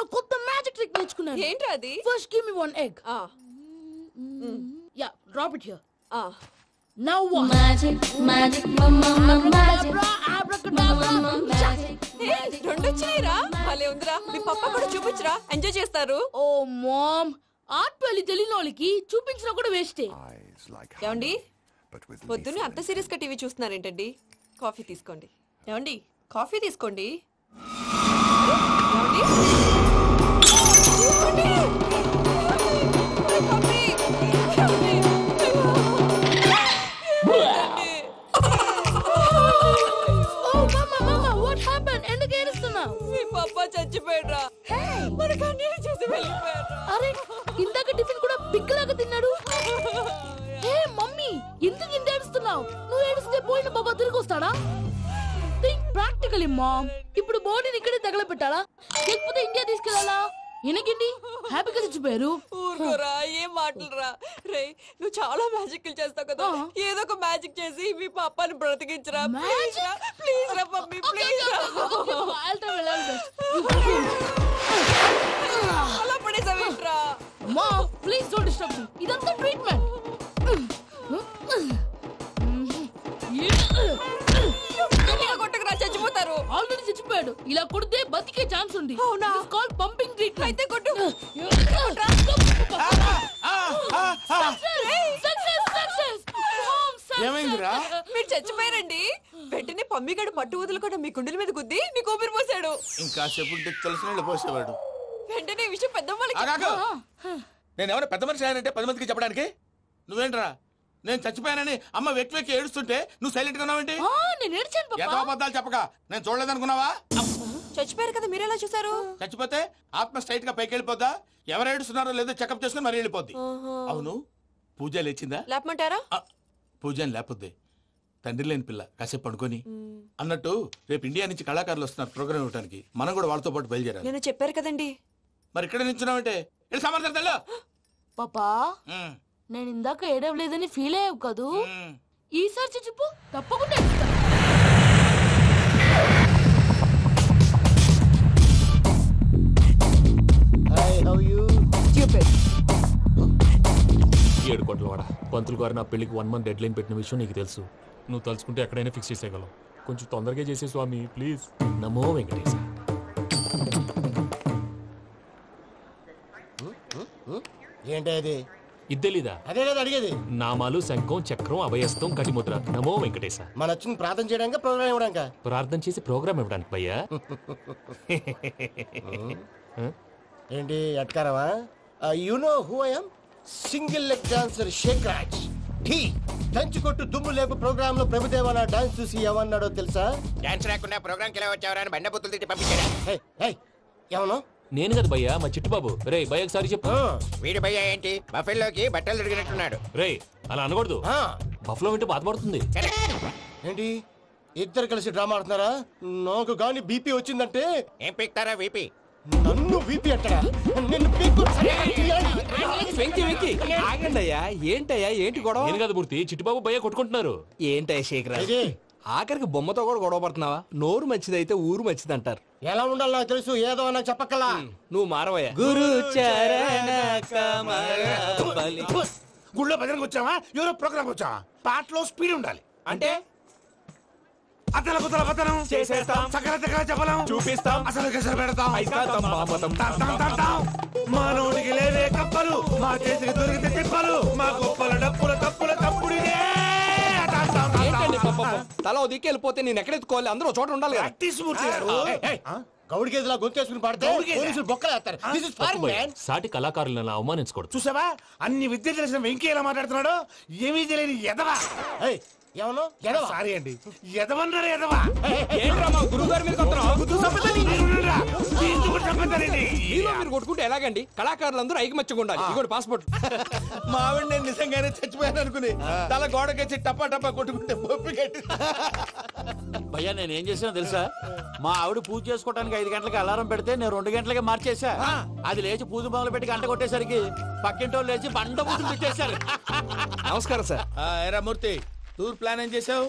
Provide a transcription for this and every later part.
నేను కొత్త magic trick నేర్చుకున్నాను. ఏంట్రా అది? First give me one egg. Yeah, drop it here. Now what? Magic మమ్మా మ్యాజిక్ రెండు వచ్చినాయిరా. భలే ఉందిరా. మీ పప్ప కూడా చూపించరా, ఎంజాయ్ చేస్తారు. ఓ మామ్, ఆర్ట్ పెళ్లి తెలియని వాళ్ళకి చూపించినా కూడా వేస్టే. ఏమండి, పొద్దున్నే అంత సీరియస్ గా టీవీ చూస్తున్నారేంటండి? కాఫీ తీసుకోండి. ఏమండి, కాఫీ తీసుకోండి. ఏమండి? తీసుకోండి. కాఫీ. ఏమండి? ఎందుకు ఏడుస్తున్నావు? మీ పప్ప చచ్చిపోయాడ్రా. మనకు అన్యాయం చేసి వెళ్ళిపోయాడ్రా. అరే, ఇందాక టిఫిన్ కూడా పిక్కలాగా తిన్నాడు. హే మమ్మీ, ఎందుకు ఇంత ఏడుస్తున్నావు? నువ్వు ఏడిస్తే పోయిన బాబా తిరిగి వస్తాడా? Think practically ma'am. ఇప్పుడు బాడీని ఇక్కడే తగలబెట్టాలా లేకపోతే ఇండియా తీసుకెళ్లాలా? ఎనకండి హ్యాపీగా చచ్చిపోయారు. ఊరుకోరా, ఏం మాటలురా. రే, నువ్వు చాలా మ్యాజిక్ చేస్తావు కదా, ఏదో ఒక మ్యాజిక్ చేసి మీ పాపాని బ్రతికించరా. ప్లీజ్ రా మమ్మీ, ప్లీజ్ రా. అలా పడేసావేంట్రా? Mom please don't disturb me. ఇదంతా ట్రీట్మెంట్. కొట్టకరా, చచ్చిపోతారు. ఆల్రెడీ చచ్చిపోయాడు. ఇలా కొడితే బతికే ఛాన్స్ ఉంది. అవునా? It's called pumping treatment. అయితే కొట్టు. ఏమైందిరా? మీరు చచ్చిపోయారండి. వెంటనే పమ్మిగాడు పట్టు వదులుకుండా మీ గుండెల మీద గుద్ది నీకు ఊపిరి పోసాడు. ఇంకా చెప్పు తెలిసిన వాళ్ళు పోసేవాడు. వెంటనే ఈ విషయం పెద్దవాళ్ళకి. నేను ఎవరైనా పెద్ద మనిషి ఆయనంటే 10 మందికి చెప్పడానికి. నువ్వేంట్రా నేను చచ్చిపోయానని అమ్మ వెక్కి వెక్కి ఏడుస్తుంటే నువ్వు సైలెంట్ గా ఉన్నావేంటి? నేను ఏడ్చాను పాపా. ఎంతో అబద్ధాలు చెప్పక నేను చూడలేదనుకున్నావా? చచ్చిపోయారు కదా, మీరెలా చూసారు? చచ్చిపోతే ఆత్మ స్ట్రైట్ గా పైకి వెళ్ళిపోద్దా? ఎవరు ఏడుస్తున్నారో లేదో చెకప్ చేసుకుని మరీ వెళ్ళిపోద్ది. అవును, పూజ లేచిందా? లేపమంటారా? పూజ అని లేకపోద్ది. తండ్రి లేని పిల్ల, కాసేపు పడుకొని. అన్నట్టు రేపు ఇండియా నుంచి కళాకారులు వస్తున్నారు ప్రోగ్రామ్ ఇవ్వడానికి. మనం కూడా వాళ్ళతో పాటు బయలుదేరాలి. నేను చెప్పారు కదండి. మరి ఇక్కడ నిల్చున్నావంటే సమర్థతల్లో పాపా, నేను ఇందాక ఏడవలేదని ఫీల్ అయ్యావు కదూ? ఈసారి చచ్చిపో, తప్పకుండా ఏడుస్తా. ఏడు కోట్ల వాడ పంతులు గారు నా పెళ్లికి 1 month డెడ్ లైన్ పెట్టిన విషయం నీకు తెలుసు. నువ్వు తలుచుకుంటే ఎక్కడైనా ఫిక్స్ చేసేయగలవు. కొంచెం తొందరగా చేసే స్వామి ప్లీజ్. నమో వెంకటేశ. ఏంటి అది? ఇద్దెలీదా? అదే కదా అడిగేది. నామాలు, శంఖం, చక్రం, అభయస్తం, కటిముద్ర. నమో వెంకటేశ. మన వచ్చింది ప్రార్థన చేయడానికి, ప్రోగ్రామ్ ఇవ్వడానికి. ప్రార్థన చేసి ప్రోగ్రామ్ ఇవ్వడానికి భయ్యా. ఏంటి ఎట్కారమా? You know who I am? Single leg dancer Sheikh Raj. టీ దంచుకొట్టు దుమ్ము లేపు ప్రోగ్రామ్ లో ప్రభుదేవ నా డాన్స్ చూసి ఏమన్నాడో తెలుసా? డాన్స్ రాకుండా ప్రోగ్రామ్ కి ఎలా వచ్చావరా అని బండ బుద్ధులు తిట్టి పంపించాడా? ఏమను? నేను కదా భయ్యా, మా చిట్టుబాబు. రే భయ్య ఒకసారి చెప్పు. వీడి భయ్య ఏంటి బఫెల్లోకి బట్టలు తిరిగినట్టున్నాడు. రే అలా అనకూడదు. బఫ్లో వింటే బాధపడుతుంది. ఏంటి ఇద్దరు కలిసి డ్రామా ఆడుతున్నారా? నాకు గాని బీపీ వచ్చిందంటే ఏం పీక్తారా వీపీ? నన్ను బీపీ అంటారా? నిన్ను పీక్కు. ఆగండయ్యా, ఏంటయ్యా, ఏంటి గొడవ? నేను కదా మూర్తి, చిట్టుబాబు భయ్య కొట్టుకుంటున్నారు. ఏంటయ్యా శేఖర్, ఆఖరికి బొమ్మతో కూడా గొడవ పడుతున్నావా? నోరు మంచిదైతే ఊరు మంచిది అంటారు. ఎలా ఉండాలి నాకు తెలుసు, ఏదో నాకు చెప్పక్కలా. నువ్వు మారవయ్యా. గురు చరణ గుళ్ళో భజనకు వచ్చావా? ఎవరో ప్రోగ్రామ్ వచ్చావా? పాటలో స్పీడ్ ఉండాలి. అంటే అతల కుతల పతనం చేసేస్తాం, సకల దగ్గర చెప్పలేం, చూపిస్తాం, అసలు గసలు పెడతాం, ఐకాంతం బాపతం. మానవుడికి లేవే కప్పలు, మా చేతికి దొరికితే తిప్పలు, మా గొప్పల డప్పుల తప్పుల తప్పుడిదే. ఏంటండి పాపం? తల ఓ దిక్కు వెళ్ళిపోతే నేను ఎక్కడెత్తుకోవాలి? అందరూ ఒక చోట ఉండాలి కదా. గౌడి గేదెలా గొంతేసుకుని పాడితే పోలీసులు బొక్కలేస్తారు. This is foreign, man. సాటి కళాకారులను అవమానించకూడదు. చూసావా అన్ని విద్య తెలిసిన వెంకీ ఎలా మాట్లాడుతున్నాడు? ఏమీ తెలియని ఎదవా. ఏమను? సారీ అండి, ఎదవన్నారు ఎదవా. ఏంట్రా మా గురువు గారి మీద మీరు కొట్టుకుంటే ఎలాగండి? కళాకారులందరూ ఐకమత్యంగా ఉండాలి. ఇగోటి పాస్పోర్ట్. మా ఆవిడ నేను నిజంగానే చచ్చిపోయాను అనుకుని తల గోడకొచ్చి టపా టపా కొట్టుకుంటే పొప్పి కట్టి. భయ్యా నేనేం చేసినా తెలుసా? మా ఆవిడ పూజ చేసుకోవడానికి 5 గంటలకి అలారం పెడితే నేను 2 గంటలకి మార్చేసా. అది లేచి పూజ మొదలు పెట్టి గంట కొట్టేసరికి పక్కింటి వాళ్ళు లేచి బండ పూజలు పెట్టేశారు. నమస్కారం సార్. ఏరా మూర్తి, టూర్ ప్లాన్ ఏం చేసావు?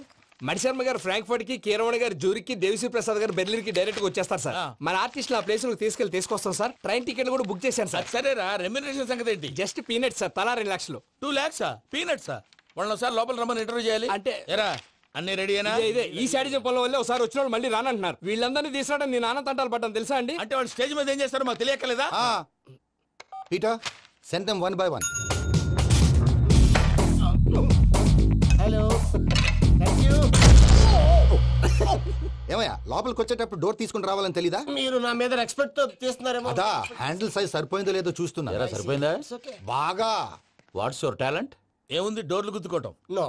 మణిశర్మ గారు ఫ్రాంక్ఫర్ట్ కి, కీరవాణి గారు జూరిక్ కి, దేవిశ్రీ ప్రసాద్ గారు బెర్లిన్ కి డైరెక్ట్ గా వచ్చేస్తారు సార్. మన ఆర్టిస్ట్ ఆ ప్లేస్ తీసుకొస్తాం సార్. ట్రైన్ టికెట్ కూడా బుక్ చేశాను సార్. సరేరా, రెమ్యూనరేషన్ సంగతి ఏంటి? జస్ట్ పీనట్ సార్, తలా 2 లక్షలు. 2 lakhs పీనట్సా? వాళ్ళని ఒకసారి లోపల రమ్మని ఇంటర్వ్యూ చేయాలి. అంటే ఎరా అన్ని రెడీ అయినా? ఇదే ఈ శాడీ చెప్పడం వల్ల ఒకసారి వచ్చిన వాళ్ళు మళ్ళీ రానంటున్నారు. వీళ్ళందరినీ తీసుకురావడం నేను ఆనంద తంటాలు పడ్డాను తెలుసా అండి. అంటే వాళ్ళు స్టేజ్ మీద ఏం చేస్తారో మాకు తెలియక్కలేదా? Peter send them 1 by 1. Hello, thank you. ఏమయ్యా లోపలికి వచ్చేటప్పుడు డోర్ తీసుకుని రావాలని తెలీదా? మీరు నా మీద ఎక్స్పెక్ట్ తో తీస్తున్నారేమో. అదా హ్యాండిల్ సైజ్ సరిపోయిందో లేదో చూస్తున్నా. ఎరా సరిపోయిందా? బాగా. What's your talent? ఏముంది, డోర్లు గుద్దుకోవటం. No,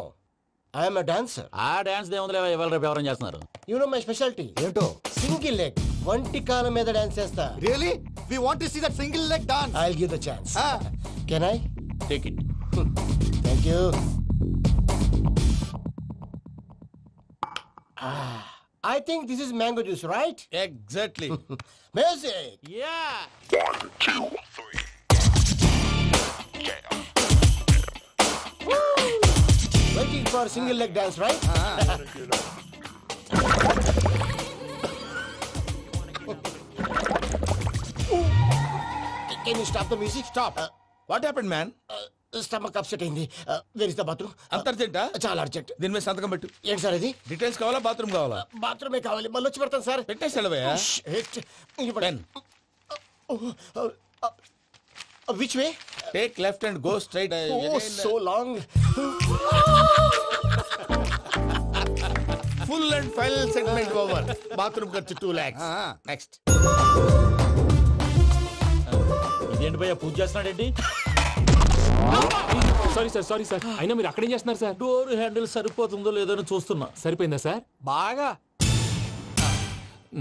I'm a dancer. ఆ డాన్స్ దేవుందిలే, ఇవాళ రేపు ఎవరైనా చేస్తున్నారు. You know my speciality. ఏంటో? సింగిల్ లెగ్, వంటి కాలం మీద డాన్స్ చేస్తా. Really we want to see that single leg dance. I will give the chance. Can I? Take it. Thank you. I think this is mango juice, right? Exactly. Music. Yeah. Waiting for single leg dance, right? Can you stop the music? Stop. What happened man? Stomach upset అయింది. Where is the bathroom? అంత అర్జెంటా? చాలా urgent. దీని మీద సంతకం పెట్టు. ఏంటి sir ఇది? Details కావాలా, బాత్రూమ్ కావాలా? బాత్రూమే కావాలి, మళ్ళీ వచ్చి పెడతాను సార్. పెట్టేసి వెళ్ళవయ్యా. Pen. Which way? Take left and go straight. Oh, so long. Full and final segment over. Bathroom ఖర్చు 2 lakhs. నెక్స్ట్. ఇదేంటి భయ్యా పూజ చేస్తున్నాడేంటి? Sorry sir. అయినా మీరు అక్కడేం చేస్తున్నారు సార్? డోర్ హ్యాండిల్ సరిపోతుందో లేదో అని చూస్తున్నా. సరిపోయిందా సార్? బాగా.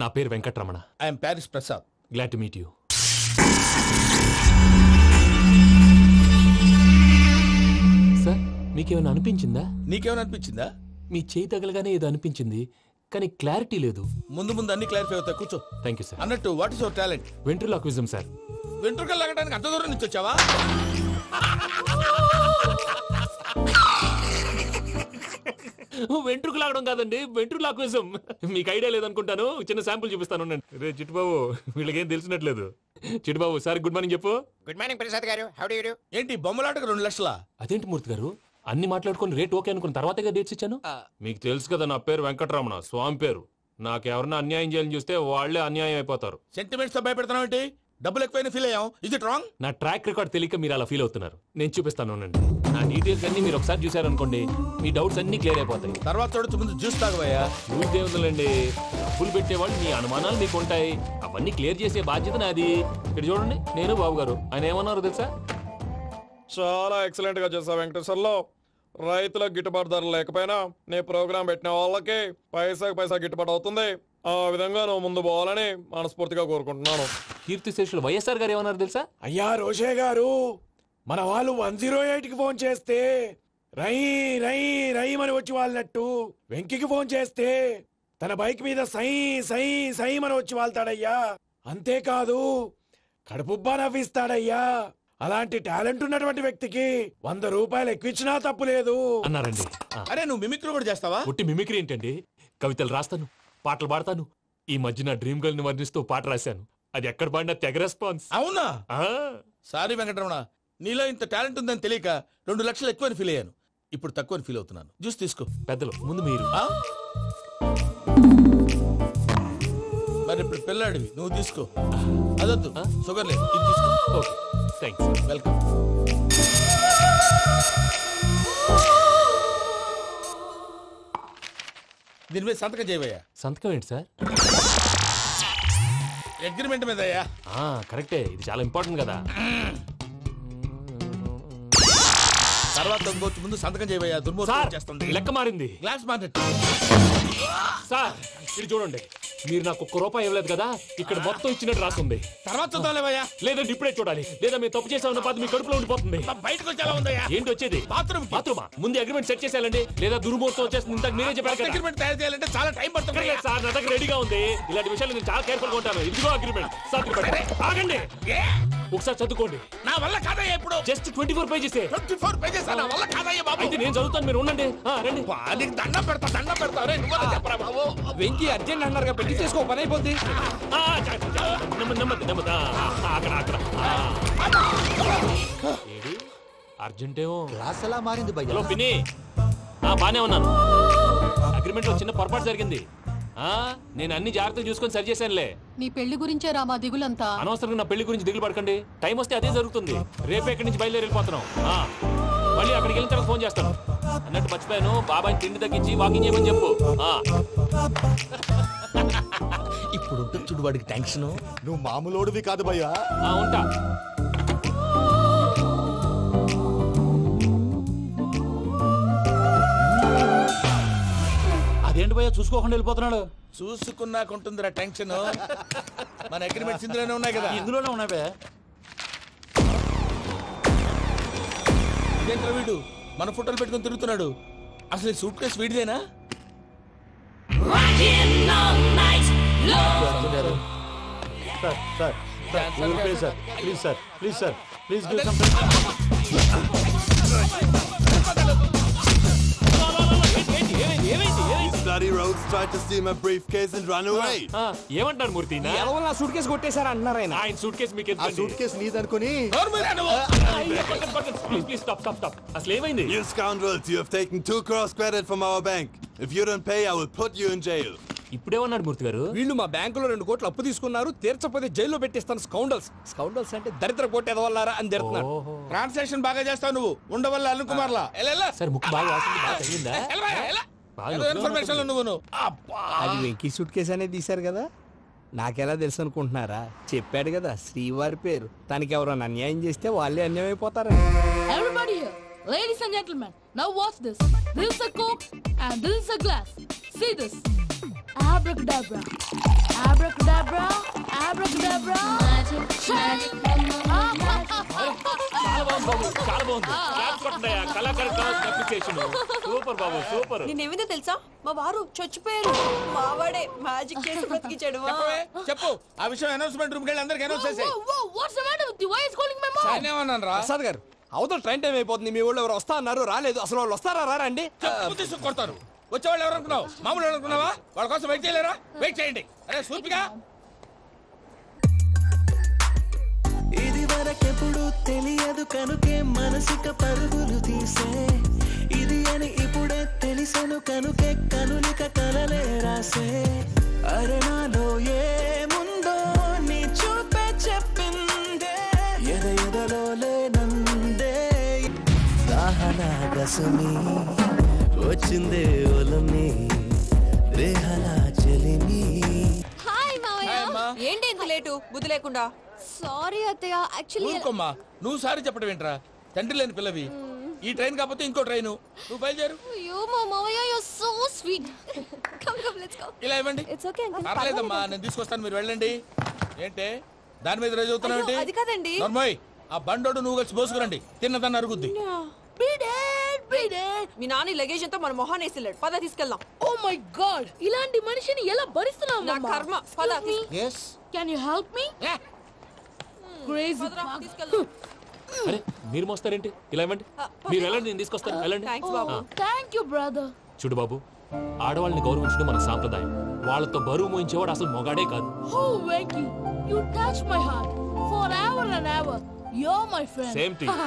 నా పేరు Venkatramana. I'm Paris Prasad. Glad to meet you. Sir, మీకేమైనా అనిపించిందా? నీకేమైనా అనిపించిందా? మీ చేయి తగలగానే ఏదో అనిపించింది, కానీ క్లారిటీ లేదు. ముందు ముందు అన్ని క్లారిఫై అవుతాయి, కూర్చో. Thank you sir. అన్నట్టు what is your talent? Ventriloquism sir. వెంట్రుకలు లాగడానికి అంత దూరం నుంచి వచ్చావా? వెంట్రుకు లాగడం కాదండి, వెంట్రులాక్విజం. మీకు ఐడియా లేదనుకుంటాను, చిన్న శాంపుల్ చూపిస్తాను. రే చిట్టుబాబు, వీళ్ళకేం తెలిసినట్లేదు. చిట్టుబాబు సార్ గుడ్ మార్నింగ్ చెప్పు. Good morning Prasad garu. How do you do? ఏంటి బొమ్మలాటకు 2 లక్షలా? అదేంటి మూర్తి గారు, అన్ని మాట్లాడుకుని రేట్ ఓకే అనుకున్న తర్వాతగా డేట్స్ ఇచ్చాను. మీకు తెలుసు కదా నా పేరు వెంకటరమణ, స్వామి పేరు. నాకెవరన్నా అన్యాయం చేయాలని చూస్తే వాళ్లే అన్యాయం అయిపోతారు. సెంటిమెంట్స్ తో భయపెడతావు ఏంటి? డబ్బులు ఎక్కువైనా ఫీల్ అయ్యాం. Is it wrong? నా ట్రాక్ రికార్డ్ తెలియక మీరు అలా ఫీల్ అవుతున్నారు. నేను చూపిస్తాను ఉండండి. నా డీటెయిల్స్ అన్ని మీరు ఒకసారి చూసారనుకోండి, మీ డౌట్స్ అన్ని క్లియర్ అయిపోతాయి. తర్వాత చూడొచ్చు, ముందు జ్యూస్ తాగవయ్యా. చూస్తే ఉందండి, డబ్బులు పెట్టేవాళ్ళు మీ అనుమానాలు మీకు ఉంటాయి, అవన్నీ క్లియర్ చేసే బాధ్యత నాది. ఇక్కడ చూడండి, నేను బాబు గారు. ఆయన ఏమన్నారు తెలుసా? చాలా ఎక్సలెంట్ గా చేసావు వెంకటేశ్వర్లో. రైతులకు గిట్టుబాటు ధర లేకపోయినా నీ ప్రోగ్రాం పెట్టిన వాళ్ళకి పైసాకి పైసా గిట్టుబాటు అవుతుంది. ఆ విధంగా నువ్వు ముందు పోవాలని మనస్ఫూర్తిగా కోరుకుంటున్నాను. కీర్తిశేషులు వైఎస్ఆర్ గారు ఏమన్నారు తెలుసా? అయ్యా రోషే గారు, మన వాళ్ళు 108కి ఫోన్ చేస్తే రై రై రై అని వచ్చి వాళ్ళనట్టు, వెంకికి ఫోన్ చేస్తే తన బైక్ మీద సై సై సై అని వచ్చి వాళ్తాడయ్యా. అంతేకాదు కడుపుబ్బా నవ్విస్తాడయ్యా. అలాంటి టాలెంట్ ఉన్నటువంటి వ్యక్తికి 100 రూపాయలు ఎక్కువిచ్చినా తప్పు లేదు అన్నారండి. అరే నువ్వు మిమిక్రీ కూడా చేస్తావా? పుట్టి మిమిక్రీ ఏంటండి, కవితలు రాస్తాను, పాటలు పాడతాను. ఈ మధ్య నా డ్రీమ్ గర్ల్ ని వర్ణిస్తూ పాట రాశాను, అది ఎక్కడ పాడినా తెగ రెస్పాన్స్. అవునా? సారీ వెంకటరమణ, నీలో ఇంత టాలెంట్ ఉందని తెలియక 2 లక్షలు ఎక్కువని ఫీల్ అయ్యాను. ఇప్పుడు తక్కువని ఫీల్ అవుతున్నాను. జ్యూస్ తీసుకో. పెద్దలు ముందు మీరు. మరి ఇప్పుడు పిల్లాడివి, నువ్వు తీసుకో. అదొద్దు, షుగర్ లేదు, ఇది తీసుకో. Okay, thanks. వెల్కమ్. దీని మీద సంతకం చేయవయ్యా. సంతకం ఏంటి సార్? అగ్రిమెంట్ మీద అయ్యా. కరెక్టే, ఇది చాలా ఇంపార్టెంట్ కదా. తర్వాత ఇంకొచ్చి ముందు సంతకం చేయవయ్యా. దుర్మోహం చేస్తుంది. లెక్క మారింది. Glass market. సార్ ఇది చూడండి, మీరు నాకు 1 రూపాయి ఇవ్వలేదు కదా, ఇక్కడ మొత్తం ఇచ్చినట్టు రాస్తుంది. తర్వాత చూద్దాంలేవయ్యా. లేదంటే ఇప్పుడే చూడాలి, లేదా మేము తప్పు చేసామన్న బాధ మీ కడుపులో ఉండిపోతుంది. బయటకు వచ్చేలా ఉందయ్యా. ఏంటి వచ్చేది? బాత్రూమా? ముందు అగ్రిమెంట్ సెట్ చేసేయాలండి, లేదా దుర్మూర్తం వచ్చేస్తుంది. ఇంతకు మీరే చెప్పారు కదా. అగ్రిమెంట్ తయారు చేయాలంటే చాలా టైం పడుతుంది సార్. నా దగ్గర రెడీగా ఉంది. ఇలాంటి విషయాలు నేను చాలా కేర్ఫుల్ గా ఉంటాను. ఇదిగో అగ్రిమెంట్. సార్ ఆగండి. ఒకసారి చదువుకోండి. నా వల్ల కాదయ్యా ఇప్పుడు. Just 24 pages. 24 pages నా వల్ల కాదయ్యా బాబు. అయితే నేను చదువుతాను, మీరు ఉండండి. రండి. నీకు దండం పెడతా. రే నువ్వు చెప్పరా బాబు. వెంకీ అర్జెంట్ అన్నారుగా, పెళ్లి చేసుకో, పని అయిపోద్ది. నెమ్మది. అక్కడ ఏడి అర్జెంటేమో. క్లాస్ ఎలా మారింది భయ్యా? హలో పిన్ని, బానే ఉన్నాను. అగ్రిమెంట్ లో చిన్న పొరపాటు జరిగింది. నేను అన్ని జాగ్రత్తగా చూసుకొని సరి చేశానులే. నీ పెళ్లి గురించే రా మా దిగులంతా. అనవసరంగా నా పెళ్లి గురించి దిగులు పడకండి. టైం వస్తే అదే జరుగుతుంది. రేపే ఇక్కడి నుంచి బయలుదేరి వెళ్ళిపోతున్నాం. మళ్ళీ అక్కడికి వెళ్ళిన తర్వాత ఫోన్ చేస్తాను. అన్నట్టు మర్చిపోయాను, బాబాయ్ తిండి తగ్గించి వాకింగ్ చేయమని చెప్పు. ఇప్పుడు ఉంటుంది చూడు వాడికి టెన్షన్. నువ్వు మామూలోడివి కాదు భయ్యా. ఉంటా. అదేంటి భయ్యా చూసుకోకుండా వెళ్ళిపోతున్నాడు? చూసుకున్నాకుంటుందిరా టెన్షన్. మన అగ్రిమెంట్స్ ఇందులోనే ఉన్నాయి కదా. ఇందులోనే ఉన్నాయి భయ్యా. ఇదేంట్రా వీడు మన ఫోటోలు పెట్టుకొని తిరుగుతున్నాడు. అసలు ఈ సూట్ కేసు వీడిదేనా? Please Bloody rogues tried to steal my briefcase and run away. ఏమంటారు మూర్తి? నా సూట్ కేసు కొట్టేశారా అన్నారు ఆయన. ఆయన సూట్ కేసు మీకు ఆ సూట్ కేసు నీదనుకుని ప్లీజ్ స్టాప్. అసలు ఏమైంది? You scoundrels, you have taken 2 crores credit from our bank. If you don't pay, I will put you in jail. ఇప్పుడేమన్నాడు మూర్తి గారు? వీళ్ళు మా బ్యాంకులో 2 కోట్లు అప్పు తీసుకున్నారు, తీర్చకపోతే జైల్లో పెట్టిస్తాను. స్కౌండల్స్ అంటే దరిద్ర కోట ఎదవల్లారా అని తిడుతున్నారు. ట్రాన్సాక్షన్ బాగా చేస్తావు నువ్వు. ఉండవల్ల అల్లు కుమార్లా. సార్ ముక్కు బాగా వాసింది, బాగా తగిలిందా? ఇన్ఫర్మేషన్ నువ్వు. అది వెంకీ సూట్ కేసు అనేది తీశారు కదా, నాకెలా తెలుసు అనుకుంటున్నారా? చెప్పాడు కదా శ్రీవారి పేరు. తనకి ఎవరైనా అన్యాయం చేస్తే వాళ్ళే అన్యాయం అయిపోతారా? Everybody here, ladies and gentlemen, now watch this. This is a coke and this is a glass. See this. Abracadabra. Abracadabra. Abracadabra. Magic. చాలా బాగుంది. క్లాప్స్ కొట్టండియా. కళాకారు క్లాస్ అప్రిసియేషన్. సూపర్ బాబు, సూపర్. నేనేమిందో తెలుసా, మా వారు చచ్చిపోయారు. మావాడే మ్యాజిక్ చేసి బ్రతికించాడు. చెప్పు ఆ విషయం. అనౌన్స్మెంట్ రూమ్ కి వెళ్ళి అందరికి అనౌన్స్ చేసేయ్. What's the matter with you? Why is calling my mom? నేనేమన్నాను రా? ప్రసాద్ గారు, అవతల ట్రైన్ టైం అయిపోతుంది. మీ వాళ్ళు ఎవరు వస్తా అన్నారు, రాలేదు. అసలు వాళ్ళు వస్తారా రారా అండి? కొడతారు. వచ్చేవాళ్ళు ఎవరు అనుకున్నావు? మామూలు అనుకున్నావా? వాళ్ళ కోసం వెయిట్ చేయలేరా? వెయిట్ చేయండి. అరే సూపిగా. ఇది వరకెప్పుడు తెలియదు కనుకే మనసుక పరుగులు తీసే, ఇది అని ఇప్పుడే తెలిసెను కనుకే కనులిక కలలే రాసే. అరే నాలో ఏముందో నీ చూపే చెప్పిందే, ఎదలో లేనందే. దాహనా గసుని వచ్చిందే ఒలమి, రేహనా చెలిమి. హాయ్ మావయ్య. ఏంటి ఇంత లేటు? బుద్ధి లేకుండా. సారీ అత్తయ్య, యాక్చువల్లీ ఊరుకోమ్మా. నువ్వు సారీ చెప్పడం ఏంట్రా? తండ్రి లేని పిల్లవి. ఈ ట్రైన్ కాకపోతే ఇంకో ట్రైన్. నువ్వు బయలుదేరు. అయ్యో మా మావయ్య, you are so sweet. Come let's go. ఇలా ఇవ్వండి. It's okay uncle. పర్లేదమ్మా, నేను తీసుకొస్తాను, మీరు వెళ్ళండి. ఏంటే దాని మీద రోజు అవుతున్నావు? అది కాదండి. నర్మోయ్, ఆ బండోడు నువ్వు కలిసి పోసుకురండి. తిన్నదాన్ని అరుగుద్ది. మీ నాని లగేజ్ అంతా మన మొహాన్ వేసిల్లాడు. పద తీసుకెళ్దాం. Oh my god, ఇలాంటి మనిషిని ఎలా భరిస్తున్నావు? నా కర్మ. పద yes Can you help me? Crazy. తీసుకెళ్దాం. అరే మీరు మోస్తారేంటి? ఇలా ఇవ్వండి. మీరు వెళ్ళండి, నేను తీసుకొస్తాను. వెళ్ళండి. Thanks Babu. Thank you brother. చూడు బాబు, ఆడవాళ్ళని గౌరవించడం మన సాంప్రదాయం. వాళ్ళతో బరువు మోయించేవాడు అసలు మొగాడే కాదు. Oh Venky, you touch my heart forever and ever. You're my friend. Same to you.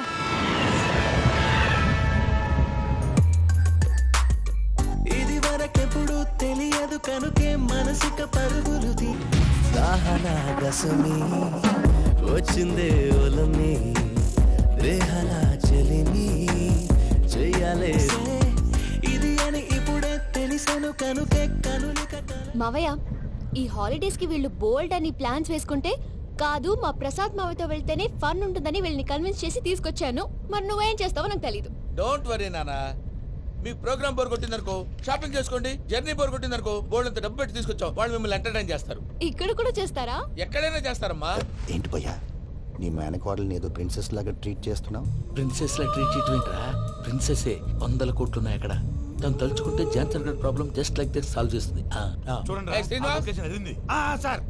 ఇది వరకెప్పుడు తెలియదు కనుకే మనసుక పరుగులు తీ. దాహనా గసుని వచ్చిందే ఒలమి, రేహనా చెలిమి చెయ్యాలే. ఇది అని ఇప్పుడే తెలిసెను కనుకే కనులిక. మావయ్య, ఈ హాలిడేస్ కి వీళ్ళు బోల్డ్ అని ప్లాన్స్ వేసుకుంటే కాదు మా ప్రసాద్ మావయ్యతో వెళ్తేనే ఫన్ ఉంటుందని వీళ్ళని కన్విన్స్ చేసి తీసుకొచ్చాను. మరి నువ్వేం చేస్తావో నాకు తెలీదు. డోంట్ వరీ నానా. మీ ప్రోగ్రామ్ బోర్ కొట్టిందనుకో షాపింగ్ చేసుకోండి. జర్నీ బోర్ కొట్టిందనుకో బోర్డు అంత డబ్బు పెట్టి తీసుకొచ్చాం. వాళ్ళు మిమ్మల్ని ఎంటర్టైన్ చేస్తారు. ఇక్కడ కూడా చేస్తారా? ఎక్కడైనా చేస్తారమ్మా. ఏంటి భయ్యా, నీ మేనకోడల్ని ఏదో ప్రిన్సెస్ లాగా ట్రీట్ చేస్తున్నావు? ప్రిన్సెస్ లా ట్రీట్ చేయటమేంట్రా? ప్రిన్సెస్ 100 కోట్లు ఉన్నాయి అక్కడ. తను తలుచుకుంటే జాన్సన్ గారి problem just like that solve చేస్తుంది. చూడండి సార్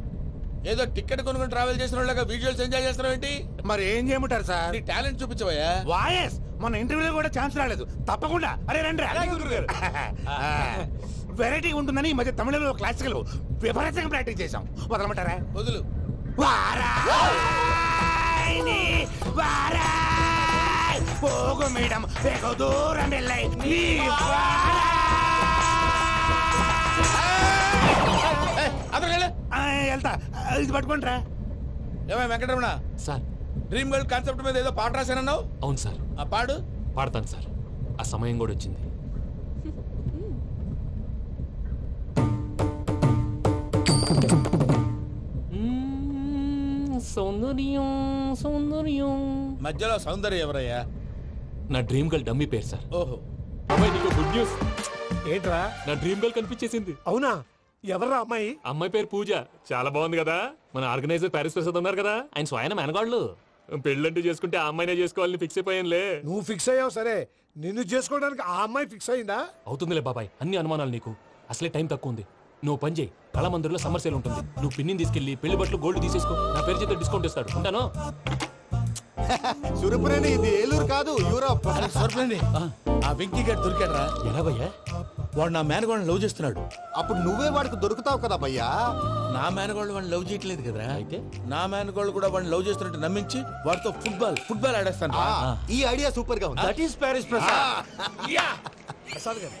ఏదో టికెట్ కొనుక్కొని ట్రావెల్ చేసిన వాళ్ళగా విజువల్స్ ఎంజాయ్ చేస్తున్నావు ఏంటి? మరి ఏం చేయమంటారు సార్? నీ టాలెంట్ చూపించవయ్యా. వాయస్ మన ఇంటర్వ్యూలో కూడా ఛాన్స్ రాలేదు. తప్పకుండా అరే రండి వెరైటీ ఉంటుందని ఈ మధ్య తమిళంలో క్లాసికల్ విపరీతంగా ప్రాక్టీస్ చేశాం. వదలమంటారా? వదులు. వారాయని వారాయ్ పోగు మేడం వెగు దూరం వెళ్ళై నీ వెళ్తా. ఇది పట్టుకుంటారా? ఏమై Venkataramana sir, dream girl concept మీద ఏదో పాట రాశానన్నావు. అవును సార్. ఆ పాడు. పాడతాను సార్. ఆ సమయం కూడా వచ్చింది. సౌందర్యం సౌందర్యం. మధ్యలో సౌందర్యం ఎవరయ్యా? నా డ్రీమ్ గర్ల్ డమ్మీ పేరు సార్. ఓహో. అమ్మాయి నీకు గుడ్ న్యూస్. ఏంట్రా? నా డ్రీమ్ గర్ల్ కనిపించేసింది. అవునా? ఎవర్రా అమ్మాయి? అమ్మాయి పేరు పూజ. చాలా బాగుంది కదా. మన ఆర్గనైజర్ ప్యారిస్ ప్రసాద్ ఉన్నారు కదా, ఆయన స్వయం మెనగాళ్ళు. పెళ్ళంటూ చేసుకుంటే ఆ అమ్మాయినే చేసుకోవాలని ఫిక్స్ అయిపోయానులే. నువ్వు ఫిక్స్ అయ్యావు సరే, నిన్ను చేసుకోవడానికి ఆ అమ్మాయి ఫిక్స్ అయిందా? అవుతుందిలే బాబాయ్, అన్ని అనుమానాలు నీకు. అసలే టైం తక్కువ ఉంది. నువ్వు పని చేయి, కళామందిర్లో సమ్మర్ సేల్ ఉంటుంది. నువ్వు పిన్నిని తీసుకెళ్లి పెళ్లి బట్టలు గోల్డ్ తీసేసుకో. నా పేరు చేత డిస్కౌంట్ ఇస్తాడు. ఉంటాను. సురపురేని ఇది ఏలూరు కాదు, యూరోప్. సూరపురేని ఆ వెంకీ గారు దొరికాడరా? ఎలా భయ్యా? వాడు నా మేనగోళ్ళని లవ్ చేస్తున్నాడు. అప్పుడు నువ్వే వాడికి దొరుకుతావు కదా భయ్యా. నా మేనగోళ్ళు వాడిని లవ్ చేయట్లేదు కదరా. అయితే నా మేనగోళ్ళు కూడా వాడిని లవ్ చేస్తున్నట్టు నమ్మించి వాడితో ఫుట్బాల్ ఆడేస్తాను. ఈ ఐడియా సూపర్ గా ఉంది. That is Paris Prasad. Prasad గారు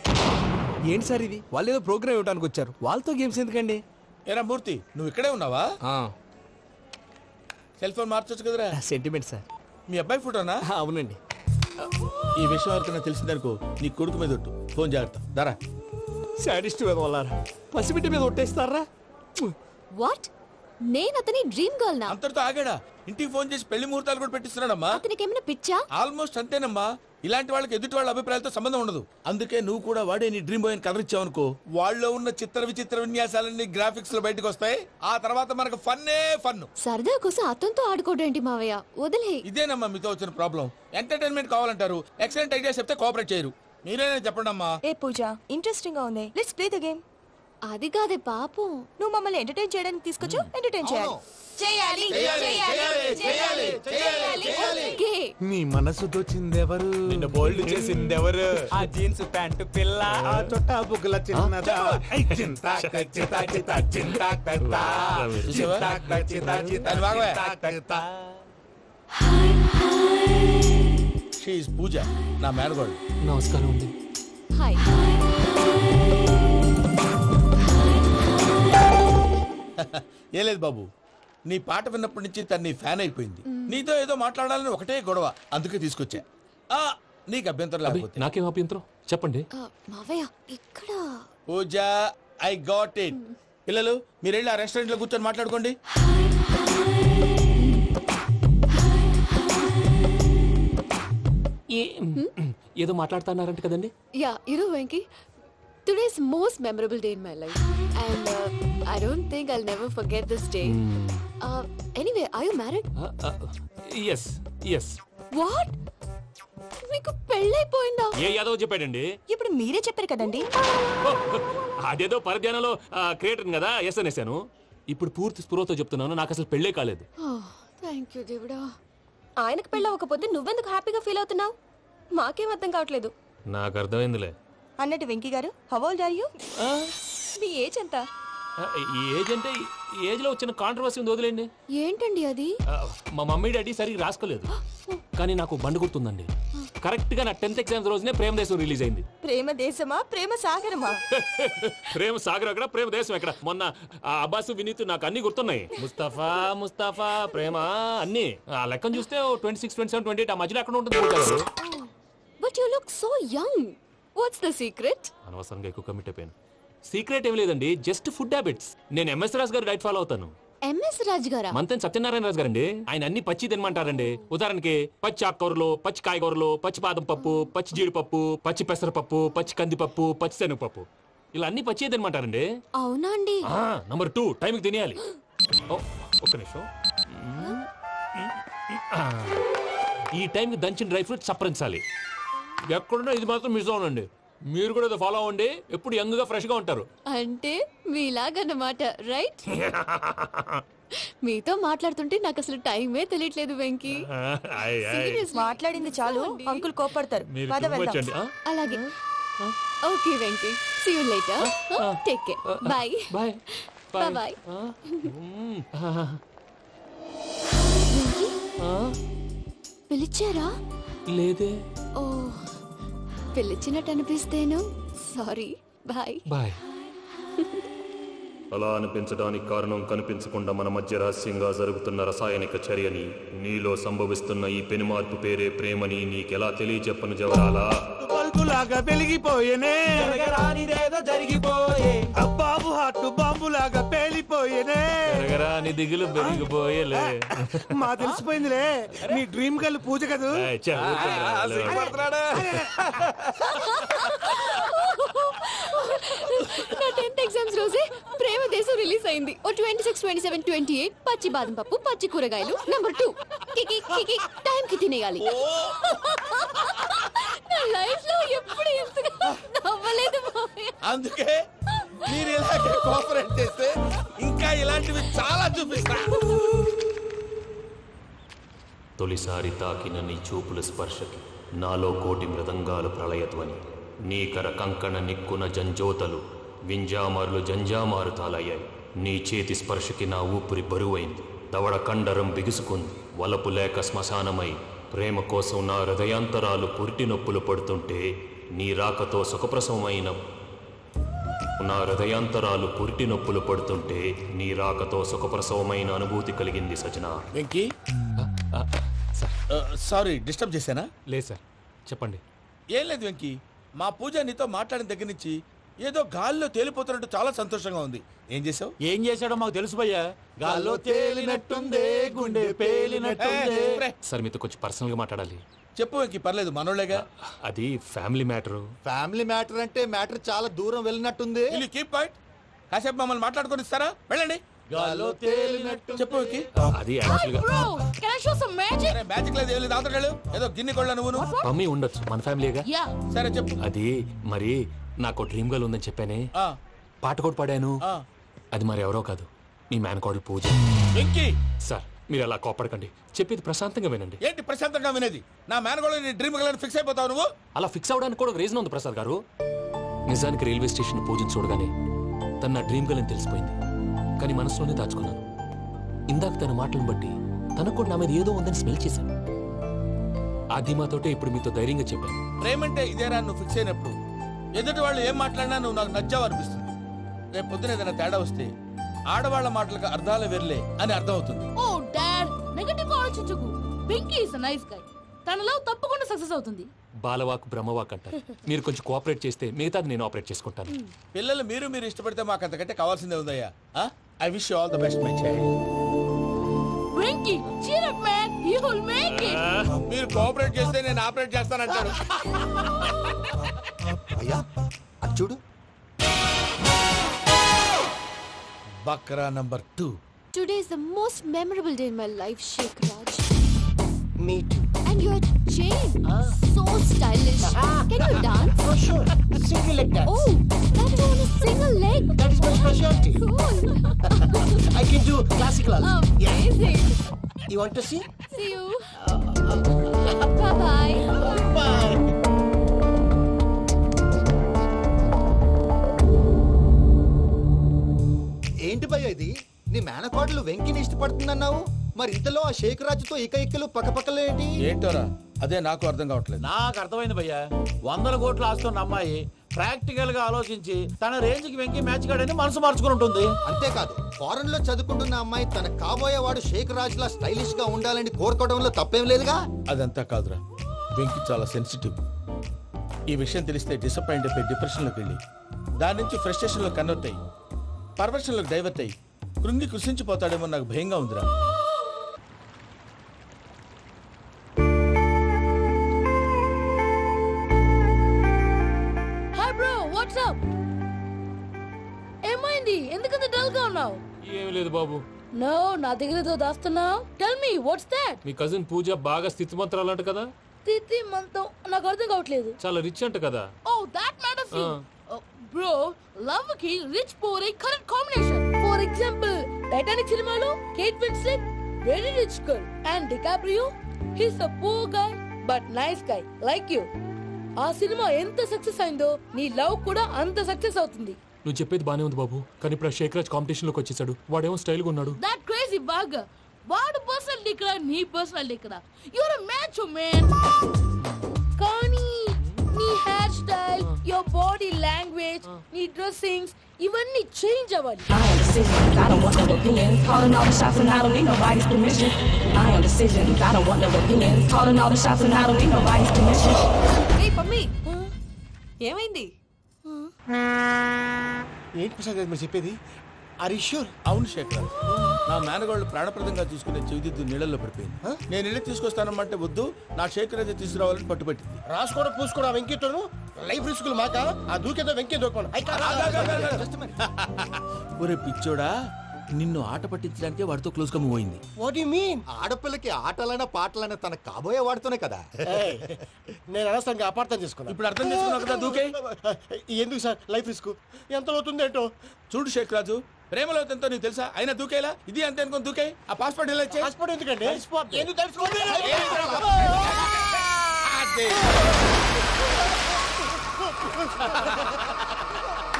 ఏంటి సార్ ఇది? వాళ్ళు ఏదో ప్రోగ్రామ్ ఇవ్వడానికి వచ్చారు, వాళ్ళతో గేమ్స్ ఎందుకండి? ఏరా మూర్తి, నువ్వు ఇక్కడే ఉన్నావా? సెల్ ఫోన్ మార్చొచ్చు కదరా. Sentiment sir. మీ అబ్బాయి ఫోటోనా? అవునండి. ఈ విషయం ఎవరికైనా తెలిసిందనుకో నీ కొడుకు మీద ఒట్టు. ఫోన్ జాగ్రత్త. దారా. సాడిస్ట్ వాళ్ళారా, పసిబిడ్డ మీద ఒట్టేస్తారా? వాట్? నేను అతని డ్రీమ్ గర్ల్ నా? అంతటితో ఆగాడా? ఇంటికి ఫోన్ చేసి పెళ్లి ముహూర్తాలు కూడా పెట్టిస్తున్నాడమ్మా. అతనికి ఏమైనా పిచ్చా? ఆల్మోస్ట్ అంతేనమ్మా. ఇలాంటి వాళ్ళకి ఎదుటి వాళ్ళ అభిప్రాయాలతో సంబంధం ఉండదు. అందుకే నువ్వు కూడా వాడే నీ డ్రీమ్ బాయ్ అని కవర్ ఇచ్చావనుకో, వాళ్ళలో ఉన్న చిత్ర విచిత్ర విన్యాసాలన్నీ గ్రాఫిక్స్ లో బయటకు వస్తాయి. ఆ తర్వాత మనకు ఫన్నే ఫన్. సరదా కోసం అతనితో ఆడుకోడేంటి మావయ్య? వదిలే. ఇదేనమ్మా మీతో వచ్చిన ప్రాబ్లం. ఎంటర్టైన్మెంట్ కావాలంటారు, ఎక్సలెంట్ ఐడియా చెప్తే కోఆపరేట్ చేయరు. మీరేనా చెప్పండి అమ్మా. ఏ పూజ, ఇంట్రెస్టింగ్ గా ఉంది. Let's play the game. అది కాదే పాపం. నువ్వు మమ్మల్ని ఎంటర్టైన్ చేయడానికి తీసుకొచ్చు. ఎంటర్టైన్ చేయాలి. ఓకే. నీ మనసు దోచిందెవరు? నిన్ను బోల్డ్ చేసిందెవరు? ఆ జీన్స్ ప్యాంటు పిల్ల, ఆ చొట్టా బుగ్గల చిన్నదా. ఐ చింతా చితా చితా చింతా కత్తా. దాని బాగోయ్. షీ ఈజ్ పూజ, నా మేనగోడు. నమస్కారం అండి. హాయ్. ఏ లేదు బాబు, నీ పాట విన్నప్పటి నుంచి తను నీ ఫ్యాన్ అయిపోయింది. నీతో ఏదో మాట్లాడాలని ఒకటే గొడవ, అందుకే తీసుకొచ్చా. నీకు అభ్యంతరం లేకపోతే. నాకేం అభ్యంతరం చెప్పండి. మావయ్య ఇక్కడ. పూజ, ఐ గాట్ ఇట్. పిల్లలు మీరు వెళ్ళి ఆ రెస్టారెంట్ లో కూర్చొని మాట్లాడుకోండి. ఏదో మాట్లాడుతున్నారంట కదండి. Yeah, Venky, today's most memorable day in my life, and I don't think I'll never forget this day. Anyway, are you married? yes. What? మీకు పెళ్ళైపోయిందా? ఏ యాదవ్ చెప్పాడండి? ఇప్పుడు మీరే చెప్పారు కదండి. అదేదో పరధ్యానంలో క్రియేటర్ కదా ఎస్ అనేసాను. ఇప్పుడు పూర్తి స్పృహతో చెప్తున్నాను, నాకు అసలు పెళ్ళే కాలేదు. థ్యాంక్ యూ దేవుడా. ఆయనకు పెళ్ళవకపోతే నువ్వెందుకు హ్యాపీగా ఫీల్ అవుతున్నావు? మాకేం అర్థం కావట్లేదు. నాకు అర్థమైందిలే. అన్నట్టు వెంకీ గారు, హౌ ఓల్డ్ ఆర్ యు? మీ ఏజ్ ఎంత? ఈ ఏజ్ అంటే ఏజ్ లో వచ్చిన కాంట్రవర్సీ ఉంది, వదిలేండి. ఏంటండి అది? మా మమ్మీ డాడీ సరిగ్గా రాసుకోలేదు, కానీ నాకు బండి గుర్తుందండి. కరెక్ట్ గా నా 10th ఎగ్జామ్స్ రోజునే ప్రేమ దేశం రిలీజ్ అయింది. ప్రేమ దేశమా, ప్రేమ సాగరమా? ప్రేమ సాగర్ ఎక్కడ, ప్రేమ దేశం ఎక్కడ? మొన్న అబ్బాసు వినీత్ నాకు అన్ని గుర్తున్నాయి. ముస్తఫా ప్రేమ అన్ని ఆ లెక్కను చూస్తే 26, 27, 28 ఆ మధ్యలో ఎక్కడ ఉంటుంది. But you look so young. What's the secret? అనవసరంగా ఎక్కువ కమిట్ అయిపోయాను. సీక్రెట్ ఏం లేదండి, జస్ట్ ఫుడ్ హ్యాబిట్స్. నేను ఎంఎస్ రాజు గారు డైట్ ఫాలో అవుతాను. ఎంఎస్ రాజు గారా? మంతెన్ సత్యనారాయణ రాజు గారండి. ఆయన అన్ని పచ్చి తినమంటారండి. ఉదాహరణకి పచ్చి ఆకుకూరలు, పచ్చి కాయగూరలు, పచ్చి బాదం పప్పు, పచ్చి జీడిపప్పు, పచ్చి పెసరపప్పు, పచ్చి కందిపప్పు, పచ్చి శనగపప్పు, ఇలా అన్ని పచ్చి తినమంటారండి. అవునా అండి? నంబర్ 2, టైంకి తినేయాలి. ఒక్క నిమిషం. ఈ టైంకి దంచిన డ్రై ఫ్రూట్స్ సప్పరించాలి. ఎక్కడున్నా ఇది మాత్రం మిస్ అవునండి. మీరు కూడా ఏదో ఫాలో అవ్వండి, ఎప్పుడు యంగ్ గా ఫ్రెష్ గా ఉంటారు. అంటే మీలాగన్నమాట, రైట్? మీతో మాట్లాడుతుంటే నాకు అసలు టైమే తెలియట్లేదు వెంకీ. మాట్లాడింది చాలు, అంకుల్ కోపడతారు. మీరు పద too much వెళ్దాం. అండి. ఆ? అలాగే. Okay Venky, see you later. Take care. Bye bye bye bye. పిలిచారా? లేదే. ఓ, పిలిచినట్టు అనిపిస్తేను సారీ. Bye bye. అలా అనిపించడానికి కారణం కనిపించకుండా మన మధ్య రహస్యంగా జరుగుతున్న రసాయనిక చర్యని, నీలో సంభవిస్తున్న ఈ పెనుమార్పు పేరే ప్రేమని నీకెలా తెలియచెప్పను జవరాలా? బల్బులాగా వెలిగిపోయేనే, జరగరానిదేదో జరిగిపోయే, బాబు హార్ట్ బాంబులాగా పేలిపోయేనే. జరగరాని దిగులు పెరిగిపోయేలే. మా తెలిసిపోయిందిలే, నీ డ్రీమ్ గర్ల్ పూజ కదూ. నా 10th ఎగ్జామ్స్ రోజే ప్రేమ దేశం రిలీజ్ అయింది. ఓ 26, 27, 28 పచ్చి బాదం పప్పు, పచ్చి కూరగాయలు. నంబర్ 2 కికి కికి టైం కి తినేయాలి. నా లైఫ్ లో ఎప్పుడు ఎంతగా నవ్వలేదు మామయ్య. అందుకే మీరు ఇలాగే కోఆపరేట్ చేస్తే ఇంకా ఇలాంటివి చాలా చూపిస్తా. తొలిసారి తాకిన నీ చూపుల స్పర్శకి నాలో కోటి మృదంగాలు ప్రళయధ్వని, నీకర కంకణ నిక్కున జంజోతలు వింజామారులు జంజామారు తాలయ్యాయి. నీ చేతి స్పర్శకి నా ఊపిరి బరువైంది, దవడ కండరం బిగుసుకుంది. వలపు లేక శ్మశానమై ప్రేమ కోసం నా హృదయాంతరాలు పురిటి నొప్పులు పడుతుంటే, నీ రాకతో సుఖప్రసవమైన నా హృదయాంతరాలు పురిటి నొప్పులు పడుతుంటే నీ రాకతో సుఖప్రసవమైన అనుభూతి కలిగింది సజనా. వెంకీ, సారీ డిస్టర్బ్ చేశానా? లేదు సార్, చెప్పండి. ఏం లేదు వెంకీ, మా పూజ నీతో మాట్లాడిన దగ్గర నుంచి ఏదో గాల్లో తేలిపోతున్నట్టు చాలా సంతోషంగా ఉంది. ఏం చేసావు? ఏం చేశాడో మాకు తెలుసు భయ్యా. గాల్లో తేలినట్టుందే, గుండె పేలినట్టుందే. సార్ మీతో కొంచెం పర్సనల్ గా మాట్లాడాలి. చెప్పు వెంకీ, పర్లేదు, మనోళ్ళేగా. అది ఫ్యామిలీ మ్యాటరు. ఫ్యామిలీ మ్యాటర్ అంటే మ్యాటర్ చాలా దూరం వెళ్ళినట్టుంది. Keep point. కాసేపు మమ్మల్ని మాట్లాడుకొని ఇస్తారా? వెళ్ళండి. గాల్లో తేలినట్టు చెప్పు వెంకీ. అది యాక్చువల్గా Can I show some magic? Magic లేదు, ఏం లేదు. అవతల ఏదో గిన్నె కొళ్ళ నువ్వు. మమ్మీ ఉండొచ్చు, మన ఫ్యామిలీగా. Yeah. సరే చెప్పు. అది మరి నాకు డ్రీమ్ గర్ల్ ఉందని చెప్పానే, పాట కూడా పాడాను. అది మరి ఎవరో కాదు, మీ మేనకోడలు పూజ. వెంకీ సార్ మీరు అలా కోపడకండి, చెప్పేది ప్రశాంతంగా వినండి. ఏంటి ప్రశాంతంగా వినేది? నా మేనకోడలు నీ డ్రీమ్ గర్ల్ ఫిక్స్ అయిపోతావు నువ్వు. అలా ఫిక్స్ అవడానికి కూడా ఒక రీజన్ ఉంది ప్రసాద్ గారు. నిజానికి రైల్వే స్టేషన్ పూజను చూడగానే తన నా డ్రీమ్ గర్ల్ అని తెలిసిపోయింది, కానీ మనసులోనే దాచుకున్నాను. ఇందాక తన మాటలను బట్టి తనకు కూడా నా మీద ఏదో ఉందని స్మెల్ చేశాను. ఆ ధీమాతోటే ఇప్పుడు మీతో ధైర్యంగా చెప్పాను. ప్రేమంటే ఇదేరా నువ్వు ఫిక్స్ అయినప్పుడు ఎదుటి వాళ్ళు ఏం మాట్లాడినా నువ్వు నాకు నచ్చావు అనిపిస్తుంది. రేపు పొద్దున ఏదైనా తేడా వస్తే ఆడవాళ్ల మాటలకు అర్థాలు వెర్లే అని అర్థం అవుతుంది. ఓ డాడ్, నెగటివ్ ఆలోచించకు. Venky is nice guy. తన లవ్ తప్పకుండా సక్సెస్ అవుతుంది. బాలవాక్ బ్రహ్మవాక్ అంటారు. మీరు కొంచెం కోఆపరేట్ చేస్తే మిగతాది నేను ఆపరేట్ చేసుకుంటాను. పిల్లలు మీరు ఇష్టపడితే మాకు అంతకంటే కావాల్సిందే ఉందయ్యా. I wish you all the best my child. Venky cheer up man, you will make it. మీరు కోఆపరేట్ చేస్తే నేను ఆపరేట్ చేస్తానంటాడు. అయ్యా అది చూడు. Bakra number 2. Today is the most memorable day in my life, Sheikh Raj. Me too. And your chain, so stylish. Can you dance? For sure. Single leg dance. Oh, that is on a single leg. That is my specialty. Cool. I can do classical also. Amazing. You want to see? See you. Bye-bye. Bye. ఏంటి భయ్య ఇది? నీ మేనకోడలు వెంకిని ఇష్టపడుతుందన్నావు, మరి ఇంతలో ఆ షేక్ రాజుతో ఇకలు పక్కపక్కలు ఏంటి? ఏంటోరా అదే నాకు అర్థం కావట్లేదు. నాకు అర్థమైంది భయ్యా. 100 కోట్లు ఆస్తున్న అమ్మాయి ప్రాక్టికల్ గా ఆలోచించి తన రేంజ్ కి వెంకి మ్యాచ్ కాడని మనసు మార్చుకుని ఉంటుంది. అంతేకాదు, ఫారెన్ లో చదువుకుంటున్న అమ్మాయి తన కాబోయేవాడు షేక్ రాజ్ లా స్టైలిష్ గా ఉండాలని కోరుకోవడంలో తప్పేం లేదుగా. అదంతా కాదురా, వెంకి చాలా సెన్సిటివ్. ఈ విషయం తెలిస్తే డిసప్పాయింట్ అయిపోయి డిప్రెషన్లోకి వెళ్ళి దాని నుంచి ఫ్రస్ట్రేషన్లో కన్వర్ట్ అయ్యి పర్వర్షన్లోకి డైవర్ట్ అయ్యి కృంగి కృషించిపోతాడేమో నాకు భయంగా ఉందిరా. Hi bro, what's up? ఏమైంది? ఎందుకంత డల్ గా ఉన్నావు? ఏమీ లేదు బాబు. నో, నా దగ్గర ఏదో దాస్తున్నావు. Tell me what's that? మీ కజిన్ పూజ బాగా స్థితిమంతరాలంట కదా. తిథి మంతం నాకు అర్థం కావట్లేదు. చాలా రిచ్ అంట కదా. Oh that matters bro. Love కి rich poor a correct combination. For example Titanic సినిమాలో Kate Winslet very rich girl and DiCaprio he's a poor guy but nice guy like you. ఆ సినిమా ఎంత సక్సెస్ అయిందో నీ love కూడా అంత success అవుతుంది. నువ్వు చెప్పేది బానే ఉంది బాబు, కానీ ఇప్పుడు శేఖర్ రాజ్ కాంపిటీషన్ లోకి వచ్చేసాడు. వాడేమో స్టైల్ గా ఉన్నాడు. That crazy bag. వాడు పర్సనాలిటీ ఇక్కడ, నీ పర్సనాలిటీ ఇక్కడ. Your a match man. కానీ నీ hair style, your body language, నీ డ్రెస్సింగ్స్ ఇవన్నీ చేంజ్ అవ్వాలి. I don't want no opinions. Calling all the shots and I don't need nobody's permission. I am decisions. I don't want no opinions. Calling all the shots and I don't need nobody's permission. ఏ పమ్మి ఏమైంది? ఏంటి ప్రసాద్ మీరు చెప్పేది? Are you sure? అవును శేఖర్, నా మేనగోళ్ళు ప్రాణప్రదంగా చూసుకునే చెవిదిద్దు నీళ్ళల్లో పడిపోయింది. నేను ఇల్లు తీసుకొస్తానమ్మంటే వద్దు, నా శేఖర్ అయితే తీసుకురావాలని పట్టుబట్టింది. రాసుకోవడం పూసుకోవడం వెంకీతోను లైఫ్ రిస్కులు మాక. ఆ దూకేదో వెంకీ దూకోను. ఒరే పిచ్చోడా, నిన్ను ఆట పట్టించడానికి వాడితో క్లోజ్ గా మూవ్ అయింది. What you mean? ఆడపిల్లకి ఆటలైనా పాటలైనా తన కాబోయే వాడుతూనే కదా. నేను అనవసరంగా అపార్థం చేసుకున్నా. ఇప్పుడు అర్థం చేసుకున్నావు కదా దూకే. ఎందుకు సార్ లైఫ్ రిస్క్ ఎంత అవుతుంది ఏంటో? చూడు శేఖర్ రాజు, ప్రేమలో ఎంతో నీకు తెలుసా? అయినా దూకేలా ఇది అంతే అనుకుని దూకే. ఆ పాస్పోర్ట్ ఎలా ఇచ్చే? పాస్పోర్ట్ ఎందుకండి? ఎందుకు తెలుసుకోండి.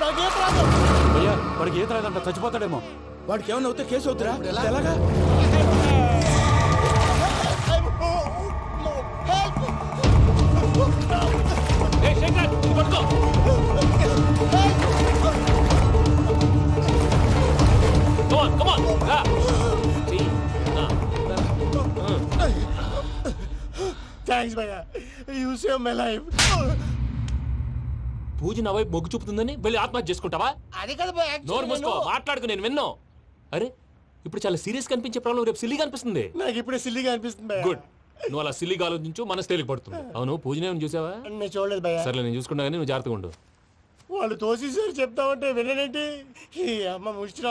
నాకేం ప్రాబ్లం? భయ్యా వాడికి ఈత రాదంట, చచ్చిపోతాడేమో. వాడికి ఏమన్నా అవుతే కేసు అవుతురా? ఎలాగా? థ్యాంక్స్ భయ్యా, యు సేవ్ మై లైఫ్. పూజ నా వైపు మొగ్గు చూపుతుందని వెళ్ళి ఆత్మహత్య చేసుకుంటావా? అది కదా భయ్యా. నోరు మూసుకో, మాట్లాడుకు, నేను విన్నాను. అరే ఇప్పుడు చాలా సీరియస్ కనిపించే ప్రాబ్లం రేపు సిల్లీగా అనిపిస్తుంది. నాకు ఇప్పుడే సిల్లీగా అనిపిస్తుంది. గుడ్, నువ్వు అలా సిల్లీగా ఆలోచించు, మనసు తేలిక పడుతుంది. అవును పూజనే చూసావా? నేను చూడలేదు భయ్యా. సరే నేను చూసుకున్నా కానీ నువ్వు జాగ్రత్తగా ఉండు. వాళ్ళు తోసేసారు చెప్తామంటే విననేంటి? ఈ అమ్మ ముష్టి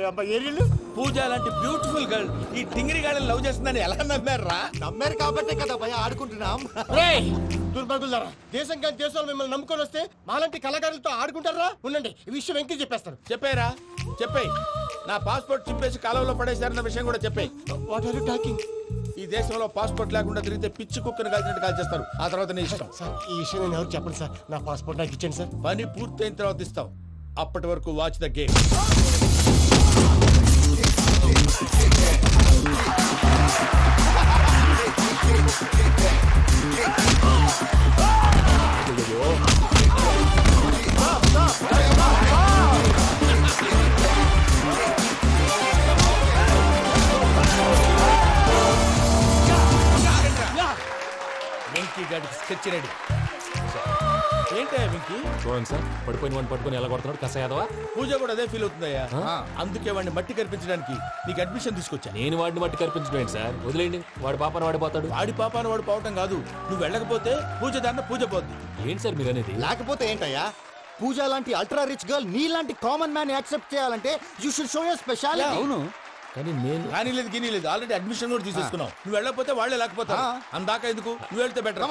అమ్మ ఏరియలు. పూజ లాంటి బ్యూటిఫుల్ గర్ల్ ఈ టింగిరి గాళ్ళని లవ్ చేస్తుందని ఎలా నమ్మారా? నమ్మారు కాబట్టే కదా భయ ఆడుకుంటున్నాం. దుర్భగులారా, దేశం కానీ దేశాలు మిమ్మల్ని నమ్ముకొని వస్తే మాలాంటి కళాకారులతో ఆడుకుంటారా? ఉండండి, ఈ విషయం వెంకీ చెప్పేస్తారు. చెప్పారా? చెప్పేయ్. నా పాస్పోర్ట్ చింపేసి కాలంలో పడేశారన్న విషయం కూడా చెప్పేయ్. What are you talking? ఈ దేశంలో పాస్పోర్ట్ లేకుండా తిరిగితే పిచ్చి కుక్కను కాల్చినట్టు కాల్చేస్తారు. ఆ తర్వాత నీ ఇష్టం. సార్ ఈ విషయం నేను ఎవరు చెప్పండి సార్. నా పాస్పోర్ట్ నాకు ఇచ్చండి సార్. పని పూర్తయిన తర్వాత ఇస్తాం. అప్పటి వరకు వాచ్ ద గేమ్. వెంకీ గాడికి స్కెచ్ రెడీ. ఏంటయ్యా వెంకీ? చూడండి సార్, పడిపోయిన వాడిని పట్టుకొని ఎలా కొడుతున్నాడు కస యాదవా. పూజ కూడా అదే ఫీల్ అవుతుందయ్యా. అందుకే వాడిని మట్టి కనిపించడానికి నీకు అడ్మిషన్ తీసుకొచ్చా. నేను వాడిని మట్టి కనిపించడం ఏంటి సార్? వదిలేండి, వాడి పాపాన వాడిపోతాడు. వాడి పాపాన వాడు పోవటం కాదు, నువ్వు వెళ్ళకపోతే పూజ దాన్న పూజ పోద్ది. ఏంటి సార్ మీరు అనేది? లేకపోతే ఏంటయ్యా? పూజ లాంటి అల్ట్రా రిచ్ గర్ల్ నీ లాంటి కామన్ మ్యాన్ యాక్సెప్ట్ చేయాలంటే you should show your speciality. అవును, కానీ నేను కానీ లేదు గిని లేదు, ఆల్రెడీ అడ్మిషన్ కూడా తీసేసుకున్నావు. నువ్వు వెళ్ళకపోతే వాళ్ళే లేకపోతా. అందాక ఎందుకు? నువ్వు వెళ్తే బెటర్.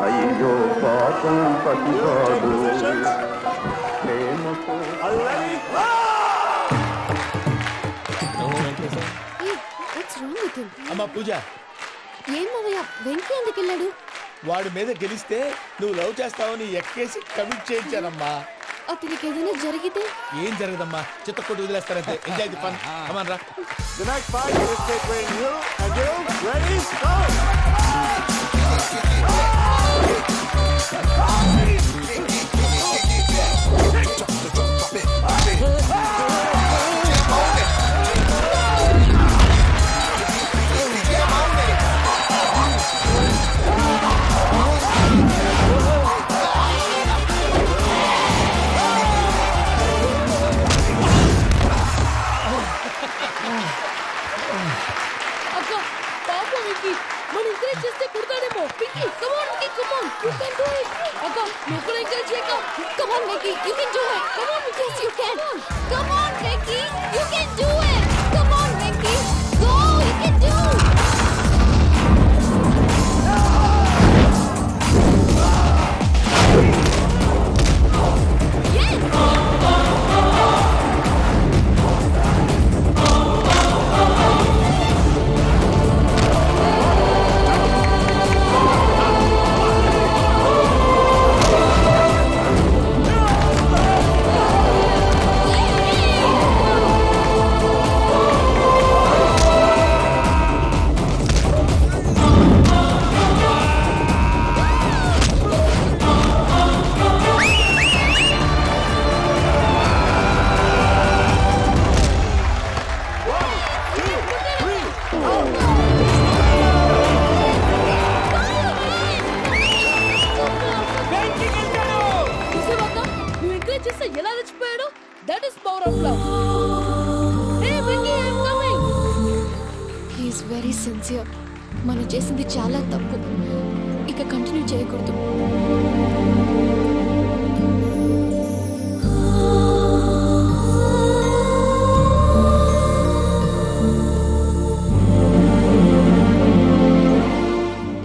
అయ్యో పాపం పతివాడు. అమ్మా పూజ, ఏం మావయ్య వెంకీ ఎందుకు వెళ్ళాడు? వాడి మీద గెలిస్తే నువ్వు లవ్ చేస్తావని ఎక్కేసి కమిట్ చేయించానమ్మా. అతనికి ఏదైనా జరిగితే? ఏం జరగదమ్మా, చిత్త కొట్టి వదిలేస్తారంటే. Enjoy the fun. కమాన్ రా. The next fight is between you and you. Ready? Go! అక్క పాప వెంకీ, మనం can do it. Akka, నువ్వు కూడా encourage చేయక. Come on, Vicky, you can do it. Come on, yes, you can. Come on, Vicky, you can do it. Come on, Vicky, go, you can do it. Very sincere. మనం చేసింది చాలా తప్పు, ఇక continue చేయకూడదు.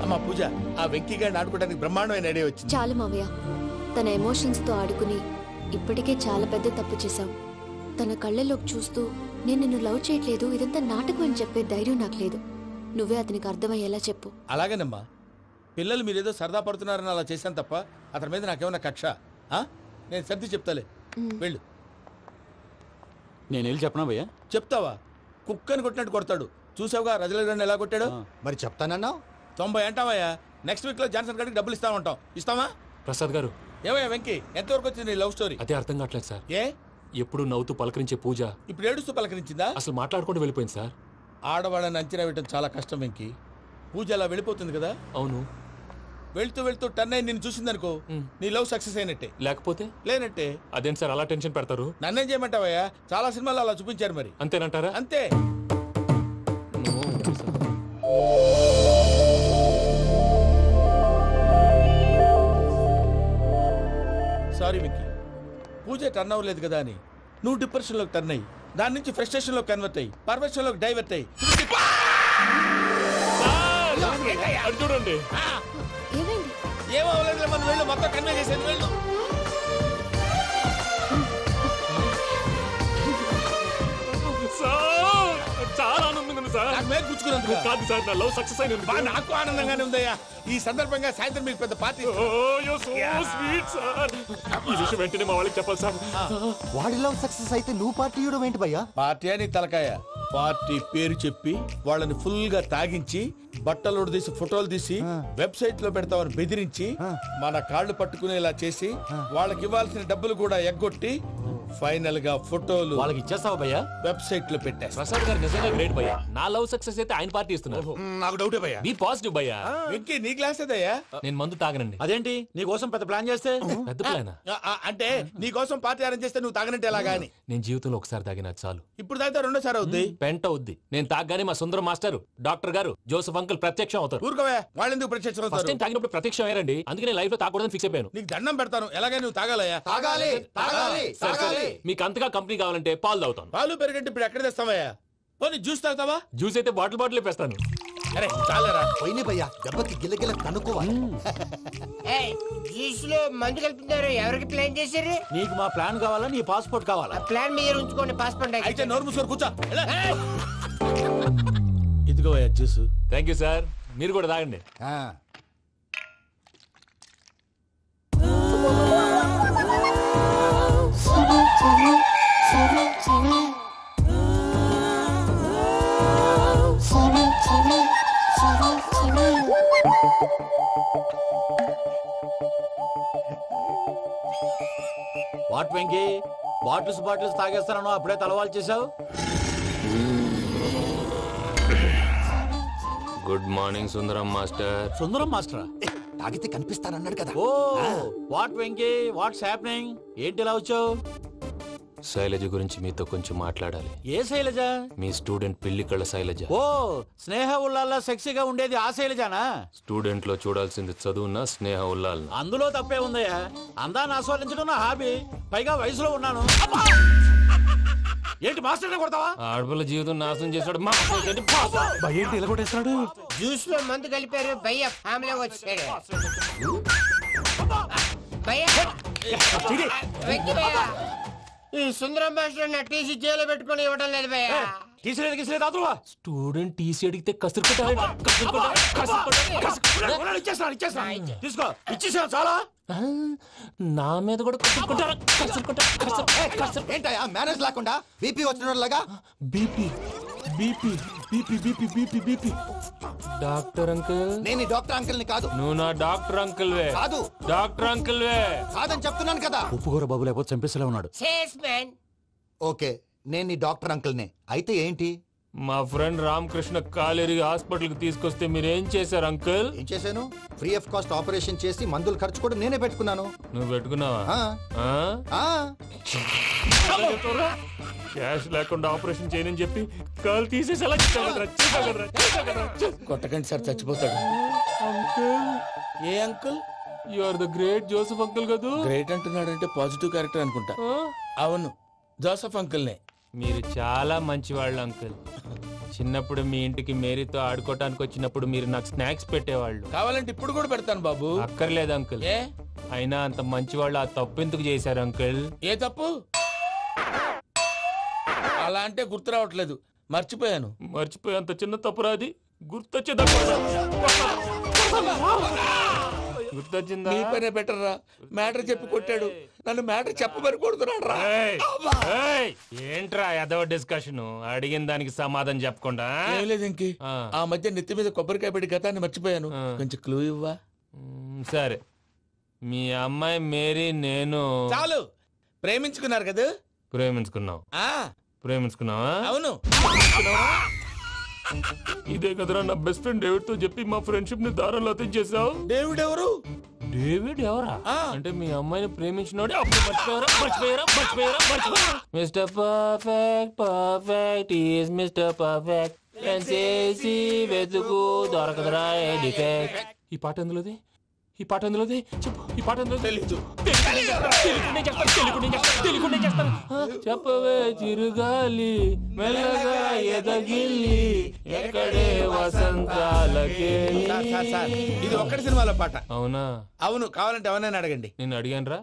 అమ్మా పూజ, ఆ వెంకీ గారిని ఆడుకోవడానికి బ్రహ్మాండమైన ఐడియా వచ్చింది. చాలు మావయ్య, తన ఎమోషన్స్ తో ఆడుకుని ఇప్పటికే చాలా పెద్ద తప్పు చేశాం. తన కళ్ళలోకి చూస్తూ నేను నిన్ను లవ్ చేయట్లేదు, ఇదంతా నాటకం అని చెప్పే ధైర్యం నాకు లేదు. నువ్వే అతనికి అర్థమయ్యేలా చెప్పు. అలాగేనమ్మా, పిల్లలు మీరేదో సరదా పడుతున్నారని అలా చేశాను తప్ప అతని మీద నాకేమన్నా కక్ష? నేను సర్ది చెప్తాలే, వెళ్ళు. నేను వెళ్ళి చెప్పనా భయ్యా? చెప్తావా? కుక్కని కొట్టినట్టు కొడతాడు. చూసావుగా రజలగడ్డని ఎలా కొట్టాడు? మరి చెప్తానన్నా 90 అంటావయ్యా. నెక్స్ట్ వీక్ లో జాన్సన్ గారికి డబ్బులు ఇస్తామంటాం. ఇస్తావా? ప్రసాద్ గారు, ఏమయ్యా వెంకీ, ఎంతవరకు వచ్చింది నీ లవ్ స్టోరీ? అదే అర్థం కావట్లేదు సార్. ఏ ఎప్పుడు నవ్వుతూ పలకరించే పూజ ఇప్పుడు ఏడుస్తూ పలకరించిందా? అసలు మాట్లాడుకుంటూ వెళ్ళిపోయింది సార్. ఆడవాళ్ళని అంచనా వేయటం చాలా కష్టం వెంకీ. పూజ అలా వెళ్ళిపోతుంది కదా. అవును. వెళ్తూ వెళ్తూ టర్న్ అయి నిన్ను చూసిందనుకో, నీ లవ్ సక్సెస్ అయినట్టే. లేకపోతే లేనట్టే. అదేం సార్ అలా టెన్షన్ పెడతారు? నన్నేం చేయమంటావయ్యా? చాలా సినిమాలు అలా చూపించారు. మరి అంతేనంటారా? అంతే. సారీ వెంకీ, పూజ టర్న్ అవ్వలేదు కదా అని నువ్వు డిప్రెషన్ లోకి టర్న్ అయ్యి దాని నుంచి ఫ్రస్ట్రేషన్ లో కన్వర్ట్ అయ్యి పర్వర్షన్ లోకి డైవర్ట్ అయ్యి చూడండి. ఏమో అవ్వలేదు, మనం వెళ్ళు, మొత్తం కన్వే చేసేది. వెళ్ళు. చాలా ఆనందంగా ఉంది సార్. నాకు మేలు గుచ్చుకున్నందుకు కాదు సార్, నా లవ్ సక్సెస్ అయినందుకు. నాకు ఆనందంగానే ఉందయ్యా. ఈ సందర్భంగా సాయంత్రం మీకు పెద్ద పార్టీ. ఈ విషయం వెంటనే మా వాళ్ళకి చెప్పాలి సార్. వాడి లవ్ సక్సెస్ అయితే నువ్వు పార్టీ ఇవ్వడం ఏంటి భయ్యా? పార్టీ అని తలకాయ. పార్టీ పేరు చెప్పి వాళ్ళని ఫుల్ గా తాగించి బట్టలు తీసి ఫోటోలు తీసి వెబ్సైట్ లో పెడతామని బెదిరించి మన కాళ్ళు పట్టుకునేలా చేసి వాళ్ళకి ఇవ్వాల్సిన డబ్బులు కూడా ఎగ్గొట్టి ఫైనల్ గా ఫోటోలు వాళ్ళకి ఇచ్చేస్తావా భయ్యా? వెబ్సైట్ లో పెట్టా. ప్రసాద్ గారు నిజంగా గ్రేట్ భయ్యా. నా లవ్ సక్సెస్ అయితే ఆయన పార్టీ ఇస్తున్నారు. నాకు డౌటే భయ్యా. బీ పాజిటివ్ భయ్యా. వెంకీ నీ గ్లాస్ ఏదయ్యా? నేను మందు తాగనండి. అదేంటి నీ కోసం పెద్ద ప్లాన్ చేస్తే? పెద్ద ప్లాన్ అంటే నీ కోసం పార్టీ అరేంజ్ చేస్తే నువ్వు తాగనంటే ఎలాగా అని. నేను జీవితంలో ఒకసారి తాగినా చాలు. ఇప్పుడు తాగితే రెండోసారి అవుద్ది. పెంట అవుద్ది. నేను తాగగానే మా సుందరం మాస్టర్, డాక్టర్ గారు, జోసెఫ్ అంకుల్ ప్రత్యక్షం అవుతారు. ఊరుకోవే, వాళ్ళు ఎందుకు ప్రత్యక్షం ఫస్ట్ అవుతారు? టైం తాగినప్పుడు ప్రత్యక్షం అయ్యారండి. అందుకే నేను లైఫ్ లో తాగకూడదని ఫిక్స్ అయిపోయాను. నీకు దండం పెడతాను, ఎలాగే నువ్వు తాగాలయ్యా. తాగాలి తాగాలి సరే, సరే. తాగాలి. మీకు అంతగా కంపెనీ కావాలంటే పాలు తాగుతాను. పాలు పెరిగంటే ఇప్పుడు ఎక్కడ తెస్తావయ్యా? పోనీ జ్యూస్ తాగుతావా? జ్యూస్ అయితే బాటిల్ వేస్తాను. అరే చాలరా, పోయిన భయ్యా, దెబ్బకి గిల్లగిల్ల కనుక్కోవాలి. జ్యూస్ లో మందు కలుపుతున్నారు. ఎవరికి ప్లాన్ చేశారు? నీకు మా ప్లాన్ కావాలా, నీ పాస్పోర్ట్ కావాలా? ప్లాన్ మీరు ఉంచుకోండి, పాస్పోర్ట్ అయితే నోరు మూసుకొని కూర్చో. ఇదిగో జ్యూస్. Thank you sir. మీరు కూడా తాగండి. వాట్ వెంకీ, బాటిల్స్ తాగేస్తానో అప్పుడే తలవాలు చేసావు. Good morning Sundaram master. Sundaram మాస్టరా? తాగితే కనిపిస్తానన్నాడు కదా. Oh what Venky, what's happening? ఏంటి ఇలా వచ్చావు? శైలజ గురించి మీతో కొంచెం మాట్లాడాలి. ఏ శైలజ? మీ స్టూడెంట్ పిల్లి కళ్ళ శైలజ. ఓ, స్నేహ ఉల్లాల్లో సెక్సీగా ఉండేది ఆ శైలజానా? స్టూడెంట్ లో చూడాల్సింది చదువున స్నేహ ఉల్లాల్. అందులో తప్పే ఉందయ్యా. అందాన్ని ఆస్వాదించడం నా హాబీ. పైగా వయసులో ఉన్నాను. ఏంటి మాస్టర్ కొడతావా? ఆడపిల్ల జీవితం నాశనం చేశాడు. ఏంటి ఇలా కొట్టేస్తున్నాడు? జ్యూస్ లో మందు కలిపారు భయ్య ఫ్యామిలీ వచ్చాడు. భయ్య వెంకీ భయ్య, ఈ సుందరం భాష నా టీసీ జైలు పెట్టుకుని ఇవ్వడం లేదు భయ్య. స్టూడెంట్ టీసీ అడిగితే తీసుకో, ఇచ్చేసా చాలా. నా మీద కూడా ఏంటయ్యా మేనేజ్ లేకుండా బీపీ వచ్చినలాగా? BP BP BP BP BP BP. Doctor uncle, నేను డాక్టర్ అంకుల్ ని కాదు. నువ్వు నా డాక్టర్ అంకుల్ వే. కాదు, డాక్టర్ అంకుల్ వే కాదని చెప్తున్నాను కదా. ఉప్పుకూర బాబు లేకపోతే చంపేసేలా ఉన్నాడు. ఓకే, నేను నీ డాక్టర్ అంకుల్ నే. అయితే ఏంటి? మా ఫ్రెండ్ రామకృష్ణ కాలేరి హాస్పిటల్ కి తీసుకొస్తే మీరేం చేశారు అంకుల్? ఏం చేశాను? ఫ్రీ ఆఫ్ కాస్ట్ ఆపరేషన్ చేసి మందులు ఖర్చు కూడా నేనే పెట్టుకున్నాను. నువ్వు పెట్టుకున్నావా? క్యాష్ లేకుండా ఆపరేషన్ చేయనని చెప్పి కాల్ తీసేసేలా కొట్టకండి సార్, చచ్చిపోతాడు. ఏ uncle? You are the great Joseph uncle కదా. గ్రేట్ అంటున్నాడంటే పాజిటివ్ క్యారెక్టర్ అనుకుంటా. అవును, జోసెఫ్ అంకుల్నే. మీరు చాలా మంచివాళ్ళు అంకుల్. చిన్నప్పుడు మీ ఇంటికి మేరీతో ఆడుకోవటానికి వచ్చినప్పుడు మీరు నాకు స్నాక్స్ పెట్టేవాళ్ళు. కావాలంటే ఇప్పుడు కూడా పెడతాను బాబు. అక్కర్లేదు అంకుల్. అయినా అంత మంచివాళ్ళు ఆ తప్పు ఎందుకు చేశారు అంకుల్? ఏ తప్పు? అలా అంటే గుర్తు రావట్లేదు, మర్చిపోయాను. మర్చిపోయేంత చిన్న తప్పురాది గుర్తొచ్చే గుర్తొచ్చిందా? నీ పనే బెటర్ రా. మ్యాటర్ చెప్పి కొట్టాడు, నన్ను మ్యాటర్ చెప్పమని కొడుతున్నాడు రా. ఏంట్రా ఎదవ డిస్కషన్? అడిగిన దానికి సమాధానం చెప్పకుండా. ఏం లేదు ఇంకి, ఆ మధ్య నెత్తి మీద కొబ్బరికాయ పెట్టి గతాన్ని మర్చిపోయాను. కొంచెం క్లూ ఇవ్వా? సరే, మీ అమ్మాయి మేరీ నేను చాలు. ప్రేమించుకున్నారు కదా? ప్రేమించుకున్నావు. ప్రేమించుకున్నావా? అవును. ఇదే కదరా నా బెస్ట్ ఫ్రెండ్ డేవిడ్ తో చెప్పి మా ఫ్రెండ్షిప్ ని దారంలో అతించేసావు. డేవిడ్ ఎవరు? డేవిడ్ ఎవరా? అంటే మీ అమ్మాయిని ప్రేమించినోడే అప్పుడు మర్చిపోయారా? Mister perfect perfect is mister perfect చేసి వెతుకు దొరకదురా డిఫెక్ట్. ఈ పాట ఎందులోది? ఈ పాట ఎందులోది? చెప్పు. ఈ పాట ఎందులో? తెలీదు. చెప్పవే చిరుగాలి మెల్లగా ఎదగిల్లి ఎక్కడే వసంతాలకే. ఇది ఒక్కటి సినిమాలో పాట. అవునా? అవును. కావాలంటే ఎవరైనా అడగండి. నేను అడిగాను రా.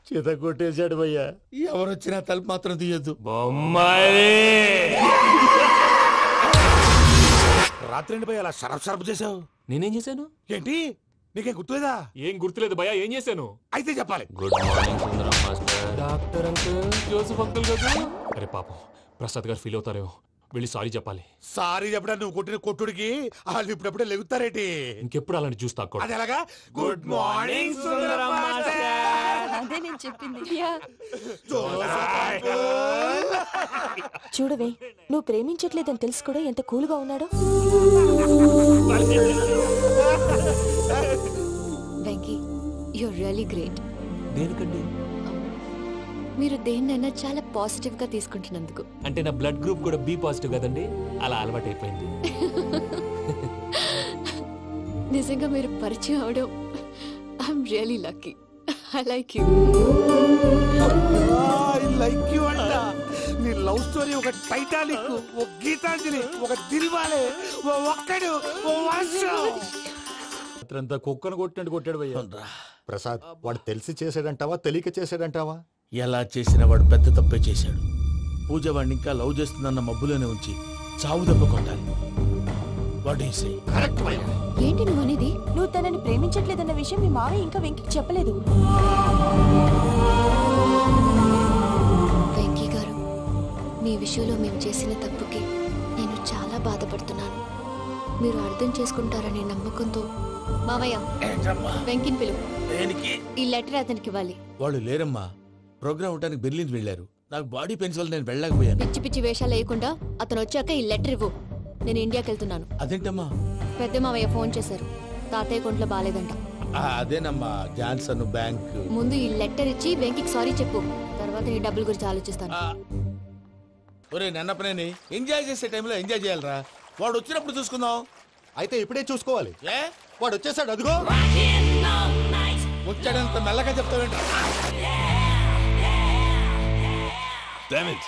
చేత కొట్టేశాడు భయ్యా. ఎవరు వచ్చినా తలుపు మాత్రం తీయద్దు. రాత్రి భయ్య అలా షరఫ్ చేసావు. నేనేం చేశాను? ఏంటి నీకేం గుర్తులేదా? ఏం గుర్తులేదు భయ్యా. ఏం చేశాను? అయితే చెప్పాలి. Good morning Sundaram master. Doctor uncle, Joseph uncle కదా. అరే పాపం, ప్రసాద్ గారు ఫీల్ అవుతారేమో. వెళ్ళి సారీ చెప్పాలి. సారీ చెప్పడా? నువ్వు కొట్టిన కొట్టుడికి వాళ్ళు ఇప్పుడప్పుడే లెగుతారేటి? ఇంకెప్పుడు అలాంటి జ్యూస్ తాకూడదు. అది ఎలాగా? Good morning Sundaram master. అదే నేను చెప్పింది. చూడవే, నువ్వు ప్రేమించట్లేదని తెలుసు కూడా ఎంత కూల్గా ఉన్నాడో. Venky, you're really great. దేనికండి? మీరు దేన్నైనా చాలా పాజిటివ్ గా తీసుకుంటున్నందుకు. అంటే నా బ్లడ్ గ్రూప్ కూడా బి పాజిటివ్ కదండి, అలా అలవాటు అయిపోయింది. నిజంగా మీరు పరిచయం అవడం I'm really lucky. I like you. I like you అంట. నీ లవ్ స్టోరీ ఒక టైటానిక్, ఒక గీతాంజలి, ఒక దిల్వాలే, ఓ ఒక్కడు, ఓ వర్షం. అంతా కుక్కను కొట్టినట్టు కొట్టాడు భయ్యా. ప్రసాద్, వాడు తెలిసి చేసాడంటావా తెలియక చేసాడంటావా? ఎలా చేసినా వాడు పెద్ద తప్పే చేశాడు. పూజ వాడిని ఇంకా లవ్ చేస్తుందన్న మబ్బులోనే ఉంచి చావు దెబ్బ కొట్టాలి. ఏంటి నువ్వు అనేది? నువ్వు తనని ప్రేమించట్లేదన్న విషయం మీ మావయ్య ఇంకా వెంకికి చెప్పలేదు. వెంకీ గారు, మీ విషయంలో మేము చేసిన తప్పుకి నేను చాలా బాధపడుతున్నాను. మీరు అర్థం చేసుకుంటారనే నమ్మకంతో మావయ్య వెంకిని పిలువు. ఈ లెటర్ అతనికి ఇవ్వాలి. వాళ్ళు లేరమ్మా, ప్రోగ్రామ్ ఉండడానికి బెర్లిన్ వెళ్ళారు. నాకు బాడీ పెయిన్స్ వల్ల నేను వెళ్ళలేకపోయాను. పిచ్చి పిచ్చి వేషాలు వేయకుండా అతను వచ్చాక ఈ లెటర్ ఇవ్వు. నేను ఇండియాకి వెళ్తున్నాను. అదేంటమ్మా, పెద్ద మావయ్య ఫోన్ చేశారు. తాతయ్య కొంట్లో బాలేదంట. అదేనమ్మా జాన్సన్ బ్యాంక్. ముందు ఈ లెటర్ ఇచ్చి వెంకికి సారీ చెప్పు, తర్వాత నీ డబ్బుల గురించి ఆలోచిస్తాను. ఒరే నన్నపనేని ఎంజాయ్ చేసే టైంలో ఎంజాయ్ చేయాలరా. వాడు వచ్చినప్పుడు చూసుకుందాం. అయితే ఇప్పుడే చూసుకోవాలి. ఏ వాడు వచ్చేసాడు, అదిగో వచ్చాడంత మెల్లగా చెప్తావేంట. Damn it.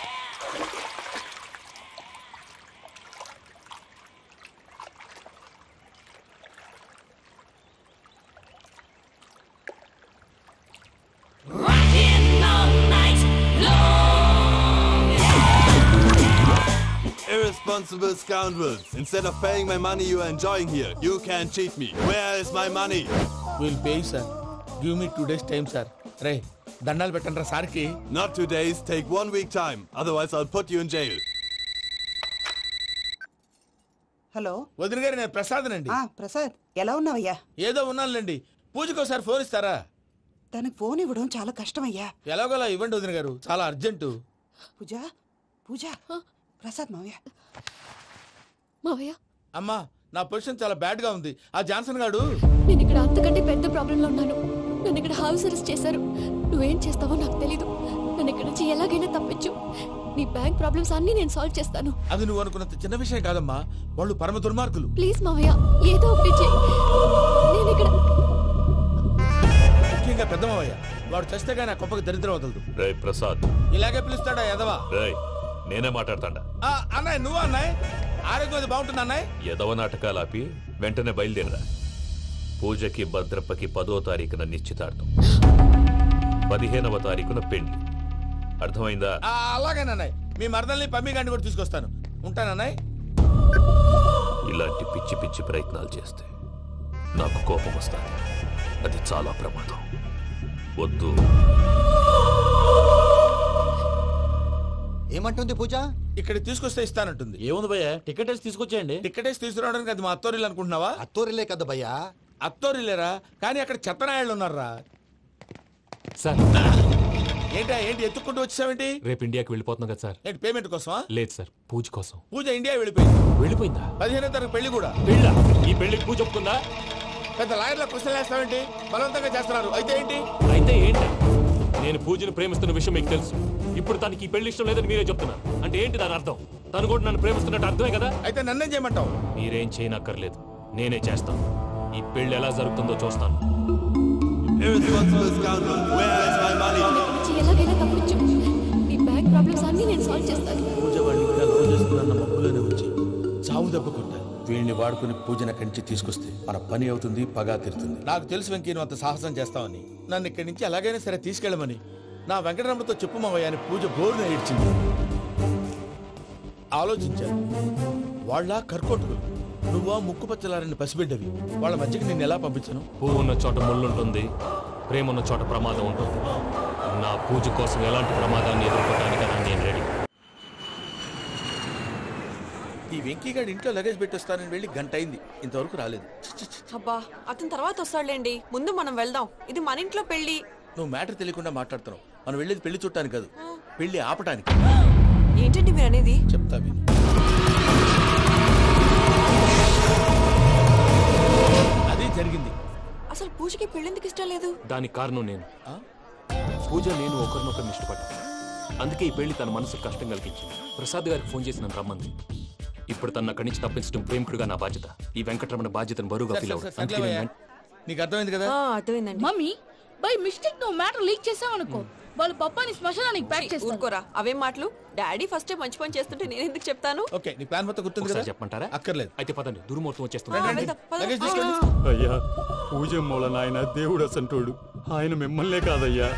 Irresponsible scoundrels. Instead of paying my money you are enjoying here, you can cheat me. Where is my money? We'll pay, sir. Give me 2 days time, sir. Ray, దండాలు పెట్టండి సార్కి. Not 2 days, take 1 week time. Otherwise I'll put you in jail. Hello వదిన గారు, నేను ప్రసాదనండి. ప్రసాద్, ఎలా ఉన్నావయ్యా? ఏదో ఉన్నానులేండి. పూజకి ఒకసారి ఫోన్ ఇస్తారా? తనకు ఫోన్ ఇవ్వడం చాలా కష్టమయ్యా. ఎలాగోలా ఇవ్వండి వదిన గారు, చాలా అర్జెంటు. పూజ పూజ ప్రసాద్ మావయ్య. మావయ్య, అమ్మా నా పొజిషన్ చాలా బ్యాడ్ గా ఉంది. ఆ జాన్సన్ గాడు. నేను ఇక్కడ అంతకంటే పెద్ద ప్రాబ్లంలో ఉన్నాను. నన్ను ఇక్కడ హౌస్ అరెస్ట్ చేశారు. నువ్వేం చేస్తావో నాకు తెలీదు. నన్ను ఇక్కడ నుంచి ఎలాగైనా తప్పించు. నీ బ్యాంక్ ప్రాబ్లమ్స్ అన్ని నేను సాల్వ్ చేస్తాను. అది నువ్వు అనుకున్నంత చిన్న విషయం కాదమ్మా. వాళ్ళు పరమ దుర్మార్గులు. ప్లీజ్ మావయ్య, ఏదో ఒకటి చెయ్యి. నేను ఇక్కడ ముఖ్యంగా పెద్ద మావయ్య, వాడు చేస్తే గానీ ఆ కొంపకి దరిద్రం వదలదు. రేయ్ ప్రసాద్, ఇలాగే పిలుస్తాడా ఎదవా? రేయ్ నేనే మాట్లాడతాడా? అన్నయ్య నువ్వు అన్నయ్య, ఆరోగ్యం అది బాగుంటుంది అన్నయ్య. ఎదవ నాటకాలు ఆపి వెంటనే బయలుదేరరా. పూజకి భద్రప్పకి 10వ తారీఖున నిశ్చితార్థం, 15వ తారీఖున పెళ్లి. అర్థమైందా? అలాగేనన్నయ్య. మీ మరదల్ని పమ్మి గాండి కూడా తీసుకొస్తాను. ఉంటానన్నయ్య. ఇలాంటి పిచ్చి పిచ్చి ప్రయత్నాలు చేస్తే నాకు కోపం వస్తుంది. అది చాలా ప్రమాదం. వద్దు. ఏమంటుంది పూజ? ఇక్కడ తీసుకొస్తే ఇస్తానంటుంది. ఏముంది భయ్య, టికెట్ వేసి తీసుకొచ్చేయండి. టికెట్ వేసి తీసుకురావడానికి అది మా అత్తోరిల్లు అనుకుంటున్నావా? అత్తోరిల్లే కదా భయ్యా. అత్తోరిల్లేరా, కానీ అక్కడ చెత్తనాయాళ్ళు ఉన్నారా. సార్ ఏంటి ఎత్తుక్కుంటూ వచ్చావేంటి? రేపు ఇండియాకి వెళ్ళిపోతున్నాం కదా సార్. ఏంటి పేమెంట్ కోసమా? లేదు సార్, పూజ కోసం. పూజ ఇండియా వెళ్ళిపోయింది. వెళ్ళిపోయిందా? 15వ తారీఖు పెళ్లి కూడా. పెళ్ళా? ఈ పెళ్లికి పూజ ఒప్పుకుందా? పెద్ద లాయర్ల క్వశ్చన్ వేస్తావేంటి? బలవంతంగా చేస్తున్నారు. అయితే ఏంటి? అయితే ఏంటి? నేను పూజను ప్రేమిస్తున్న విషయం మీకు తెలుసు. ఇప్పుడు తనకి ఈ పెళ్లి ఇష్టం లేదని మీరే చెప్తున్నారు. అంటే ఏంటి దాని అర్థం? తను కూడా నన్ను ప్రేమిస్తున్నట్టు అర్థమే కదా? అయితే నన్నేం చేయమంటావు? మీరేం చేయనక్కర్లేదు, నేనే చేస్తాను. ఈ పెళ్లి ఎలా జరుగుతుందో చూస్తాను. Irresponsible scoundrel, where is my money? ఎలాగైనా తప్పించు. నీ బ్యాంక్ ప్రాబ్లమ్స్ అన్ని నేను సాల్వ్ చేస్తాను. పూజ వాడిని ఇంకా లవ్ చేస్తున్న మబ్బులోనే వచ్చి చావు దెబ్బ కొట్టా. వీళ్ళని వాడుకుని పూజన కంచి తీసుకొస్తే మన పని అవుతుంది, పగా తీరుతుంది. నాకు తెలుసు వెంకీ నువ్వు అంత సాహసం చేస్తావని. నన్ను ఇక్కడి నుంచి ఎలాగైనా సరే తీసుకెళ్ళమని నా వెంకటరమణతో చెప్పు మావయ్య అని పూజ బోరున ఏడ్చింది. ఆలోచించాను. వాళ్ళ కర్కోటకులు, నువ్వా ముక్కు పచ్చలారని పసిబిడ్డవి. వాళ్ళ మధ్యకి నేను ఎలా పంపించను? పువ్వు ఉన్న చోట ముళ్ళుంటుంది, ప్రేమ ఉన్న చోట ప్రమాదం ఉంటుంది. నా పూజ కోసం ఎలాంటి ప్రమాదాన్ని ఎదుర్కోవడానికైనా నేను రెడీ. ఈ వెంకీగాడు ఇంట్లో లగేజ్ పెట్టొస్తానని వెళ్ళి గంట అయింది, ఇంతవరకు రాలేదు. అబ్బా అతని తర్వాత వస్తాడులేండి, ముందు మనం వెళ్దాం. ఇది మన ఇంట్లో పెళ్లి. నువ్వు మ్యాటర్ తెలియకుండా మాట్లాడుతున్నావు. మనం వెళ్ళేది పెళ్లి చుట్టానికి కాదు, పెళ్లి ఆపటానికి. ఏంటండి మీరు అనేది? చెప్తా విను. అదే జరిగింది. అసలు పూజకి పెళ్ళెందుకు ఇష్టం లేదు? దానికి కారణం నేను. పూజ నేను ఒకరినొకరిని ఇష్టపడ్డా. అందుకే ఈ పెళ్లి తన మనసుకు కష్టం కలిగించింది. ప్రసాద్ గారికి ఫోన్ చేసి నన్ను రమ్మంది. ఇప్పుడు తన అక్కడి నుంచి తప్పించడం ప్రేమికుడుగా నా బాధ్యత. ఈ వెంకటరమణ బాధ్యతను బరువుగా ఫీల్ అవుతుంది. నీకు అర్థమైంది కదా? అర్థమైందండి. మమ్మీ బై మిస్టేక్ నువ్వు మ్యాటర్ లీక్ చేసావనుకో, వాళ్ళు పప్పాని శ్మశానానికి ప్యాక్ చేస్తారు. ఊరుకోరా, అవేం మాటలు? డాడీ ఫస్ట్ మంచి పని చేస్తుంటే నేను ఎందుకు చెప్తాను? ఓకే, నీ ప్లాన్ మొత్తం గుర్తుంది కదా? చెప్పమంటారా? అక్కర్లేదు. అయితే పదండి, దుర్ముహూర్తం వచ్చేస్తుంది. అయ్యా పూజ మూలన ఆయన దేవుడు అసంటోడు. ఆయన మిమ్మల్నే కాదయ్యా,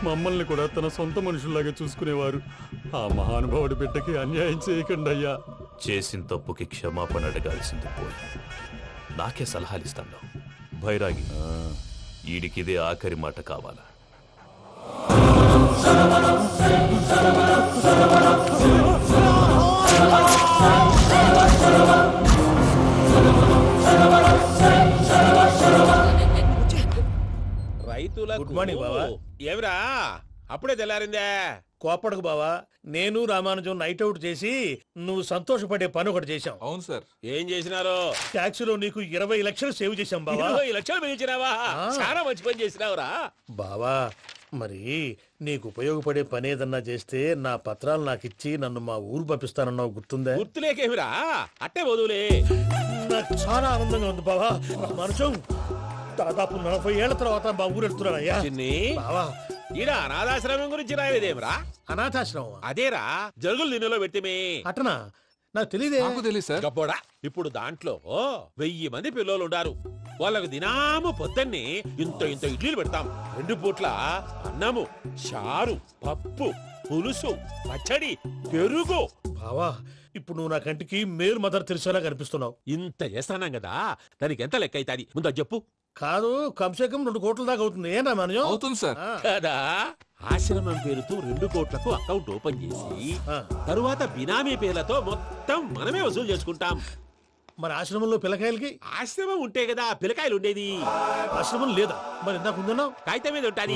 మమ్మల్ని కూడా తన సొంత మనుషుల్లాగా చూసుకునేవారు. ఆ మహానుభావుడి బిడ్డకి అన్యాయం చేయకండి అయ్యా. చేసిన తప్పుకి క్షమాపణ అడగాల్సింది పోయి నాకే సలహాలు ఇస్తాను. భైరాగి, ఈడికిదే ఆఖరి మాట కావాలా? రైతుల గుడ్ మార్నింగ్ బాబా. ఏమిరా అప్పుడే తెల్లారిందే? కోపడకు బావా, నేను రామానుజం నైట్ అవుట్ చేసి నువ్వు సంతోషపడే పని ఒకటి చేశాం. అవును సార్. ఏం చేసినారు? ట్యాక్సీలో నీకు 20 లక్షలు సేవ్ చేశాం బావా. 20 లక్షలు మిగిల్చినావా? చాలా మంచి పని చేసినావురా బావా. మరి నీకు ఉపయోగపడే పని ఏదన్నా చేస్తే నా పత్రాలు నాకిచ్చి నన్ను మా ఊరు పంపిస్తానన్నావు, గుర్తుందా? గుర్తులేకేమిరా, అట్టే వదులే. నాకు చాలా ఆనందంగా ఉంది బావా. రామానుజం, దాదాపు 40 ఏళ్ల తర్వాత మా ఊరు వెళ్తున్నానయ్యా. బావా, ఈడ అనాథాశ్రమం గురించి రాయలేదేమిరా? అనాథాశ్రమం అదేరా, జరుగులు దీనిలో పెట్టిమే. అటనా? నాకు తెలియదే. నాకు తెలియదు సార్. గబ్బోడా, ఇప్పుడు దాంట్లో 1000 మంది పిల్లలు ఉండారు. వాళ్ళకు దినాము పొద్దున్నే ఇంత ఇంత ఇడ్లీలు పెడతాం. 2 పూట్ల అన్నము, చారు, పప్పు, పులుసు, పచ్చడి, పెరుగు. బావా, ఇప్పుడు నువ్వు నా కంటికి మేలు మదర్ తెలిసేలా కనిపిస్తున్నావు. ఇంత చేస్తానం కదా, దానికి ఎంత లెక్క అవుతుంది ముందు చెప్పు. కాదు, కంసేకం 2 కోట్ల దాకా అవుతుంది. ఏం రామానుజం? అవుతుంది సార్. కదా, ఆశ్రమం పేరుతో 2 కోట్లకు అకౌంట్ ఓపెన్ చేసి తరువాత బినామీ పేర్లతో మొత్తం మనమే వసూలు చేసుకుంటాం. మరి ఆశ్రమంలో పిల్లకాయలకి? ఆశ్రమం ఉంటే కదా పిల్లకాయలు ఉండేది. ఆశ్రమం లేదా? మరి ఇందాక ఉందన్నావు. కాగితం మీద ఉంటాది.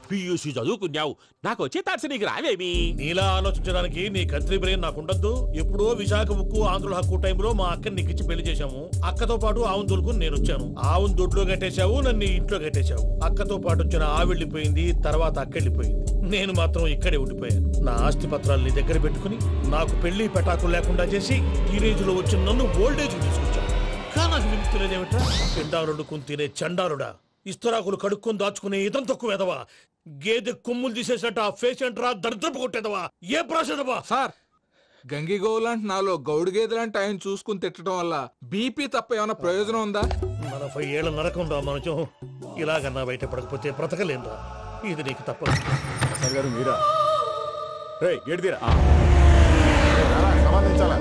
పియూసీ చదువుకున్నావు, నాకు వచ్చే తాట్స్ నీకు రావేమి? నీలా ఆలోచించడానికి నీ కంట్రీ బ్రెయిన్ నాకు ఉండద్దు. ఎప్పుడో విశాఖ ఉక్కు ఆంధ్రుల హక్కు టైంలో మా అక్కని నీకిచ్చి పెళ్లి చేశాము. అక్కతో పాటు ఆవును దొడుకుని నేను వచ్చాను. ఆవును దొడ్లో కట్టేశావు, నన్ను ఇంట్లో కట్టేశావు. అక్కతో పాటు వచ్చిన ఆవిళ్ళిపోయింది, తర్వాత అక్కెళ్ళిపోయింది. నేను మాత్రం ఇక్కడే ఉండిపోయాను. నా ఆస్తి పత్రాలు నీ దగ్గర పెట్టుకుని నాకు పెళ్లి పెటాకులు లేకుండా చేసి టీనేజ్ లో వచ్చిన నన్ను ఓల్డేజ్ తీసుకొచ్చాను. కానీ నాకు విముక్తులేదేమిట్రా? పిండారుడుకుని తినే చండారుడా, ఇస్తరాకులు కడుక్కొని దాచుకునే ఇతం తక్కువ ఎదవా, గేదె కొమ్ములు తీసేసట ఆ పేషెంట్ రా, దరిద్రపు కొట్టేదవా, ఏ ప్రాసెదవా? సార్, గంగిగోవు లాంటి నాలో గౌడు గేదె లాంటి ఆయన చూసుకుని తిట్టడం వల్ల బీపీ తప్ప ఏమైనా ప్రయోజనం ఉందా? 40 ఏళ్ల నరకం రా మనచం. ఇలాగన్నా బయటపడకపోతే బ్రతకలేనురా. ఇది నీకు తప్పదు. గారు మీరా? గేట్ తీరా. సంబంధించాలా?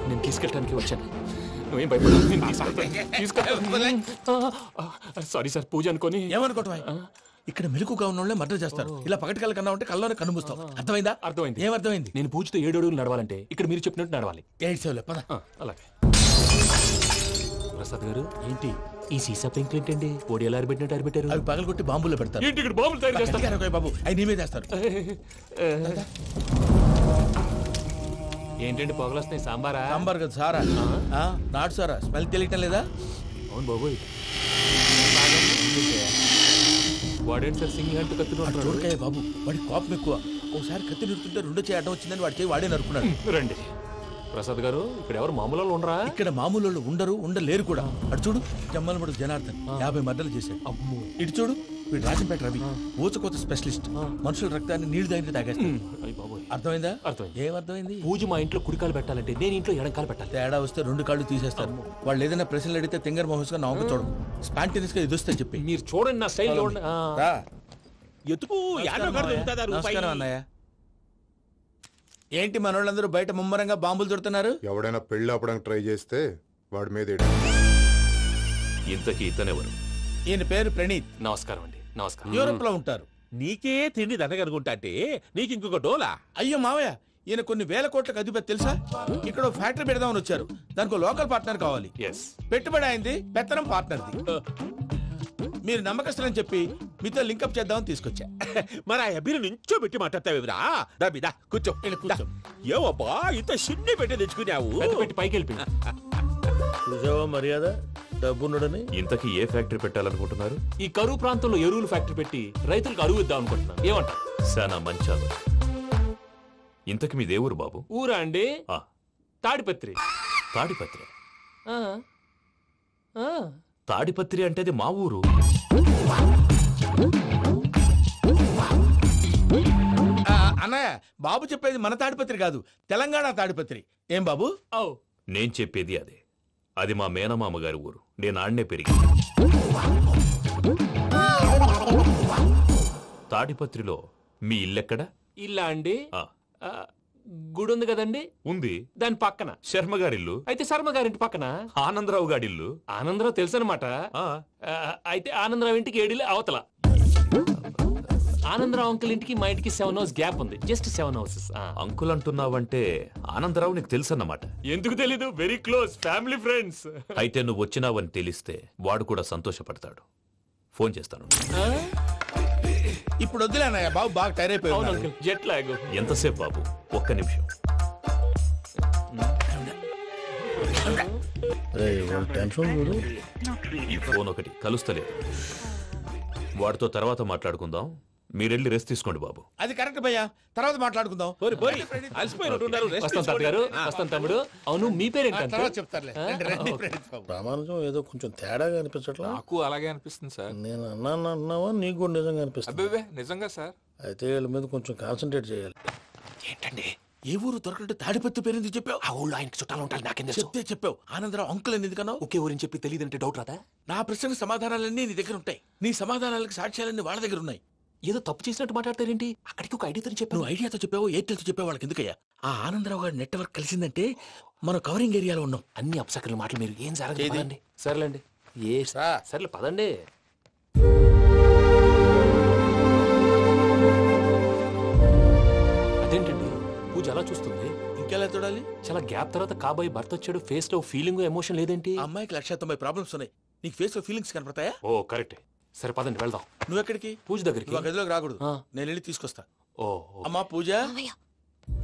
నేను తీసుకెళ్ళడానికి వచ్చాను. నువ్వేం భయపడలేదు. సారీ సార్, పూజ అనుకోని. ఏమనుకోవటం? ఇక్కడ మెలకుగా ఉన్న వాళ్ళే మర్డర్ చేస్తారు. ఇలా పగటి కళ్ళ కన్నా ఉంటే కళ్ళలోనే కనుమూస్తావు. అర్థమైందా? అర్థమైంది. ఏమర్థమైంది? నేను పూజతో 7 అడుగులు నడవాలంటే ఇక్కడ మీరు చెప్పినట్టు నడవాలి. అలాగే. ప్రసాద్ గారు, ఏంటి ఈ సీసా పెంకులు ఏంటండి? పొడి ఎలా అరబెట్టినట్టు అరబెట్టారు? అవి పగలగొట్టి బాంబులో పెడతారు. ఏంటి ఇక్కడ బాంబులు తయారు చేస్తారు? బాబు, అవి నీవే చేస్తారు. ఏంటండి పొగలు వస్తున్నాయి? సాంబారా? సాంబార్ కదా, సారా. నాటు సారా. స్మెల్ తెలియటం లేదా? అవును బాబోయ్. వాడేంటి సార్ సింగిల్ హ్యాండ్ కత్తిని చూడకాయ బాబు, వాడి కోపం ఎక్కువ. ఒకసారి కత్తి నిరుతుంటే 2 చేయి అడ్డం వచ్చిందని వాడి చేయి వాడే నరుకున్నాడు. రండి ప్రసాద్ గారు, ఇక్కడ ఎవరు మామూలు ఉండరా? ఇక్కడ మామూలు ఉండరు, ఉండలేరు కూడా. అటు చూడు, జమ్మలమడు జనార్దన్ 50 మర్డర్లు చేశాడు. ఇటు చూడు, వీడు రాజంపేట రవి, ఊచకోత స్పెషలిస్ట్. మనుషుల రక్తాన్ని నీళ్లు దగ్గర తాగేస్తాడు. అర్థమైందా? ఏమర్థమైంది? పూజ మా ఇంట్లో కుడికాలు పెట్టాలంటే నేను ఇంట్లో ఎడంకాలు పెట్టాలి. తేడా వస్తే 2 కాళ్ళు తీసేస్తారు. వాళ్ళు ఏదైనా ప్రశ్నలు అడిగితే తింగర్ మహోస్ గా నవ్వు చూడడం, స్పాంటినియస్ గా ఎదుస్తా చెప్పి. మీరు చూడండి నా స్టైల్. ఎతుకు నమస్కారం అన్నయ్య. ఏంటి మనోళ్ళందరూ బయట ముమ్మరంగా బాంబులు దొరుకుతున్నారు? ఎవడైనా పెళ్లి ఆపడానికి ట్రై చేస్తే వాడి మీద ఇంతకీ ఇతనెవరు? ఈయన పేరు ప్రణీత్. నమస్కారం అండి. నమస్కారం. యూరోప్ లో ఉంటారు. నీకే తిండి దండగనుకుంటా అంటే నీకు ఇంకొక డోలా? అయ్యో మావయ్య, ఈయన కొన్ని వేల కోట్లకు అధిపతి తెలుసా? ఇక్కడ ఫ్యాక్టరీ పెడదామని వచ్చారు. దానికి లోకల్ పార్ట్నర్ కావాలి. పెట్టుబడి అయింది, పెత్తనం పార్ట్నర్ది. మీరు నమ్మకస్తులని చెప్పి మీతో లింకప్ చేద్దామని తీసుకొచ్చా. మరి ఆ అబ్బిని నుంచో పెట్టి మాట్లాడతావురా? దాబిదా కూర్చో. ఏవబ్బా ఇంత సిన్ని పెట్టి తెచ్చుకున్నావు? పెట్టి పైకి వెళ్ళి చూసావా మర్యాద, డబ్బున్నడని. ఇంతకీ ఏ ఫ్యాక్టరీ పెట్టాలనుకుంటున్నారు? ఈ కరువు ప్రాంతంలో ఎరువులు ఫ్యాక్టరీ పెట్టి రైతులకు అరువు ఇద్దాం అనుకుంటున్నాను. ఏమంటారు? శానా మంచాలు. ఇంతకి మీ దేవురు బాబు? ఊరా అండి? తాడిపత్రి. తాడిపత్రి? తాడిపత్రి అంటే అది మా ఊరు. అన్నయ్య, బాబు చెప్పేది మన తాడిపత్రి కాదు, తెలంగాణ తాడిపత్రి. ఏం బాబు? నేను చెప్పేది అదే. అది మా మేనమామ గారి ఊరు. నేను ఆడనే పెరిగింది. తాడిపత్రిలో మీ ఇల్లెక్కడ? ఇల్లా అండి? గుడి ఉంది కదండి, ఉంది. దాని పక్కన శర్మ గారిల్లు. అయితే శర్మ గారింటి పక్కన ఆనందరావు గారిల్లు. ఆనందరావు తెలుసు అనమాట. అయితే ఆనందరావు ఇంటికి 7 అవతల. ఆనందరావు అంకుల్ ఇంటికి మా ఇంటికి 7 hours గ్యాప్ ఉంది, జస్ట్ 7 houses. అంకుల్ అంటున్నావంటే ఆనందరావు నీకు తెలుసు అన్నమాట. ఎందుకు తెలీదు, వెరీ క్లోజ్ ఫ్యామిలీ ఫ్రెండ్స్. అయితే నువ్వు వచ్చినావని తెలిస్తే వాడు కూడా సంతోషపడతాడు. ఫోన్ చేస్తాను. ఇప్పుడు వద్దులేనయ్య, బాబు బాగా టైర్ అయిపోయి. Jet lag. ఎంతసేపు బాబు? ఒక్క నిమిషం. ఈ ఫోన్ ఒకటి కలుస్తలేదు. వాడితో తర్వాత మాట్లాడుకుందాం. మీరెళ్ళి రెస్ట్ తీసుకోండి బాబు. అది కరెక్ట్ భయ్యా, తర్వాత మాట్లాడుకుందాం. వస్తాం తాత గారు, వస్తాం తమ్ముడు. అవును మీ పేరేంటి? చెప్తారులే. ప్రామాణికం ఏదో కొంచెం తేడాగా అనిపించట్లా? నాకు అలాగే అనిపిస్తుంది సార్. నేను అన్నావా నీకు కూడా నిజంగా అనిపిస్తుంది? అబ్బే నిజంగా సార్. అయితే వీళ్ళ మీద కొంచెం కాన్సన్ట్రేట్ చేయాలి. ఏంటండి ఏ ఊరు దొరకట్టు తాడిపత్రి పేరు ఎందుకు చెప్పావు? ఆ ఊళ్ళో ఆయనకి చుట్టాలు ఉంటారు, నాకేం తెలుసు. చెప్తే చెప్పావు. ఆనందరావు అంకుల్ అని ఎందుకన్నావు? ఒకే ఊరిని చెప్పి తెలియదంటే డౌట్ రాదా? నా ప్రశ్నకు సమాధానాలన్నీ నీ దగ్గర ఉంటాయి, నీ సమాధానాలకు సాక్ష్యాలన్నీ వాళ్ళ దగ్గర ఉన్నాయి. ఏదో తప్పు చేసినట్టు మాట్లాడతారేంటి? అక్కడికి ఒక ఐడియాతో చెప్పావు. నువ్వు ఐడియాతో చెప్పావు, ఎయిర్టెల్తో చెప్పావు, వాళ్ళకి ఎందుకయ్యా? ఆ ఆనందరావు గారి నెట్వర్క్ కలిసిందంటే మనం కవరింగ్ ఏరియాలో ఉన్నాం. అన్ని అప్సకర్ల మాటలు మీరు ఏం జరగదండి. సర్లేండి, సర్లే పదండి. అదేంటండి పూజ అలా చూస్తుంది? ఇంకెలా చూడాలి? చాలా గ్యాప్ తర్వాత కాబోయే భర్త వచ్చాడు, ఫేస్ లో ఫీలింగ్ ఎమోషన్ లేదేంటి? అమ్మాయికి 190 ప్రాబ్లమ్స్ ఉన్నాయి, నీకు ఫేస్ లో ఫీలింగ్స్ కనపడతాయా? ఓ కరెక్ట్. సరే పదండి వెళ్దాం. నువ్వు ఎక్కడికి? పూజ దగ్గరికి. నువ్వు గదిలోకి రాకూడదు, నేను వెళ్ళి తీసుకొస్తా. ఓ అమ్మా పూజ,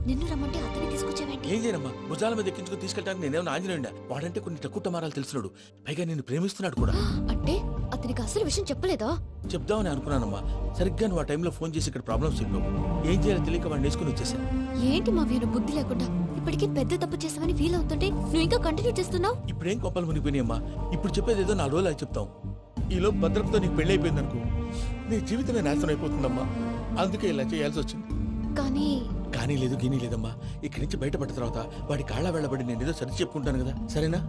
నిన్ను రమ్మంటే అతన్ని తీసుకొచ్చావేంటి? ఏం చేయనమ్మా, భుజాల మీద ఎక్కించుకుని తీసుకెళ్ళడానికి నేనేమన్నా ఆంజనేయుడా? వాడంటే కొన్ని తక్కువ టమారాలు తెలిసినాడు, పైగా నేను ప్రేమిస్తున్నాడు కూడా. అంటే అతనికి అసలు విషయం చెప్పలేదా? చెప్దామని అనుకున్నానమ్మా, సరిగ్గా నువ్వు ఆ టైంలో ఫోన్ చేసి ఇక్కడ ప్రాబ్లమ్స్ చెప్పావు. ఏం చేయాలో తెలియక వాడిని వేసుకుని వచ్చేసా. ఏంటి మా వీరు బుద్ధి లేకుండా ఇప్పటికీ పెద్ద తప్పు చేసావని ఫీల్ అవుతుంటే నువ్వు ఇంకా కంటిన్యూ చేస్తున్నావు? ఇప్పుడేం కొప్పలు మునిగిపోయినాయమ్మా, ఇప్పుడు చెప్పేది ఏదో 4 రోజులు చెప్తాం. ఈలో భద్రతతో నీకు పెళ్లి అయిపోయింది అనుకో, నీ జీవితమే నాశనం అయిపోతుందమ్మా. అందుకే ఇలా చేయాల్సి వచ్చింది. కానీ లేదు గీనీ లేదమ్మా, ఇక్కడి నుంచి బయటపడ్డ తర్వాత వాడి కాళ్ళ వెళ్ళబడి నేను ఏదో సరి చెప్పుకుంటాను కదా, సరేనా?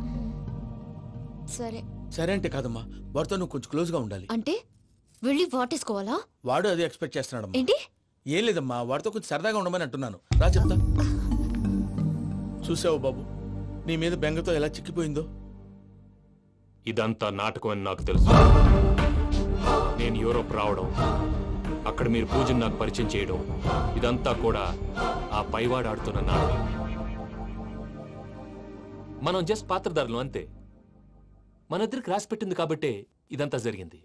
సరే. సరే అంటే కాదమ్మా, వాడితో నువ్వు కొంచెం క్లోజ్ గా ఉండాలి. అంటే వెళ్ళి వాటేసుకోవాలా? వాడు అదే ఎక్స్పెక్ట్ చేస్తున్నాడు. ఏంటి? ఏం లేదమ్మా, వాడితో కొంచెం సరదాగా ఉండమని అంటున్నాను. రా చెప్తా. చూసావు బాబు, నీ మీద బెంగతో ఎలా చిక్కిపోయిందో. ఇదంతా నాటకం అని నాకు తెలుసు. నేను యూరోప్ రావడం, అక్కడ మీరు పూజను నాకు పరిచయం చేయడం, ఇదంతా కూడా ఆ పైవాడు ఆడుతున్న నాటకం. మనం జస్ట్ పాత్రధారులు అంతే. మన ఇద్దరికి రాసి పెట్టింది కాబట్టే ఇదంతా జరిగింది.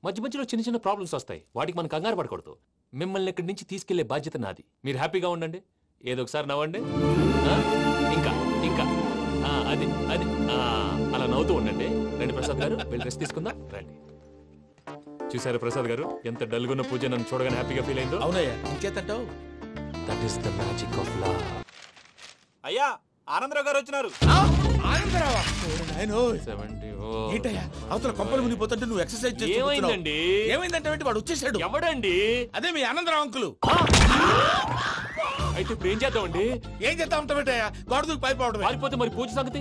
మధ్య మధ్యలో చిన్న చిన్న ప్రాబ్లమ్స్ వస్తాయి, వాటికి మనం కంగారు పడకూడదు. మిమ్మల్ని ఇక్కడి నుంచి తీసుకెళ్లే బాధ్యత నాది. మీరు హ్యాపీగా ఉండండి, ఏదో ఒకసారి నవ్వండి. ఇంకా ఇంకా అది అది అలా నవ్వుతూ ఉండండి. రండి ప్రసాద్ గారు, వెళ్ళి రెస్ట్ తీసుకుందాం. రండి. చూసారు ప్రసాద్ గారు, ఎంత డల్గున్న పూజ నన్ను చూడగానే హ్యాపీగా ఫీల్ అయిందో? అవునయ్యా, ఇంకేతంటావు? That is the magic of love. అయ్యా ఆనందరావు గారు వచ్చినారు. ఏంటయ్యా అవతల కొంపలు మునిగిపోతుంటే నువ్వు ఎక్సర్సైజ్ చేస్తున్నావు? ఏమైందండి? ఏమైందంటే వాడు వచ్చేసాడు. ఎవడండి? అదే మీ ఆనందరావు అంకులు. అయితే ఇప్పుడు ఏం చేద్దామండి? ఏం చేద్దాం ఉంటావేటయ్యా, గొడవకు పైపోవడం. పారిపోతే మరి పూజ సంగతి?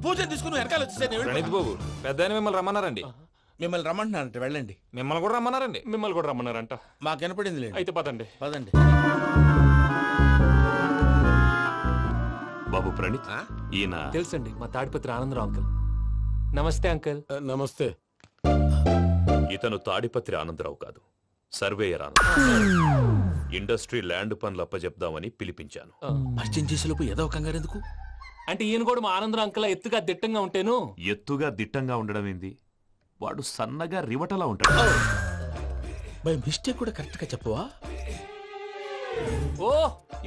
పూజ తీసుకుని వెనకాల వచ్చేసాను. ప్రణీత్ బాబు, పెద్ద మిమ్మల్ని రమ్మన్నారండి. మిమ్మల్ని రమ్మంటున్నారంట, వెళ్ళండి. మిమ్మల్ని కూడా రమ్మన్నారండి. మిమ్మల్ని కూడా రమ్మన్నారంట. మాకు వినపడింది లేదు. అయితే పదండి. పదండి. బాబు ప్రణీత్, ఈయన తెలుసండి, మా తాడిపత్రి ఆనందరావు అంకుల్. నమస్తే అంకుల్. నమస్తే. ఇతను తాడిపత్రి ఆనందరావు కాదు, సర్వేయర్ ఆనందరావు. ఇండస్ట్రీ ల్యాండ్ పనులు అప్పచెప్దామని పిలిపించాను. పరిచయం చేసేలోపు ఏదో కంగారు ఎందుకు? అంటే ఈయన కూడా మా ఆనందరావు అంకుల్ ఎత్తుగా దిట్టంగా ఉంటాను. ఎత్తుగా దిట్టంగా ఉండడం ఏంది, వాడు సన్నగా రివటలా ఉంటాడు. బై మిస్టేక్ కూడా కరెక్ట్ గా చెప్పవా? ఓ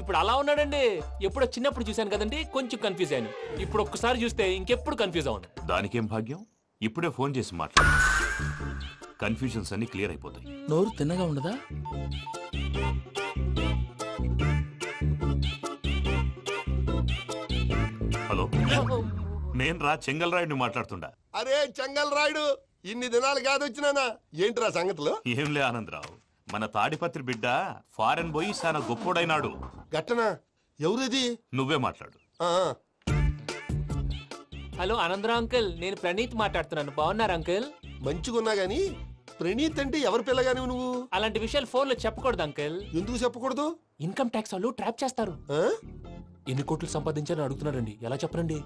ఇప్పుడు అలా ఉన్నాడండి. ఎప్పుడో చిన్నప్పుడు చూశాను కదండి, కొంచెం కన్ఫ్యూజ్ అయ్యాను. ఇప్పుడు ఒక్కసారి చూస్తే ఇంకెప్పుడు కన్ఫ్యూజ్ అవును. దానికేం భాగ్యం, ఇప్పుడే ఫోన్ చేసి మాట్లాడు. కన్ఫ్యూజన్స్ అన్ని క్లియర్ అయిపోతాయి. నోరు తిన్నగా ఉండదా? హలో, నేను రా చెంగల్ రాయుడిని మాట్లాడుతుండా. అరే చెంగల్ రాయుడు, ఇన్ని దినాలు కాదు వచ్చినానా? ఏంట్రా సంగతులు? ఏంలే ఆనందరావు, మన తాడిపత్రి బిడ్డ ఫారెన్ పోయి చాలా గొప్పోడైనాడు. గట్టనా? ఎవరిది? నువ్వే మాట్లాడు. హలో ఆనందరావు అంకుల్, నేను ప్రణీత్ మాట్లాడుతున్నాను. బాగున్నారు అంకుల్? మంచిగున్నా గాని ప్రణీత్ అంటే ఎవరి పిల్లగాని నువ్వు? అలాంటి విషయాలు ఫోన్ లో చెప్పకూడదు అంకుల్. ఎందుకు చెప్పకూడదు? ఇన్కమ్ ట్యాక్స్ వాళ్ళు ట్రాప్ చేస్తారు. ఎన్ని కోట్లు సంపాదించాలని అడుగుతున్నాడండి. ఎలా చెప్పరండి?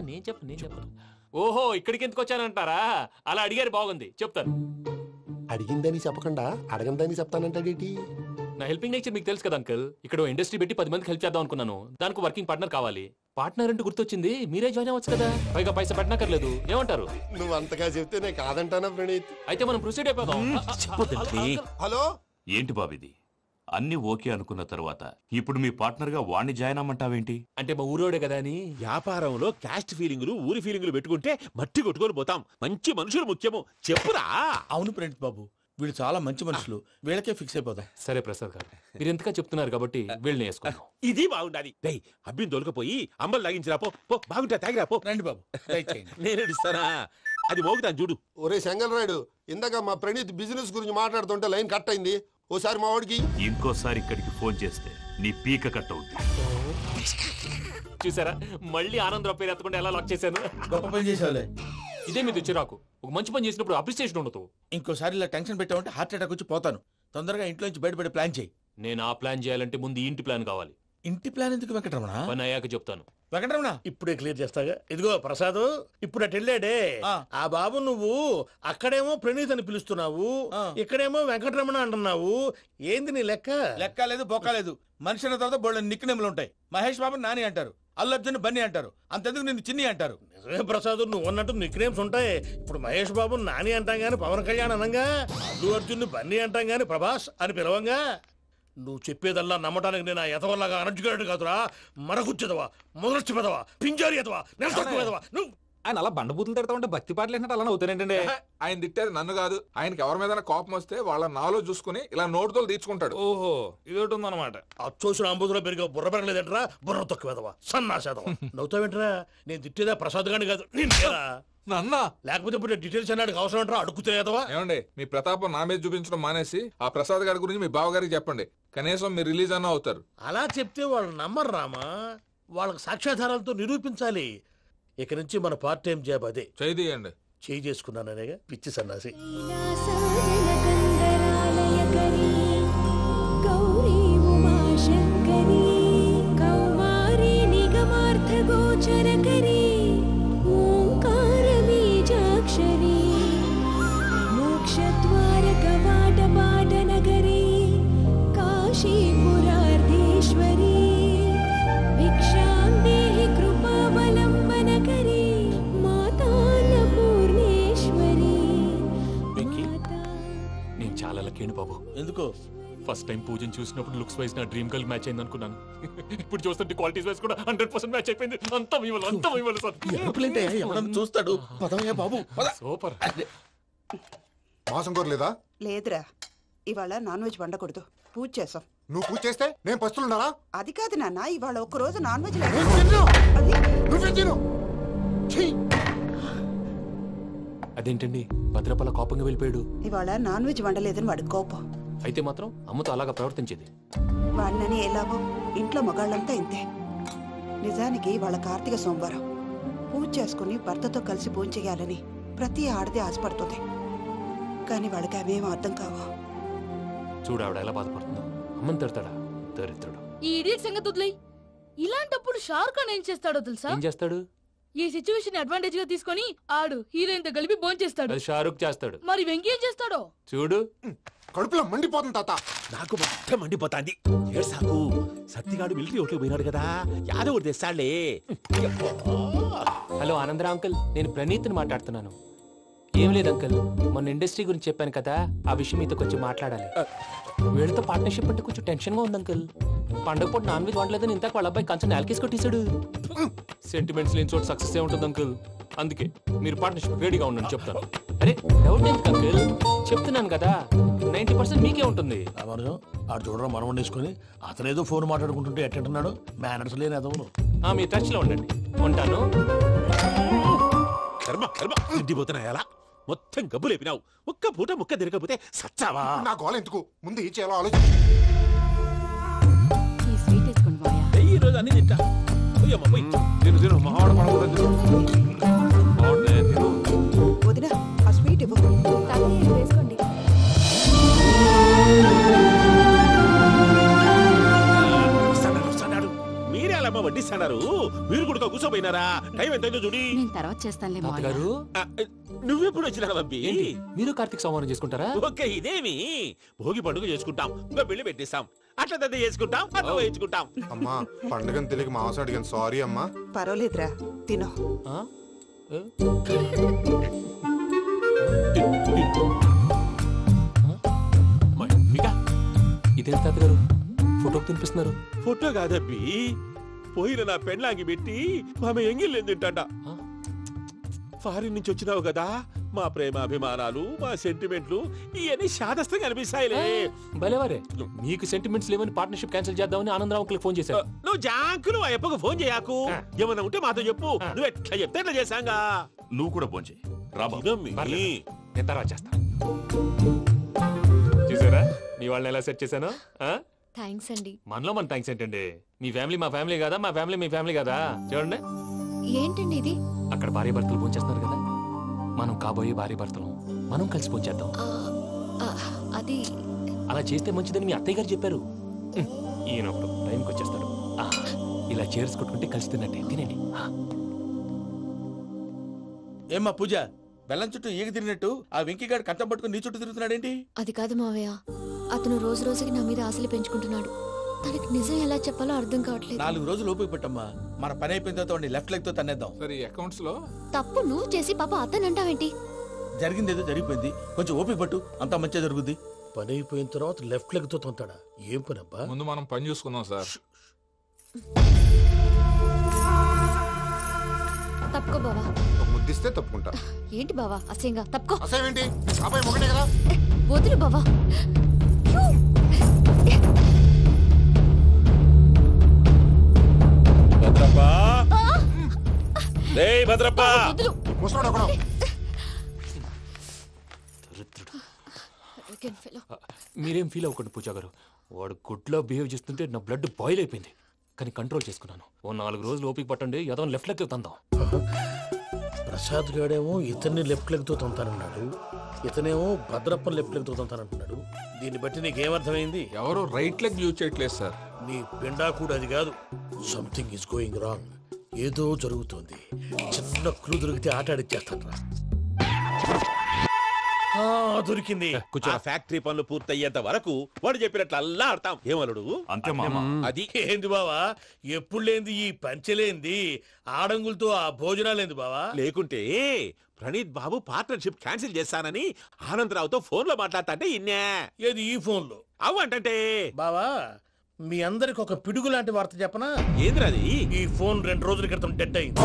నేను చెప్పను. ఓహో, ఇక్కడికి ఎందుకు వచ్చానంటారా? అలా అడిగారు, బాగుంది, చెప్తాను. అడిగిందని చెప్పకుండా అడగందని చెప్తానంటాడేటి? నా హెల్పింగ్ నేచర్ మీకు తెలుసు కదా అంకల్. ఇక్కడ ఇండస్ట్రీ పెట్టి 10 మందికి హెల్ప్ చేద్దాం అనుకున్నాను. దానికి వర్కింగ్ పార్ట్నర్ కావాలి. పార్ట్నర్ అంటే గుర్తొచ్చింది, మీరే జాయిన్ అవ్వచ్చు కదా. పైగా పైసా పెట్టనక్కర్లేదు. ఏమంటారు? నువ్వు అంతగా చెప్తే నేను కాదంటానా ప్రణీత్? అయితే మనం ప్రొసీడ్ అయిపోదాం. హలో, ఏంటి బాబిది? అన్ని ఓకే అనుకున్న తర్వాత ఇప్పుడు మీ పార్ట్నర్ గా వాణ్ణి జాయిన్ అమ్మంటావేంటి? అంటే మా ఊరోడే కదా అని. వ్యాపారంలో క్యాస్ట్ ఫీలింగులు, ఊరి ఫీలింగులు పెట్టుకుంటే మట్టి కొట్టుకొని పోతాం. మంచి మనుషులు ముఖ్యము, చెప్పురా. అవును ప్రణీత్ బాబు, వీళ్ళు చాలా మంచి మనుషులు, వీళ్ళకే ఫిక్స్ అయిపోదాం. సరే ప్రసాద్ గారు, మీరు ఎంతగా చెప్తున్నారు కాబట్టి వీళ్ళని వేసుకుందాం. ఇది బాగుండాలి. డై అబ్బిని దొలకపోయి అమ్మలు లాగించిరా పో. బాగుంటా, తాగిరా పో. రండి బాబు, నేను ఇస్తానా? అది మోగుతాను చూడు. ఒరే చెంగల్ రాయుడు, ఇందాక మా ప్రణీత్ బిజినెస్ గురించి మాట్లాడుతుంటే లైన్ కట్ అయింది. ఓసారి మా వాడికి ఇంకోసారి ఇక్కడికి ఫోన్ చేస్తే నీ పీక కట్ అవుద్ది. చూసారా, మళ్ళీ ఆనందరావు పేరు ఎత్తకుండా ఎలా లాక్ చేశాను. గొప్ప పని చేసావులే. ఇదే మీద చిరాకు. ఒక మంచి పని చేసినప్పుడు అప్రిసియేషన్ ఉండదు. ఇంకోసారి ఇలా టెన్షన్ పెట్టామంటే హార్ట్ అటాక్ వచ్చి పోతాను. తొందరగా ఇంట్లో నుంచి బయటపడే ప్లాన్ చేయి. నేను ఆ ప్లాన్ చేయాలంటే ముందు ఈ ఇంటి ప్లాన్ కావాలి. ఇంటి ప్లాన్ ఎందుకు వెంకటరమణ? పని అయ్యాక చెప్తాను. వెంకటరమణ ఇప్పుడే క్లియర్ చేస్తాగా. ఇదిగో ప్రసాద్, ఇప్పుడు అటు వెళ్ళాడే ఆ బాబు, నువ్వు అక్కడేమో ప్రణీత్ అని పిలుస్తున్నావు, ఇక్కడేమో వెంకటరమణ అంటున్నావు. ఏంది నీ లెక్క? లెక్క లేదు, బొక్క లేదు. మనిషి అన్న తర్వాత బోళ్ళ నిక్నెములు ఉంటాయి. మహేష్ బాబు నాని అంటారు, అల్లు అర్జున్ బన్నీ అంటారు, అంతెందుకు నిన్ను చిన్ని అంటారు. నిజమే ప్రసాద్, నువ్వు అన్నట్టు నిక్నేమ్స్ ఉంటాయి. ఇప్పుడు మహేష్ బాబు నాని అంటాం గాని పవన్ కళ్యాణ్ అనంగా, అల్లు అర్జున్ బన్నీ అంటాం గాని ప్రభాస్ అని పిలవంగా. నువ్వు చెప్పేదల్లా నమ్మటానికి నేను ఎతవల్లాగా అనర్జుకేటెడ్ కాదురా. మరగుచ్చదవా, మొదలచ్చి పెదవా, పింజారి ఎదవా, నెలసొక్కుదవా. నువ్వు ఆయన అలా బండబూతులు తిడతా ఉంటే భక్తి పాటలు ఏంటంటే అలా అవుతానేంటండి. ఆయన తిట్టేది నన్ను కాదు, ఆయనకి ఎవరి మీద కోపం వస్తే వాళ్ళ నాలో చూసుకుని ఇలా నోటుతో తీర్చుకుంటాడు. ఓహో, ఇదొకటి ఉందన్నమాట. అచ్చోసిన అంబుధులో పెరిగే బుర్ర పెరగలేదంటరా, బుర్ర తొక్కువేదవా, సన్నాసేదవా. నవ్వుతావేంట్రా? నేను తిట్టేదా ప్రసాద్ గాని కాదు, నన్నా. లేకపోతే ఇప్పుడు డీటెయిల్స్ అన్నాడు అవసరం అంటారా? అడుగుతాయేదవా. ఏమండి, మీ ప్రతాపం నా మీద చూపించడం మానేసి ఆ ప్రసాద్ గారి గురించి మీ బావగారికి చెప్పండి. కనీసం మీరు రిలీజ్ అన్న అవుతారు. అలా చెప్తే వాళ్ళు నమ్మరు రామా. వాళ్ళకి సాక్ష్యాధారాలతో నిరూపించాలి. ఇక నుంచి మన పార్ట్ టైం జాబ్ అదే. చేయండి. చేయి చేసుకున్నాననేగా పిచ్చి సన్నాసి. బాబు ఎందుకు? ఫస్ట్ టైం పూజను చూసినప్పుడు లుక్స్ వైజ్ నా డ్రీమ్ గర్ల్ మ్యాచ్ అయింది అనుకున్నాను. ఇప్పుడు చూస్తుంటే క్వాలిటీస్ వైజ్ కూడా 100% మ్యాచ్ అయిపోయింది. అంతా ఇవ్వాలి సార్. చూస్తాడు. బాబు సూపర్. మాసం కోరలేదా? లేదురా, ఇవాళ నాన్ వెజ్ వండకూడదు. పూజ చేసాం. నువ్వు పూజ చేస్తే నేను పస్తులున్నారా? అది కాదు నాన్న, ఇవాళ ఒక్కరోజు నాన్ వెజ్ అదేంటండి భద్రపల కోపంగా వెళ్ళిపోయాడు? ఇవాళ నాన్ వెజ్ వండలేదని వాడు కోపం. అయితే మాత్రం అమ్మతో అలాగా ప్రవర్తించేది. వాడినని ఎలాగో ఇంట్లో మగాళ్ళంతా ఇంతే. నిజానికి వాళ్ళ కార్తీక సోమవారం పూజ చేసుకుని భర్తతో కలిసి పూజ చేయాలని ప్రతి ఆడది ఆశపడుతుంది. కానీ వాడికి అవేం అర్థం కావు. చూడు ఆవిడ ఎలా బాధపడుతుందో. అమ్మని తిడతాడా దరిద్రుడు. ఈ ఇడియట్ సంగతి వదిలేయ్. ఇలాంటప్పుడు షారుఖ్ ఖాన్ ఏం చేస్తాడో తెలుసా? ఏం చేస్తాడు? ఈ సిచ్యువేషన్ అడ్వాంటేజ్ గా తీసుకొని ఆడు హీరోయిన్ తో కలిపి బోన్ చేస్తాడు. షారుఖ్ చేస్తాడు. మరి వెంకీ ఏం చేస్తాడో చూడు. కడుపులో మండిపోతుంది తాత. నాకు మొత్తం మండిపోతాంది. సాకు సత్తిగాడు మిలిటరీ ఓట్లు పోయినాడు కదా, యాదవ్ తెస్తాడులే. హలో ఆనందరా అంకుల్, నేను ప్రణీత్ని మాట్లాడుతున్నాను. ఏం లేదు అంకుల్, మొన్న ఇండస్ట్రీ గురించి చెప్పాను కదా, ఆ విషయం మీతో కొంచెం మాట్లాడాలి. వీళ్ళతో పార్ట్నర్షిప్ అంటే కొంచెం టెన్షన్ గా ఉంది అంకుల్. పండగ పూట నాన్ వెజ్ వండలేదని ఇంతకు వాళ్ళ అబ్బాయి కంచెం నేలకేసి కొట్టేశాడు. సెంటిమెంట్స్ లేని చోట సక్సెస్ ఏ ఉంటుంది అంకుల్. అందుకే మీరు పార్ట్నర్షిప్ రెడీగా ఉండండి చెప్తాను. అరే డౌట్ ఎందుకు అంకుల్, చెప్తున్నాను కదా 90% మీకే ఉంటుంది. ఆడు చూడడం మనం వండేసుకుని అతనేదో ఫోన్ మాట్లాడుకుంటుంటే ఎట్టంటున్నాడు. మేనర్స్ లేని అదవును. మీ టచ్ లో ఉండండి. ఉంటాను. కర్మ కర్మ తిండిపోతున్నాయలా మొత్తం గబ్బు లేపినావు. ఒక్క పూట ముక్క తిరగకపోతే సచ్చావా? నా గోల ఎందుకు, ముందు ఈ చేయాలో ఆలోచించు. ఈ రోజు అన్ని తింటా. వదినా ఆ స్వీట్ ఇవ్వు. వేసుకోండి. మీరే అలా పోయినారా? టైం ఎంతైందో చూడి. నేను తర్వాత చేస్తానులే మావయ్య. తాతగారు నువ్వెప్పుడు వచ్చినా అబ్బి? మీరు కార్తీక్ సంహారం చేసుకుంటారా? ఓకే, ఇదేమి భోగి పండుగ చేసుకుంటాం, ఇంకా పెళ్లి పెట్టేస్తాం, అట్లా దద్ద చేసుకుంటాం, అట్లా వేయించుకుంటాం. అమ్మా పండుగను తెలియక మాంసం అడిగాను, సారీ అమ్మా. పర్వాలేదురా, తినో. ఇదే తాతగారు ఫోటోకి తినిపిస్తున్నారు. ఫోటో కాదబ్బి, పోయిన నా పెళ్ళాంగి పెట్టి ఆమె ఎంగిల్లేం తింటాడ. ఫారిన్ నుంచి వచ్చినావు కదా, మా ప్రేమ అభిమానాలు, మా సెంటిమెంట్లు ఇవన్నీ శాదస్తంగా అనిపిస్తాయిలే. భలేవారే, మీకు సెంటిమెంట్స్ లేవని పార్ట్నర్షిప్ క్యాన్సిల్ చేద్దామని ఆనందరావు అంకుల్ ఫోన్ చేశారు. నువ్వు జాంకు నువ్వు ఎప్పకు ఫోన్ చేయకు, ఏమన్నా ఉంటే మాతో చెప్పు. నువ్వు ఎట్లా చెప్తే ఎట్లా చేశాంగా. నువ్వు కూడా ఫోన్ చేయి. నేను తర్వాత చేస్తా. చూసారా మీ వాళ్ళని ఎలా సెట్ చేశాను? థ్యాంక్స్ అండి. మనలో మన థ్యాంక్స్ ఏంటండి? మీ ఫ్యామిలీ మా ఫ్యామిలీ కదా, మా ఫ్యామిలీ మీ ఫ్యామిలీ కదా. చూడండి, ఏంటండి ఇది? అక్కడ భార్య భర్తలు పోంచేస్తున్నారు కదా, మనం కాబోయే భార్య భర్తలు మనం కలిసి పోంచేద్దాం. అది అలా చేస్తే మంచిదని మీ అత్తయ్య గారు చెప్పారు. ఈయనప్పుడు టైంకి వచ్చేస్తాడు. ఇలా చేర్స్ కొట్టుకుంటే కలిసి తిన్నట్టే. తినండి. ఏమ్మా పూజ, బెల్లం చుట్టూ ఈగ తిరిగినట్టు ఆ వెంకీగాడు కంటం పట్టుకుని నీ చుట్టూ తిరుగుతున్నాడేంటి? అది కాదు మావయ్య, అతను రోజు రోజుకి నా మీద ఆశలు పెంచుకుంటున్నాడు. తనకి నిజం ఎలా చెప్పాలో అర్థం కావట్లేదు. 4 రోజులు ఓపిక పట్టమ్మా, మన పని అయిపోయిన తర్వాత లెఫ్ట్ లెగ్ తో తన్నేద్దాం. సరే, అకౌంట్స్ లో తప్పు నువ్వు చేసి పాప అతను అంటావేంటి? జరిగింది ఏదో జరిగిపోయింది, కొంచెం ఓపిక పట్టు, అంతా మంచిగా జరుగుద్ది. పని అయిపోయిన తర్వాత లెఫ్ట్ లెగ్ తో తొంతాడా? ఏం పని అబ్బా? ముందు మనం పని చూసుకుందాం సార్. తప్పుకో బావా. ముద్దిస్తే తప్పుకుంటా. ఏంటి బావా అసహ్యంగా? తప్పుకో. అసహ్యం అబ్బాయి ఒకటే కదా. వదులు బావా. భద్రప్పా, భద్రప్పా, మీరేం ఫీల్ అవ్వకండి పూజా గారు. వాడు గుడ్లో బిహేవ్ చేస్తుంటే నా బ్లడ్ బాయిల్ అయిపోయింది, కానీ కంట్రోల్ చేసుకున్నాను. ఓ 4 రోజులు ఓపిక పట్టండి, ఏదో లెఫ్ట్ లెగ్ తందాం. ప్రసాద్ గాడేమో ఇతన్ని లెఫ్ట్ లెగ్ తో తొంతానన్నాడు, ఇతనేమో భద్రప్పని లెఫ్ట్ లెగ్ తో తొంతానంటున్నాడు. దీన్ని బట్టి నీకేమర్థమైంది? ఎవరు రైట్ లెగ్ యూజ్ చేయట్లేదు సార్. నీ పిండా కూడా అది కాదు. Something is going wrong. ఏదో జరుగుతోంది. చిన్న క్లూ దొరికితే ఆట ఆడిచ్చేస్తాను రా. దొరికింది. కొంచెం ఫ్యాక్టరీ పనులు పూర్తయ్యేంత వరకు వాడు చెప్పినట్లు అల్లా ఆడతాం. ఏమలుడు అంతే మామ. అది ఏంది బావా, ఎప్పుడు లేంది ఈ పంచలేంది, ఆడంగులతో ఆ భోజనాలేంది బావా? లేకుంటే ప్రణీత్ బాబు పార్ట్నర్షిప్ క్యాన్సిల్ చేస్తానని ఆనందరావుతో ఫోన్ లో మాట్లాడతాంటే ఇన్నే. ఏది ఈ ఫోన్ లో? అవ్వంటే బావా, మీ అందరికి ఒక పిడుగు లాంటి వార్త చెప్పనా? ఏంద్రది? ఈ ఫోన్ 2 రోజుల క్రితం డెడ్ అయింది.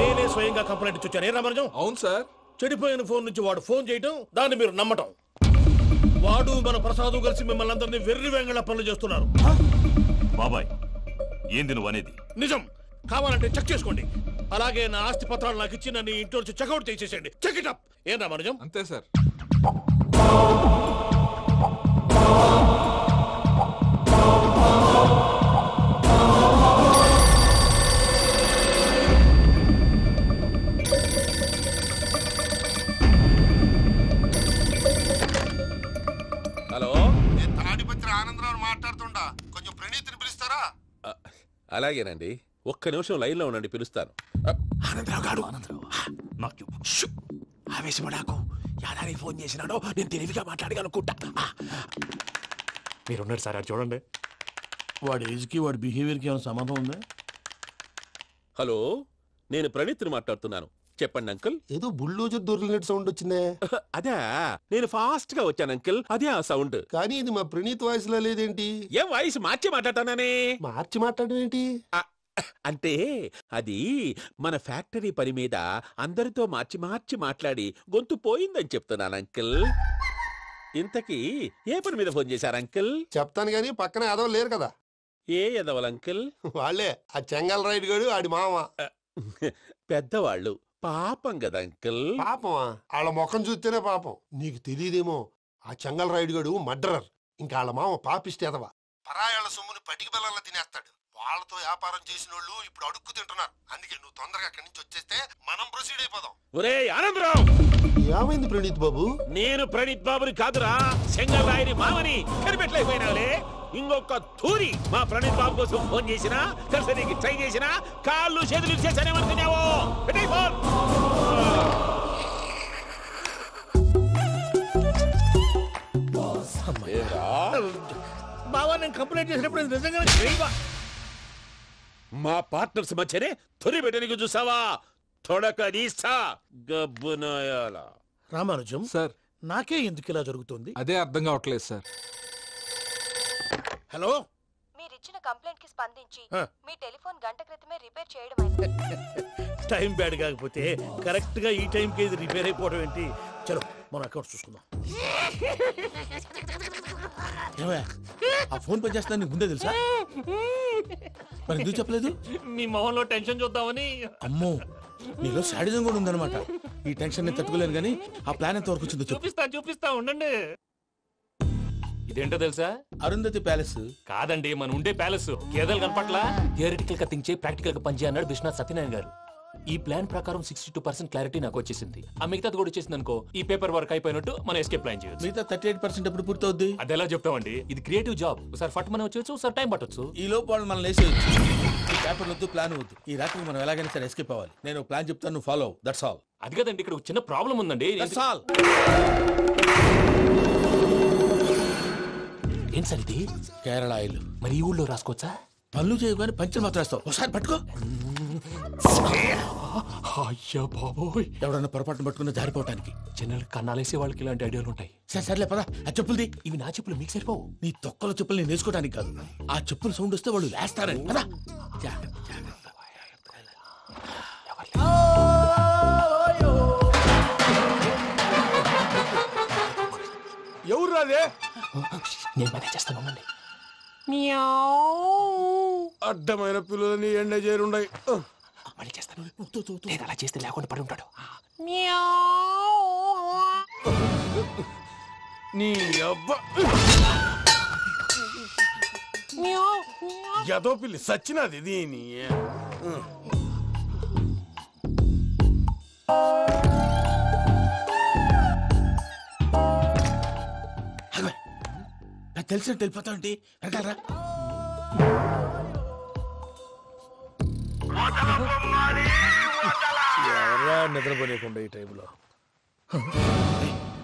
నేనే స్వయంగా కంప్లైంట్ ఇచ్చాను. ఏ రామరాజం? అవును సార్. చెడిపోయిన ఫోన్ నుంచి వాడు ఫోన్ చేయటం, దాన్ని మీరు నమ్మటం. వాడు మన ప్రసాదు కలిసి మిమ్మల్ని అందరినీ వెర్రి వెంగళ పనులు చేస్తున్నారు. బాబాయ్, ఏంది నువ్వు అనేది? నిజం. కావాలంటే చెక్ చేసుకోండి. అలాగే నా ఆస్తి పత్రాలు నాకు ఇచ్చి నన్ను ఇంట్లో నుంచి చెక్అౌట్ చేసేసండి. Check it up. ఏం రామరాజం? అంతే సార్. హలో, నేను తాడిపత్రి ఆనందరావు మాట్లాడుతుండా, కొంచెం ప్రణీతిని పిలుస్తారా? అలాగేనండి, ఒక్క నిమిషం లైన్ లో ఉండండి, పిలుస్తాను. ఆనందరావు గాడు, ఆవేశపడాకు. యాదారి ఫోన్ చేసినాడో నేను తెలివిగా మాట్లాడగలనుకుంటా. మీరున్నారు సార్, అది చూడండి. వాడి ఏజ్కి వాడి బిహేవియర్కి ఏమైనా సంబంధం ఉందా? హలో, నేను ప్రణీత్ని మాట్లాడుతున్నాను. చెప్పండి అంకుల్. ఏదో బుల్డోజర్ దొరికినట్టు సౌండ్ వచ్చిందే. అదే, నేను ఫాస్ట్ గా వచ్చాను అంకుల్, అదే ఆ సౌండ్. కానీ ఇది మా ప్రణీత్ వాయిస్ లో లేదేంటి? ఏం వాయిస్ మార్చి మాట్లాడతానే? మార్చి మాట్లాడడం ఏంటి? అంటే అది మన ఫ్యాక్టరీ పని మీద అందరితో మార్చి మార్చి మాట్లాడి గొంతు పోయిందని చెప్తున్నాను అంకుల్. ఇంతకీ ఏ పని మీద ఫోన్ చేశారు అంకుల్? చెప్తాను గానీ పక్కన ఎదవ లేరు కదా. ఏ ఎదవలు అంకుల్? వాళ్ళే, ఆ చెంగల్ రైడ్ గడు ఆడి మామ. పెద్దవాళ్ళు, పాపం కదా అంకుల్. పాపమా? వాళ్ళ ముఖం చూస్తేనే పాపం. నీకు తెలియదేమో, ఆ చెంగల్ రైడ్ గడు మర్డరర్. ఇంకా వాళ్ళ మామ పాపిస్తేదవా. పరాయాళ్ళ సొమ్ముని పటికి బెల్లంలో తినేస్తాడు. వాళ్ళతో వ్యాపారం చేసిన వాళ్ళు ఇప్పుడు అడుక్కు తింటున్నారు. అందుకే నువ్వు తొందరగా అక్కడి నుంచి వచ్చేస్తే మనం ప్రొసీడ్ అయిపోదాం. ఒరే ఆనందరావు! ఏమైంది ప్రణీత్ బాబు? నేను ప్రణీత్ బాబుని కాదురా, చెంగల్ రాయని మామని కనిపెట్టలేకపోయినావులే. ఇంకొక తూరి మా ప్రణీత్ బాబు కోసం ఫోన్ చేసినా కలిసి నీకు ట్రై చేసినా కాళ్ళు చేతులు చేశానేమనుకున్నావో పెట్టేయ్ ఫోన్. బావా నేను కంప్లైంట్ చేసినప్పుడు ఇది నిజంగానే చేయవా? మా పార్ట్నర్స్ మధ్యనే తొలి పెట్టడానికి చూసావా? తొడక నీస్తా గబ్బునాయాల. రామానుజం సార్ నాకే ఎందుకు ఇలా జరుగుతుంది? అదే అర్థం కావట్లేదు సార్. హలో, మీరిచ్చిన కంప్లైంట్ కి స్పందించి ఆ. మీ టెలిఫోన్ గంట క్రితమే రిపేర్ చేయడమైంది. టైం బ్యాడ్ కాకపోతే కరెక్ట్ గా ఈ టైంకి ఇది రిపేర్ అయిపోవడం ఏంటి? చలో మన అకౌంట్ చూసుకుందాం. ఏమయ్య, ఆ ఫోన్ పని చేస్తున్నా నీకు ముందే తెలుసా? మరి ఎందుకు చెప్పలేదు? మీ మొహంలో టెన్షన్ చూద్దామని. అమ్మో, నీలో శాడిజం కూడా ఉందన్నమాట. ఈ టెన్షన్ నేను తట్టుకోలేను కానీ ఆ ప్లాన్ ఎంత వరకు వచ్చిందో చెప్పు. చూపిస్తా ఉండండి. ఇదేంటో తెలుసా? అరుంధతి ప్యాలెస్ కాదండి, మన ఉండే ప్యాలెస్. గేదెలు కనపట్లా? థియరిటికల్ గా థింక్ చేయి, ప్రాక్టికల్ గా పనిచేయి అన్నాడు విశ్వనాథ్ సత్యనారాయణ గారు. ఈ ప్లాన్ ప్రకారం 62% క్లారిటీ నాకు వచ్చేసింది. ఆ మిగతాది కూడా వచ్చేసింది అనుకో, ఈ పేపర్ వర్క్ అయిపోయినట్టు మనం ఎస్కేప్ ప్లాన్ చేయొచ్చు. మిగతా 38% ఎప్పుడు పూర్తవుద్ది? అది ఎలా చెప్తామండి? ఇది క్రియేటివ్ జాబ్. ఒకసారి ఫట్ మనం వచ్చేయచ్చు, ఒకసారి టైం పట్టొచ్చు. ఈ లోపు వాళ్ళు మనం లేసేయచ్చు. ఈ పేపర్ వద్దు, ప్లాన్ వద్దు. ఈ రాత్రికి మనం ఎలాగైనా సరే ఎస్కేప్ అవ్వాలి. నేను ప్లాన్ చెప్తాను, నువ్వు ఫాలో. That's all. అది కదండి, ఇక్కడ ఒక చిన్న ప్రాబ్లం ఉందండి. That's all. ఏం సార్ ఇది? కేరళ ఆయిల్. మరి ఈ ఊళ్ళో రాసుకోవచ్చా? పళ్ళు చేయగానే పంచలు మాత్రం వేస్తావు. ఒకసారి పట్టుకో. అయ్యా బాబోయ్, ఎవడన్నా పొరపాటున పట్టుకున్న జారిపోవటానికి. జనరల్ కన్నాలేసే వాళ్ళకి ఇలాంటి ఐడియాలు ఉంటాయి. సర్లే పదా, ఆ చెప్పులది. ఇవి నా చెప్పులు, మీకు సరిపోవు. నీ తొక్కల చెప్పులు నేను వేసుకోవడానికి కాదు, ఆ చెప్పులు సౌండ్ వస్తే వాళ్ళు లేస్తారని. పదా. ఎవరు రాదే? నేను మేనేజ్ చేస్తాను, ఉండండి. అడ్డమైన పిల్లలని ఎండ చేరుండయి. మళ్ళీ చేస్తాను. నేను అలా చేస్తే లేకుండా పడి ఉంటాడు. నీ అబ్బ ఎదో పిల్లి సచ్చినది దీని. నాకు తెలిసినట్టు వెళ్ళిపోతావంటి. వెనకాలరా. ఎవరా నిద్రపోలేకుండా ఈ టైంలో?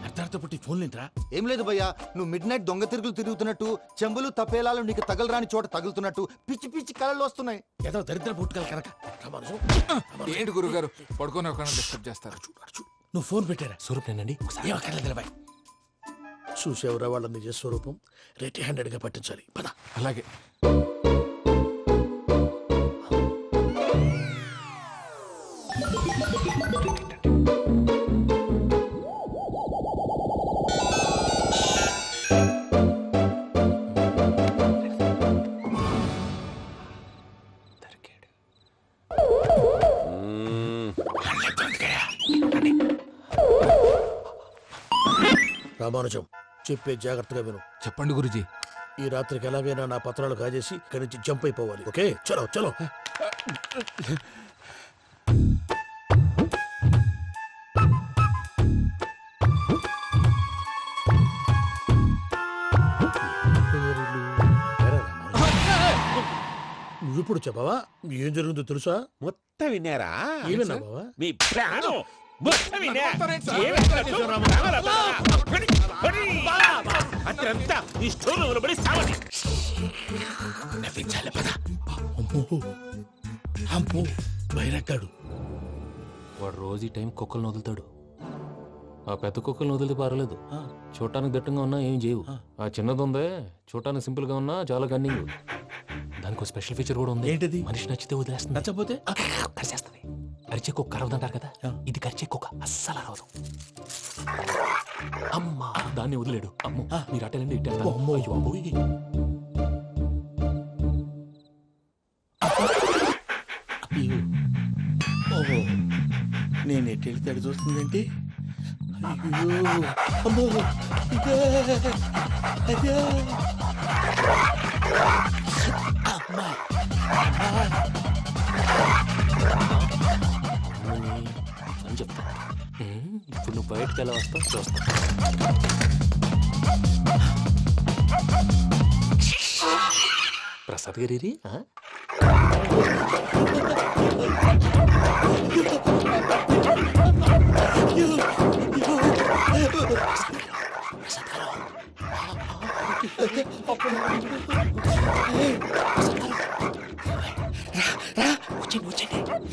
అర్ధార్థ పుట్టి ఫోన్ లేంట్రా? ఏం లేదు భయ్యా, నువ్వు మిడ్ నైట్ దొంగ తిరుగులు తిరుగుతున్నట్టు, చెంబులు తపేలాలు నీకు తగలరాని చోట తగులుతున్నట్టు పిచ్చి పిచ్చి కళలు వస్తున్నాయి. ఏదో దరిద్ర పుట్టుకల కనుక. ఏంటి గురుగారు పడుకొని ఒక డిస్టర్బ్ చేస్తారు? నువ్వు ఫోన్ పెట్టారా? స్వరూపేనండి. చూసేవరా వాళ్ళ నిజ స్వరూపం. రెట్టి హ్యాండెడ్ గా పట్టించాలి. పద. అలాగే. రామానుజం, చెప్పే జాగ్రత్తగా విను. చెప్పండి గురుజీ. ఈ రాత్రికి ఎలాగైనా నా పత్రాలు కాజేసి ఇక్కడి నుంచి జంప్ అయిపోవాలి. ఓకే, చలో చలో. నువ్విప్పుడు చెప్పవా? ఏం జరిగిందో తెలుసా? మొత్తం విన్నారా? ఏమన్నా బావా? మీ ప్రాణం మొత్తం విన్నా. అత్రంతా ఈ స్టోర్ పడి సావని. నవ్వించాలి. పద. అమ్మో, అమ్మో, బయరక్కాడు. వాడు రోజు ఈ టైం కుక్కలను వదులుతాడు. ఆ పెద్ద కుక్కలను వదిలితే పర్వాలేదు, చూడటానికి దట్టంగా ఉన్నా ఏం చేయవు. ఆ చిన్నది ఉందే, చూడటానికి సింపుల్ గా ఉన్నా చాలా కన్నింగ్. దానికి స్పెషల్ ఫీచర్ కూడా ఉంది. ఏంటిది? మనిషి నచ్చితే వదిలేస్తుంది, నచ్చపోతే కరిచేస్తుంది. కరిచే కుక్క అరవదంటారు కదా, ఇది కరిచే కుక్క అస్సలు అరవదు. అమ్మా, దాన్ని వదిలేడు. అమ్మో, మీరు అటెండి ఇట్టే. అమ్మో, అయ్యో అమ్మోయ్. ఓహో, నేను ఎట్టెడితే చూస్తుందంటే. అయ్యో, అమ్మో, ఇదే, అదే. అమ్మా, అని చెప్తా. ఇప్పుడు నువ్వు బయటకు ఎలా వస్తావు చూస్తా. ప్రసాద్ గారి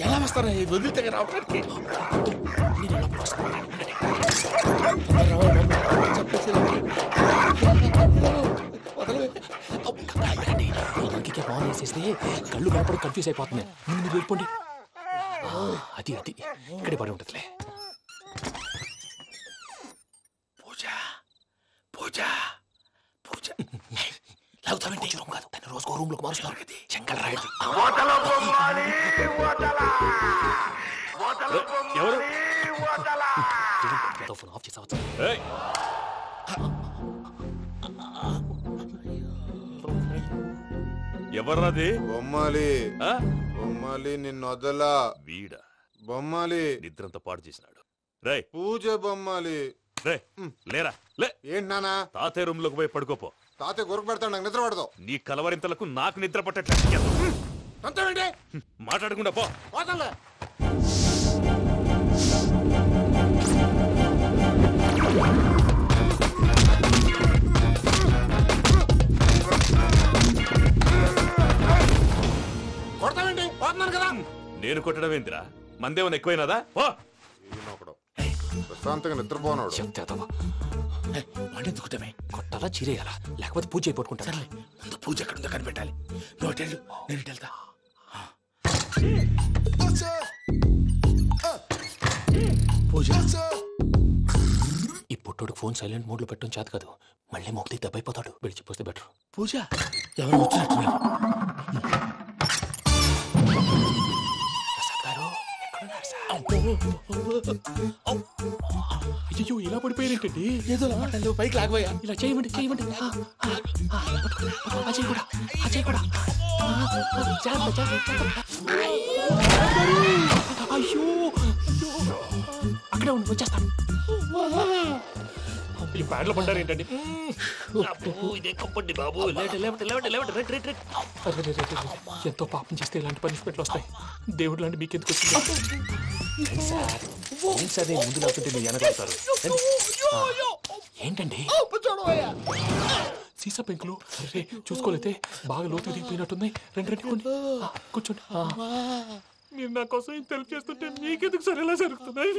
ఎలా వస్తారా వదిలితే రావడానికి ఇంకే బాగా వేసేస్తే కళ్ళు కనపడి కన్ఫ్యూజ్ అయిపోతున్నాయి. ముందు మీరు వెళ్ళిపోండి. అది అది ఇక్కడే పడి ఉంటుందిలే. పూజ పూజ పూజ లాగుతామంటే రూమ్ కాదు, తను రోజుకో రూమ్ లోకి మారుస్తున్నారు కదా. చెంగల్ రాయడు ఎవరు ఫోన్ ఆఫ్ చేసావచ్చు. ఎవర్రాది? బొమ్మాలి బొమ్మాలి నిన్ను వదలా. వీడా బొమ్మాలి నిద్రంతా పాడు చేసినాడు. రే పూజ బొమ్మాలి. రే లేరా లే. ఏంటి నానా? తాతయ్య రూమ్ లోకి పోయి పడుకోపో. తాతయ్య గురకు పెడతాడు, నాకు నిద్ర పడతావు. నీ కలవరింతలకు నాకు నిద్ర పట్టట్లేదు. అంతేంటి మాట్లాడకుండా పో. పోతాలే. కొడతావేంటి? పోతున్నాను కదా. నేను కొట్టడం ఏంటిరా? మందేమన్నా ఎక్కువైనదా? పో. ప్రశాంతంగా నిద్రపోనాడు. ఎందుకుంటామే కొట్టాలా చీరేయాలా లేకపోతే పూజ అయిపోట్టుకుంటా. ముందు పూజ ఎక్కడుందో కనిపెట్టాలి. నువ్వు వెళ్ళు, నేను వెళ్తా. పూజ ఈ పుట్టోడు ఫోన్ సైలెంట్ మోడ్ లో పెట్టడం చేత కాదు. మళ్ళీ మొక్కి దెబ్బైపోతాడు. విడిచిపోతే బెటర్. పూజ ఎవరు వచ్చినట్టున్నారు? అయ్యో ఇలా పడిపోయారేంటండి? ఏదో పైకి లాగబోయా. ఇలా చేయమండి చేయమండి. అజయ్ కూడా అజయ్ కూడా అయ్యో అక్కడే ఉండి వచ్చేస్తాను. ఈ బ్యాడ్లో పడ్డారు ఏంటండి? ఇదే కంపండి బాబు. ఎంతో పాపం చేస్తే ఇలాంటి పనిష్మెంట్లు వస్తాయి. దేవుడు లాంటి మీకెందుకు వచ్చింది? సార్ ముందు లేకుంటే మీరు వెనకాడతారు. ఏంటండి సీసా పెంకులు? అరే చూసుకోలేతే బాగా లోతు దిగిపోయినట్టున్నాయి. రండి రండి కొండి కూర్చోండి. మీరు నా కోసం ఇంత హెల్ప్ చేస్తుంటే మీకెందుకు సరే ఎలా జరుగుతున్నాయి?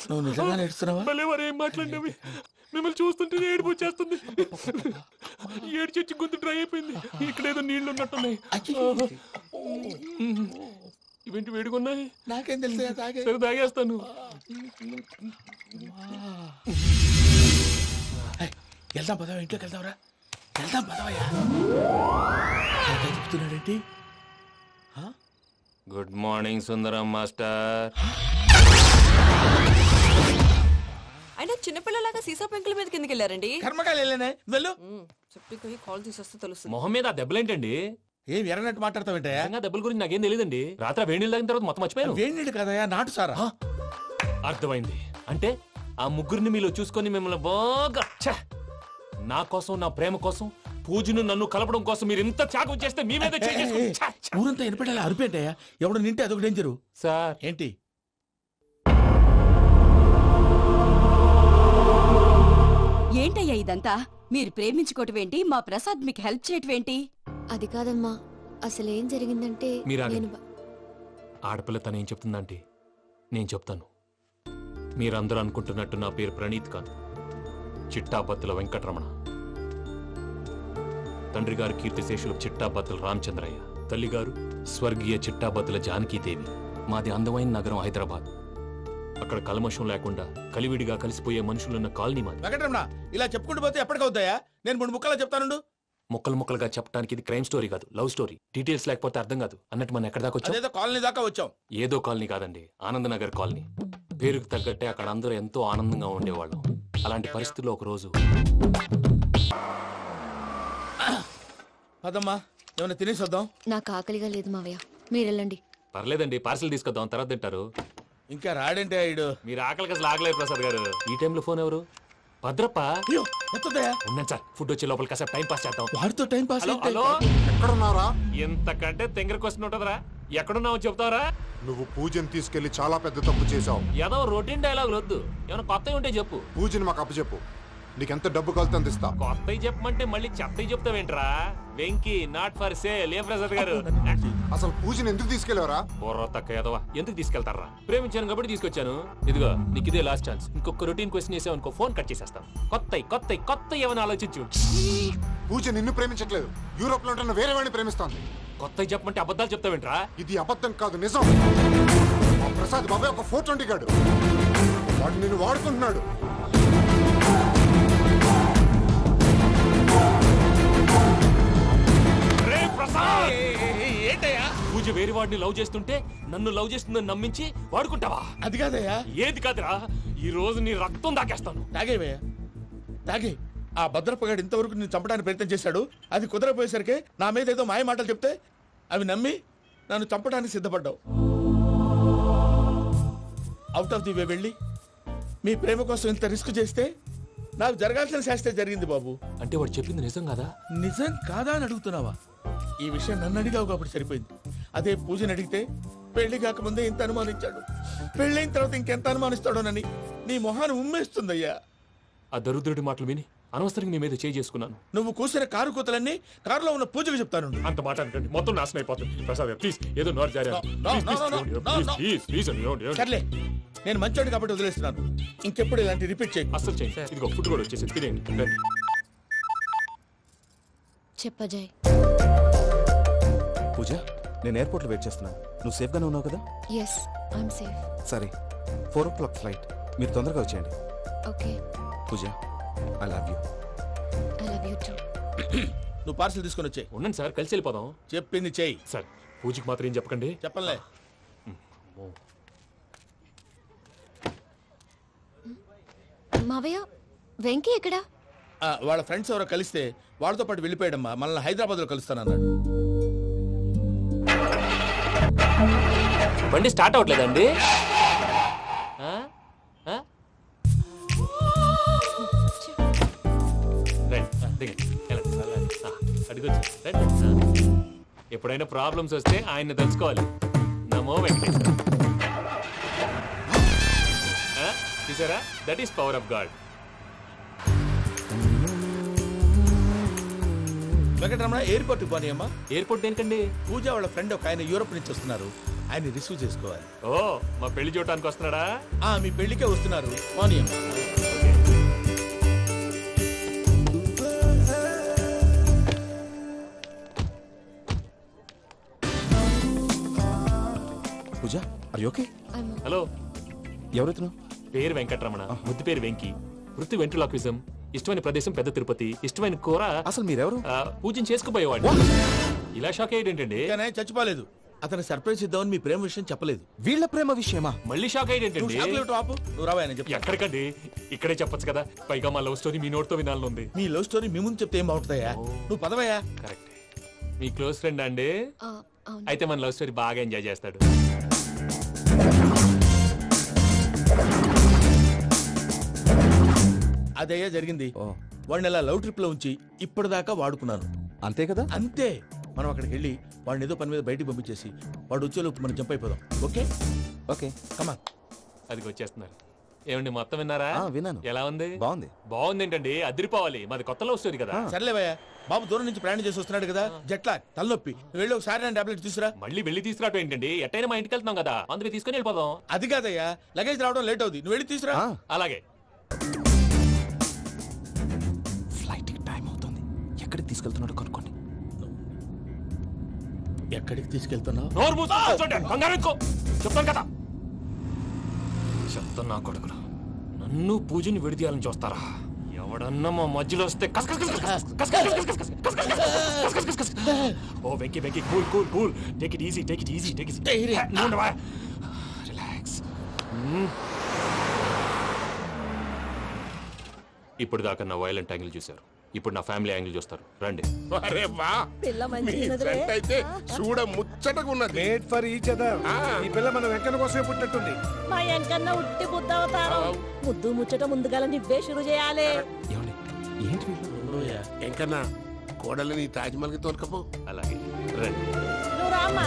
నువ్వు నిజంగా నేర్చుతున్నావా? మళ్ళీ వారు ఏం మాట్లాడినవి మిమ్మల్ని చూస్తుంటే ఏడుపు వచ్చేస్తుంది. ఏడు చచ్చి గొంతు డ్రై అయిపోయింది. ఇక్కడ ఏదో నీళ్లు ఉన్నట్టున్నాయి. ఇవేంటి వేడుకున్నాయి? నాకేం తెలుసు. సరే తాగేస్తాను. వెళ్దాం పదవా, ఇంట్లోకి వెళ్దాంరా. వెళ్దాం పదవయ్యా. చెప్తున్నాడేంటి? Good morning Sundaram master. అయినా చిన్నపిల్లలాగా సీసా పెంకుల మీద కిందకి వెళ్ళారండి. కర్మకాయలు వెళ్ళానే. వెళ్ళు. చెప్పి కాల్ తీసేస్తే తెలుస్తుంది. మొహం మీద ఆ దెబ్బలేంటండి? ఏం ఎర్రనట్టు మాట్లాడతావేంటయ్యా? దెబ్బల గురించి నాకేం తెలియదండి. రాత్రి వేడి నీళ్ళు తాగిన తర్వాత మొత్తం మర్చిపోయాను. వేడి నీళ్ళు కదయ్యా, నాటు సారా. అర్థమైంది. అంటే ఆ ముగ్గురిని మీలో చూసుకొని మిమ్మల్ని బాగా నా కోసం నా ప్రేమ కోసం పూజను నన్ను కలపడం కోసం మీరు ఇంత త్యాగం చేస్తే మీ మీద ఊరంతా వినపడేలా అరిపేంటయ్యా. ఎవడు నింటే అదొక డేంజరు. సార్ ఏంటి? ఏంటయ్యా ఇదంతా? మీరు ప్రేమించుకోవటం ఏంటి? మా ప్రసాద్ మీకు హెల్ప్ చేయటం ఏంటి? అది కాదమ్మా, అసలు ఏం జరిగిందంటే నేను ఆడపిల్ల తను ఏం చెప్తుందంటే నేను చెప్తాను. మీరందరూ అనుకుంటున్నట్టు నా పేరు ప్రణీత్ కాదు, చిట్టాబత్తుల వెంకటరమణ. తండ్రి గారు కీర్తిశేషులు చిట్టాబత్తుల రామచంద్రయ్య, తల్లిగారు స్వర్గీయ చిట్టాబత్తుల జానకీదేవి. మాది అందమైన నగరం హైదరాబాద్. అక్కడ కల్మషం లేకుండా కలివిడిగా కలిసిపోయే మనుషులున్న కాలనీ మాది. వెంకటరమణ, ఇలా చెప్పుకుంటూ పోతే ఎప్పటికవుతాయా? నేను 3 ముక్కలా చెప్తానుండు. ముక్కలు ముక్కలుగా చెప్పడానికి ఇది క్రైమ్ స్టోరీ కాదు, లవ్ స్టోరీ. డీటెయిల్స్ లేకపోతే అర్థం కాదు. అన్నట్టు మనం ఎక్కడ దాకా వచ్చాం? ఏదో కాలనీ దాకా వచ్చాం. ఏదో కాలనీ కాదండి, ఆనందనగర్ కాలనీ. పేరుకు తగ్గట్టే అక్కడ అందరూ ఎంతో ఆనందంగా ఉండేవాళ్ళం. అలాంటి పరిస్థితుల్లో ఒక రోజు అదమ్మా, ఏమైనా తినేసి వద్దాం. నాకు ఆకలిగా లేదు మావయ్య, మీరు వెళ్ళండి. పర్లేదండి, పార్సిల్ తీసుకొద్దాం, తర్వాత తింటారు. ఇంకా రాడంటే ఆయుడు. మీరు ఆకలికి అసలు ఆగలేదు ప్రసాద్ గారు. ఈ టైంలో ఫోన్ ఎవరు? భద్రప్ప ఎత్తదయ్యా ఉన్నాను సార్ ఫుడ్ వచ్చే లోపల కాసేపు టైం పాస్ చేద్దాం వాడితో టైం పాస్ హలో హలో ఎక్కడున్నారా? ఇంతకంటే తెంగర క్వశ్చన్ ఉంటుందిరా ఎక్కడున్నావు చెప్తావరా నువ్వు పూజని తీసుకెళ్లి చాలా పెద్ద తప్పు చేశావు. ఏదో రొటీన్ డైలాగ్ వద్దు ఏమైనా కొత్తవి ఉంటే చెప్పు. పూజని మాకు అప్పచెప్పు. నీకెంత డబ్బు కలితే అంత ఇస్తా. కొత్తవి చెప్పమంటే మళ్ళీ చెత్తవి చెప్తావేంట్రా? Venky not for sale. ఏ ప్రసాద్ గారు అసలు పూజని ఎందుకు తీసుకెళ్లేవరా? బుర్ర తక్క ఏదవా ఎందుకు తీసుకెళ్తారా? ప్రేమించాను కాబట్టి తీసుకొచ్చాను. ఇదిగో నీకు ఇదే లాస్ట్ ఛాన్స్. ఇంకొక రొటీన్ క్వశ్చన్ చేసావు అనుకో ఫోన్ కట్ చేసేస్తాను. కొత్త ఏమైనా ఆలోచించు. పూజ నిన్ను ప్రేమించట్లేదు, యూరోప్ లో ఉంటున్న వేరే వాడిని ప్రేమిస్తాంది. కొత్తవి చెప్పమంటే అబద్ధాలు చెప్తావేంట్రా? ఇది అబద్ధం కాదు, నిజం. ఆ ప్రసాద్ బాబాయ్ ఒక 420 గాడు, వాడు నిన్ను వాడుకుంటున్నాడు. పూజ వేరే వాడిని లవ్ చేస్తుంటే నన్ను లవ్ చేస్తుందని నమ్మించి వాడుకుంటావా? అది కాదయ్యా. ఏది కాదురా, ఈ రోజు నీ రక్తం దాకేస్తాను. తాగేవయ్యా తాగే. ఆ భద్రపగాడు ఇంతవరకు నేను చంపడానికి ప్రయత్నం చేశాడు. అది కుదరపోయేసరికి నా మీద ఏదో మాయ మాటలు చెప్తే అవి నమ్మి నన్ను చంపడానికి సిద్ధపడ్డావు. అవుట్ ఆఫ్ ది వే వెళ్ళి మీ ప్రేమ కోసం ఇంత రిస్క్ చేస్తే నాకు జరగాల్సిన శాస్త్రే జరిగింది బాబు. అంటే వాడు చెప్పింది నిజం కాదా? నిజం కాదా అని అడుగుతున్నావా? ఈ విషయం నన్ను అడిగావు కాబట్టి సరిపోయింది. అదే పూజని అడిగితే పెళ్లి కాకముందే ఇంత అనుమానించాడు, పెళ్ళైన తర్వాత ఇంకెంత అనుమానిస్తాడోనని నీ మొహాన్ని ఉమ్మేస్తుందయ్యా. ఆ దరిద్రుడి మాటలు విని అనవసరంగా నీ మీద చేయి చేసుకున్నాను. నువ్వు కూసిన కారు కూతలన్నీ కారులో ఉన్న పూజకు చెప్తాను. అంత మాట అనకండి, మొత్తం నాశనం అయిపోతుంది. ప్రసాద్ ప్లీజ్ ఏదో నోరు జారీ. సర్లే, నేను మంచోడు కాబట్టి వదిలేస్తున్నాను. ఇంకెప్పుడు ఇలాంటి రిపీట్ చేయి. అస్సలు చేయి. ఇదిగో ఫుడ్ కూడా వచ్చేసి తినేయండి. చెప్పజాయ్. పూజ, నేను ఎయిర్పోర్ట్లో వెయిట్ చేస్తున్నాను. నువ్వు సేఫ్గానే ఉన్నావు కదా? Yes, I'm safe. సరే, 4 o'clock ఫ్లైట్. మీరు తొందరగా వచ్చేయండి. Okay. Pooja, I love you. I love you too. నువ్వు పార్సల్ తీసుకొని వచ్చాయి. ఉండండి సార్, కలిసి వెళ్ళిపోదాం. చెప్పింది చెయ్యి సార్. పూజకి మాత్రం ఏం చెప్పకండి. చెప్పలే. మావయ్య, వెంకీ ఎక్కడా? వాళ్ళ ఫ్రెండ్స్ ఎవరో కలిస్తే వాళ్ళతో పాటు వెళ్ళిపోయాడమ్మా. మనల్ని హైదరాబాద్ లో కలుస్తానన్నాడు. బండి స్టార్ట్ అవ్వట్లేదండి. ఎప్పుడైనా ప్రాబ్లమ్స్ వస్తే ఆయన్ని తెలుసుకోవాలి. నమో వెంకటేశ్వర. చూసారా, that is power of God. Venkataramana, airport పోనీ అమ్మా. ఎయిర్పోర్ట్ దేనికండి? పూజ వాళ్ళ ఫ్రెండ్ ఒక ఆయన యూరోప్ నుంచి వస్తున్నారు, ఆయన రిసీవ్ చేసుకోవాలి. ఓ, మా పెళ్లి చూడటానికి వస్తున్నాడా? మీ పెళ్లికే వస్తున్నారు. పోనీ అమ్మా. పూజ, ఆర్ యు ఓకే? హలో, ఎవరైతును? పేరు వెంకటరమణ, ముద్దు పేరు వెంకీ, వృత్తి వెంట్రులాక్విజం, ఇష్టమైన ప్రదేశం పెద్ద తిరుపతి, ఇష్టమైన కూర. అసలు మీరెవరు? పూజను చేసుకుపోయేవాడు. ఇలా షాక్ అయ్యేటండి. చచ్చిపోలేదు. అతను సర్ప్రైజ్ ఇద్దామని మీ ప్రేమ విషయం చెప్పలేదు. వీళ్ళ ప్రేమ విషయమా? మళ్ళీ షాక్ అయ్యేటండి. నువ్వు రావా? ఎక్కడికండి, ఇక్కడే చెప్పొచ్చు కదా. పైగా మా లవ్ స్టోరీ మీ నోట్తో వినాలని ఉంది. మీ లవ్ స్టోరీ మీ ముందు చెప్తే ఏం బాగుంటుందయ్యా? నువ్వు పదవయ్యా. కరెక్ట్. మీ క్లోజ్ ఫ్రెండ్ అండి? అయితే మన లవ్ స్టోరీ బాగా ఎంజాయ్ చేస్తాడు. అదయ్యా జరిగింది. వాడిని అలా లవ్ ట్రిప్ లో ఉంచి ఇప్పటిదాకా వాడుకున్నాను. అంతే కదా? అంతే. మనం అక్కడికి వెళ్ళి వాడిని ఏదో పని మీద బయటికి పంపించేసి వాడు వచ్చేలోపు మనం జంప్ అయిపోదాం. ఓకే ఓకే, కమాన్. అది వచ్చేస్తున్నారు. ఏమండి, మొత్తం విన్నారా? విన్నాను. ఎలా ఉంది? బాగుంది. బాగుంది ఏంటండి, అదిరిపోవాలి. మాది కొత్త లవ్ స్టోరీ కదా. సర్లేవయ్యా, బాబు దూరం నుంచి ప్రయాణం చేసి వస్తున్నాడు కదా, జట్లా తలనొప్పి. వెళ్ళి ఒకసారి టాబ్లెట్ తీసుకురా. మళ్ళీ వెళ్ళి తీసుకురావటం ఏంటండి? ఎట్టైనా మా ఇంటికి వెళ్తున్నాం కదా, అందుకే తీసుకుని వెళ్ళిపోదాం. అది కాదయ్యా, లగేజ్ రావడం లేట్ అవుతుంది. నువ్వు వెళ్ళి తీసుకురా. అలాగే. ఫ్లైట్ టైం అవుతుంది. ఎక్కడికి తీసుకెళ్తున్నాడు కనుక్కోండి. ఎక్కడికి తీసుకెళ్తున్నావు? చెప్తాను కదా. చెప్తున్నా కొడుకులు, నన్ను పూజని విడిదీయాలని చూస్తారా? ఎవడన్నా మా మధ్యలో వస్తే oh Venky Venky, cool cool cool, take it easy, take it easy, take it relax. ఇప్పుడు దాకా నా వైలెంట్ యాంగిల్ చూశారు. ఇప్పుడు నా ఫ్యామిలీ యాంగిల్ చూస్తారు రండి. అరే వా మీ జంట అయితే చూడ ముచ్చటగా ఉన్నది. Made for each other. ఈ పిల్ల మన వెంకన్న కోసమే పుట్టినట్టుంది. మా వెంకన్న ఉట్టి బుద్ధవతారం. ముద్దు ముచ్చట ముందుగా నువ్వే షురు చేయాలి. ఏంటి ఎంకన్నా కోడలని తాజ్మహల్కి తోలుకపో. అలాగే రండి. నువ్వు రామ్మా.